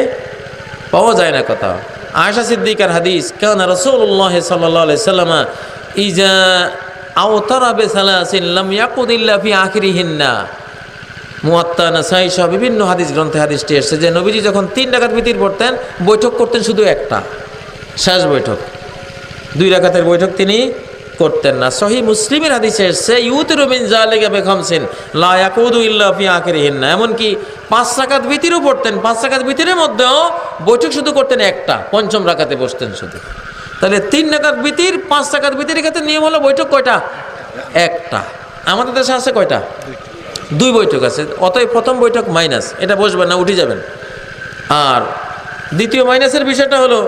পাওয়া যায় না কোথাও। আয়েশা সিদ্দিকার হাদিস, কানা রাসূলুল্লাহ সাল্লাল্লাহু আলাইহি সাল্লাম ইজা আওতারা বিসালাসিন লাম ইয়াকুদ ইল্লা ফি আখিরিহিন্না। মুয়াত্তা, নাসাই সহ বিভিন্ন হাদিস গ্রন্থে হাদিসটি এসেছে যে নবীজি যখন 3 রাকাত বিতির পড়তেন, বৈঠক করতেন শুধু একটা, শেষ বৈঠক। 2 রাকাতের বৈঠক তিনি করতেন না। সহিহ মুসলিমের হাদিসে এসেছে ইউতিরু মিন যালিকা বিখামসিন লা ইয়াকুদু ইল্লা ফি আখিরিহিন্না। এমনকি 5 রাকাত বিতিরও পড়তেন, 5 রাকাত বিতিরের মধ্যেও বৈঠক শুধু করতেন একটা, পঞ্চম রাকাতে বসতেন শুধু। তাহলে 3 রাকাত বিতির, 5 রাকাত বিতিরের ক্ষেত্রে নিয়ম হলো বৈঠক কয়টা? একটা। আমাদের দেশে আছে কয়টা? 2 বৈঠক আছে। অতএব প্রথম বৈঠক মাইনাস, এটা বসবেন না, উঠে যাবেন। আর দ্বিতীয় মাইনাসের বিষয়টা হলো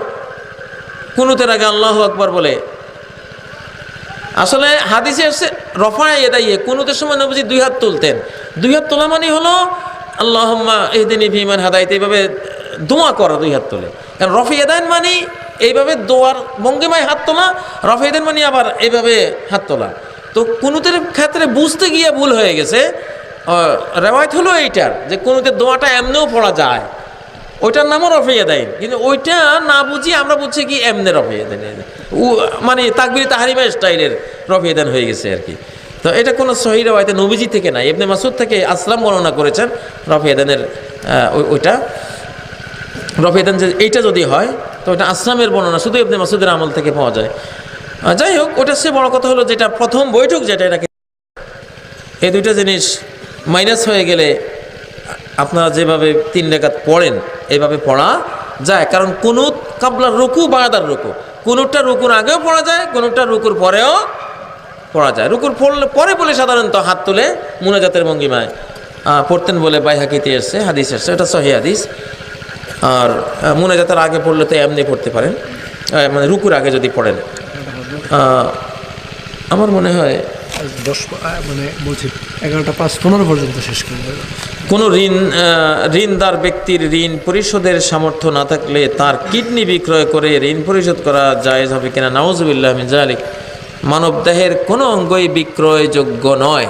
কুনুতের আগে আল্লাহু আকবার বলে, আসলে হাদিসে এসে রফায়ে ইয়াদাইহি, কুনুতের সময় নবীজি 2 হাত তুলতেন। 2 হাত তোলা মানে হলো আল্লাহুম্মা ইহদিনি ফিমান হাদাইতা, এইভাবে দোয়া করা 2 হাত তুলে। কারণ রফি ইয়াদাইন মানে এইভাবে দোয়ার ভঙ্গিমায় হাত তোলা, রফি ইয়াদাইন মানে আবার এইভাবে হাত তোলা। তো কুনুতের ক্ষেত্রে বুঝতে গিয়ে ভুল হয়ে গেছে। রেওয়ায়ত হলো এইটার যে কুনুতের দোয়াটা এমনিও পড়া যায়, ওইটার নামও রফি ইয়াদাইন, কিন্তু ওইটা না বুঝি আমরা বুঝছি কি এমনি রফি ইয়াদাইন, মানে তাকবীর তাহরিমা স্টাইলের রফি ইয়াদাইন হয়ে গেছে আর কি। তো এটা কোনো সহিহ রেওয়ায়েতে নবীজি থেকে নাই, ইবনে মাসউদ থেকে আসলাম বর্ণনা করেছেন রফি ইয়াদাইনের ওইটা রফি ইয়াদাইন যে এইটা যদি হয় তো ওইটা আসলামের বর্ণনা, শুধু ইবনে মাসউদের আমল থেকে পাওয়া যায়। যাই হোক, ওটার চেয়ে বড় কথা হলো যেটা প্রথম বৈঠক, যেটা এটাকে এই দুইটা জিনিস মাইনাস হয়ে গেলে আপনারা যেভাবে 3 রাকাত পড়েন এইভাবে পড়া যায়। কারণ কুনুত কাবলা রুকু বাদার রুকু, কুনুতটা রুকুর আগেও পড়া যায়, কুনুতটা রুকুর পরেও পড়া যায়। রুকুর পরে বলে সাধারণত হাত তুলে মুনাজাতের ভঙ্গিমায় পড়তেন বলে বাইহাকিতে এসছে, হাদিস এসছে, এটা সহিহ হাদিস। আর মুনাজাতের আগে পড়লে তো এমনি পড়তে পারেন, মানে রুকুর আগে যদি পড়েন। আমার মনে হয় 10 মানে বলছি 11:05-15 পর্যন্ত শেষ করে দেবে। কোনো ঋণদার ব্যক্তির ঋণ পরিশোধের সামর্থ্য না থাকলে তার কিডনি বিক্রয় করে ঋণ পরিশোধ করা জায়েজ হবে কিনা? নাউজুবিল্লাহ মিন যালিক। মানব দেহের কোনো অঙ্গই বিক্রয়যোগ্য নয়।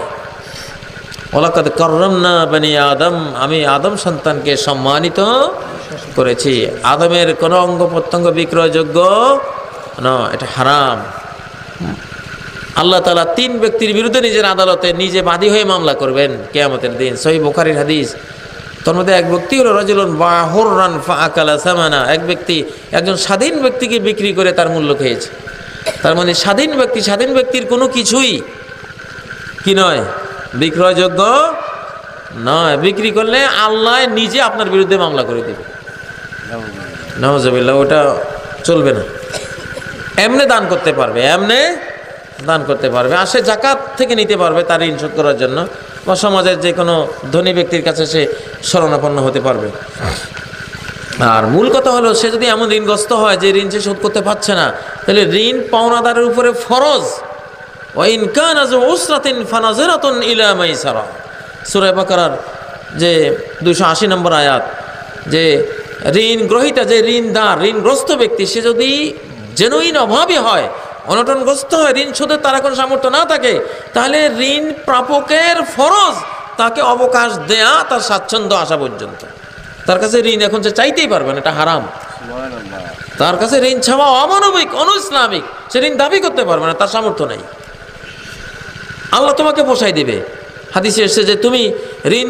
ওয়ালাকাদ কাররামনা বনি আদম, আমি আদম সন্তানকে সম্মানিত করেছি। আদমের কোনো অঙ্গ প্রত্যঙ্গ বিক্রয়যোগ্য নয়, এটা হারাম। আল্লাহ তাআলা 3 ব্যক্তির বিরুদ্ধে নিজের আদালতে নিজে বাদী হয়ে মামলা করবেন কিয়ামতের দিন। সহিহ বুখারীর হাদিস। তার মধ্যে এক ব্যক্তি হলো রাজুলুন বাহুররান ফাআকালা সামানা, এক ব্যক্তি একজন স্বাধীন ব্যক্তিকে বিক্রি করে তার মূল্য খেয়েছে। তার মানে স্বাধীন ব্যক্তির কোনো কিছুই কি নয়, বিক্রয়যোগ্য নয়। বিক্রি করলে আল্লাহ নিজে আপনার বিরুদ্ধে মামলা করে দেবে। নাউজুবিল্লাহ, ওটা চলবে না। এমনে দান করতে পারবে, এমনে দান করতে পারবে, আর সে জাকাত থেকে নিতে পারবে তার ঋণ শোধ করার জন্য, বা সমাজের যে কোনো ধনী ব্যক্তির কাছে সে শরণাপন্ন হতে পারবে। আর মূল কথা হলো, সে যদি এমন ঋণগ্রস্ত হয় যে ঋণ সে শোধ করতে পারছে না, তাহলে ঋণ পাওনাদারের উপরে ফরজ। ওয়া ইন কানা যু উসরাতিন ফানাযিরাতুন ইলা মাইসারা, সূরা বাকারার যে 280 নম্বর আয়াত, যে ঋণ গ্রহীতা, যে ঋণদার, ঋণগ্রস্ত ব্যক্তি, সে যদি জেনুইন অভাবী হয়, অনটনগ্রস্ত হয়, ঋণ শোধের তার এখন সামর্থ্য না থাকে, তাহলে ঋণ প্রাপকের ফরজ তাকে অবকাশ দেয়া তার স্বাচ্ছন্দ্য আসা পর্যন্ত। তার কাছে ঋণ এখন সে চাইতেই পারবে না, এটা হারাম। তার কাছে ঋণ চাওয়া অমানবিক, অনইসলামিক, সে ঋণ দাবি করতে পারবে না, তার সামর্থ্য নাই। আল্লাহ তোমাকে পোষাই দিবে। হাদিসে এসেছে যে তুমি ঋণ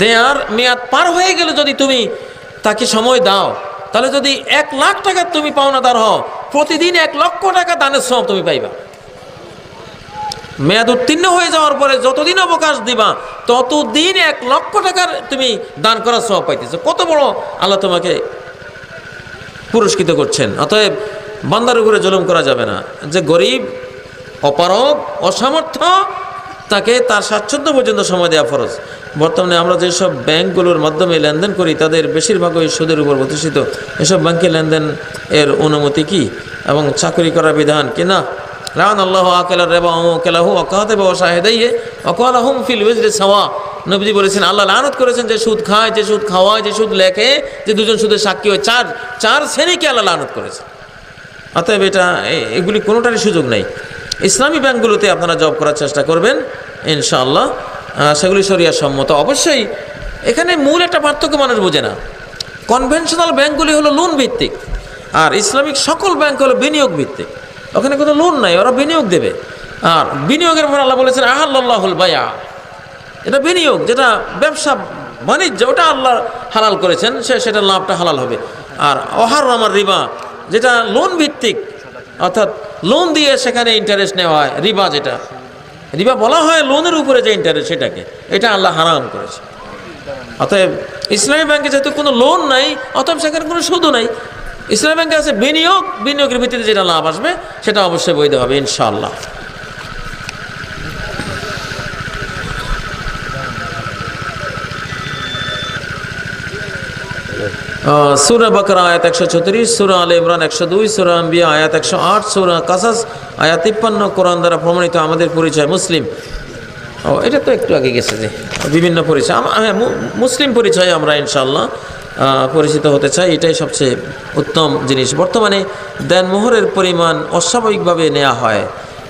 দেয়ার মেয়াদ পার হয়ে গেলে যদি তুমি তাকে সময় দাও, তাহলে যদি 1 লাখ টাকা তুমি পাওনাদার হও, প্রতিদিন 1 লক্ষ টাকা দানের সওয়াব তুমি পাইবা। মেয়াদ উত্তীর্ণ হয়ে যাওয়ার পরে যতদিন অবকাশ দিবা ততদিন 1 লক্ষ টাকার তুমি দান করার সওয়াব পাইতেছো। কত বড় আল্লাহ তোমাকে পুরস্কৃত করছেন। অতএব বান্দার উপরে জুলুম করা যাবে না। যে গরিব, অপারগ, অসামর্থ্য, তাকে তার স্বাচ্ছন্দ্য পর্যন্ত সময় দেওয়া ফরজ। বর্তমানে আমরা যেসব ব্যাংকগুলোর মাধ্যমে লেনদেন করি তাদের বেশিরভাগই সুদের উপর প্রতিষ্ঠিত। এসব ব্যাংকে লেনদেন এর অনুমতি কি এবং চাকরি করার বিধান কি? না। লাআন আল্লাহু আকালা রিবা ওয়া আকালাহু ওয়া কাতাবা ওয়া শাহিদাইহি ওয়া ক্বালাহুম ফিল ওয়াজরি সাওয়া। নবীজি বলেছেন আল্লাহ লানত করেছেন যে সুদ খায়, যে সুদ খাওয়ায়, যে সুদ লেখে, যে দুজন সুদের সাক্ষী হয়, চার শ্রেণীকে আল্লাহ লানত করেছে। অতএব এগুলি কোনোটারই সুযোগ নেই। ইসলামী ব্যাংকগুলোতে আপনারা জব করার চেষ্টা করবেন ইনশাআল্লাহ, সেগুলি শরিয়া সম্মত। অবশ্যই এখানে মূল একটা পার্থক্য মানুষ বোঝে না। কনভেনশনাল ব্যাংকগুলি হলো লোন ভিত্তিক, আর ইসলামিক সকল ব্যাংক হলো বিনিয়োগ ভিত্তিক। ওখানে কোনো লোন নাই, ওরা বিনিয়োগ দেবে। আর বিনিয়োগের পর আল্লাহ বলেছেন আহাল্লাহুল বায়া, এটা বিনিয়োগ, যেটা ব্যবসা বাণিজ্য, ওটা আল্লাহ হালাল করেছেন, সেটা লাভটা হালাল হবে। আর ওয়াহাররামার রিবা, যেটা লোন ভিত্তিক, অর্থাৎ লোন দিয়ে সেখানে ইন্টারেস্ট নেওয়া হয়, রিবা, যেটা রিবা বলা হয় লোনের উপরে যে ইন্টারেস্ট, সেটাকে এটা আল্লাহ হারাম করেছে। অতএব ইসলামী ব্যাংকে যেহেতু কোনো লোন নাই, অতএব সেখানে কোনো সুদও নাই। ইসলামী ব্যাংকে আছে বিনিয়োগ, বিনিয়োগের ভিত্তিতে যেটা লাভ আসবে সেটা অবশ্যই বৈধ হবে ইনশাআল্লাহ। সূরা বাকারা আয়াত 136, সূরা আলে ইমরান 102, সূরা আম্বিয়া আয়াত 108, সূরা কাসাস আয়াত 53। কোরআন দ্বারা প্রমাণিত আমাদের পরিচয় মুসলিম। এটা তো একটু আগে গেছে, যে বিভিন্ন পরিচয়, মুসলিম পরিচয় আমরা ইনশাআল্লাহ পরিচিত হতে চাই। এটাই সবচেয়ে উত্তম জিনিস। বর্তমানে দেনমোহরের পরিমাণ অস্বাভাবিকভাবে নেওয়া হয়,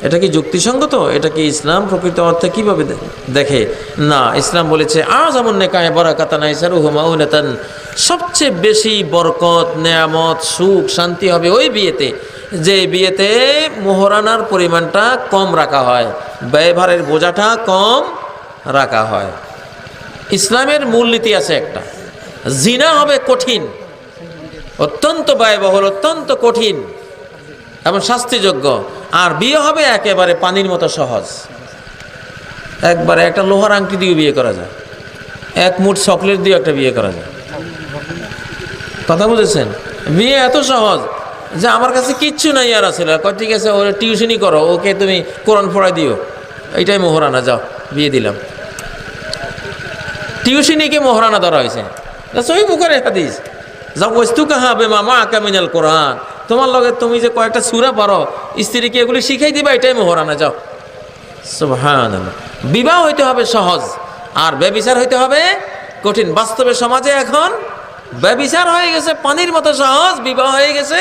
এটা কি যুক্তিসঙ্গত? এটা কি ইসলাম প্রকৃত অর্থে কীভাবে দেখে? না, ইসলাম বলেছে আযামুন নিকাহি বারাকাতান আইসারুহু মাউনাতান, সবচেয়ে বেশি বরকত, নেয়ামত, সুখ, শান্তি হবে ওই বিয়েতে যে বিয়েতে মোহরানার পরিমাণটা কম রাখা হয়, ব্যয়ভারের বোঝাটা কম রাখা হয়। ইসলামের মূলনীতি আছে একটা, জিনা হবে কঠিন, অত্যন্ত ব্যয়বহুল, অত্যন্ত কঠিন এবং শাস্তিযোগ্য, আর বিয়ে হবে একেবারে পানির মতো সহজ। একবারে একটা লোহার আংটি দিয়ে বিয়ে করা যায়, এক মুঠ চকলেট দিয়ে একটা বিয়ে করা যায়। কথা বুঝেছেন? বিয়ে এত সহজ যে আমার কাছে কিচ্ছু নাই আর আসলে, ঠিক আছে ওর টিউশনই করো, ওকে তুমি কোরআন পড়াই দিও, এইটাই মোহরানা, যাও বিয়ে দিলাম। টিউশনিকে মোহরানা ধরা হয়েছে, সহিহ বুখারীর হাদিস, যা ওয়াস্তুকাহা বিমা মাআকা মিনাল কোরআন, তোমার লগে তুমি যে কয়েকটা সূরা পারো, স্ত্রীকে এগুলি শিখাই দিবা, এটাই মোহরানা, যাও। সুবহানাল্লাহ। বিবাহ হইতে হবে সহজ, আর ব্যভিচার হইতে হবে কঠিন। বাস্তবে সমাজে এখন ব্যভিচার হয়ে গেছে পানির মতো সহজ, বিবাহ হয়ে গেছে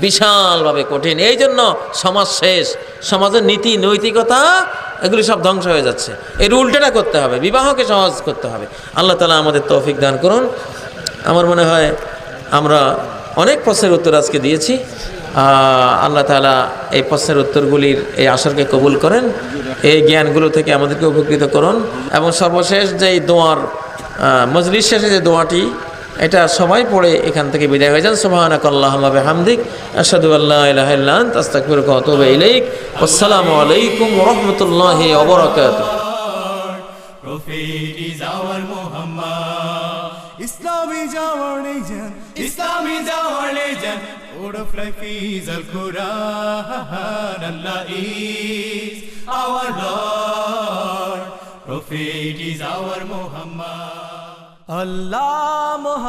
বিশালভাবে কঠিন। এই জন্য সমাজ শেষ, সমাজের নীতি নৈতিকতা এগুলি সব ধ্বংস হয়ে যাচ্ছে। এর উল্টাটা করতে হবে, বিবাহকে সহজ করতে হবে। আল্লাহ তাআলা আমাদের তৌফিক দান করুন। আমার মনে হয় আমরা অনেক প্রশ্নের উত্তর আজকে দিয়েছি। আল্লাহ তাআলা এই প্রশ্নের উত্তরগুলির এই আসরকে কবুল করেন, এই জ্ঞানগুলো থেকে আমাদেরকে উপকৃত করুন। এবং সর্বশেষ যে দোয়ার মজলিস শেষে যে দোয়াটি, এটা সবাই পড়ে এখান থেকে বিদায় হয়ে যান। সুবহানাকাল্লাহুম্মা বিহামদিক, আশহাদু আল্লা ইলাহা ইল্লা আনতা, আস্তাগফিরুকা ওয়া আতুবু ইলাইক। আসসালামু আলাইকুম ওয়া রাহমাতুল্লাহি ওয়া বারাকাতুহু। Prophet is our Muhammad. Islam is our religion. Islam is our religion. Word of life is Al Quran. Allah is our Lord. Prophet is our Muhammad. Allah Muhammad.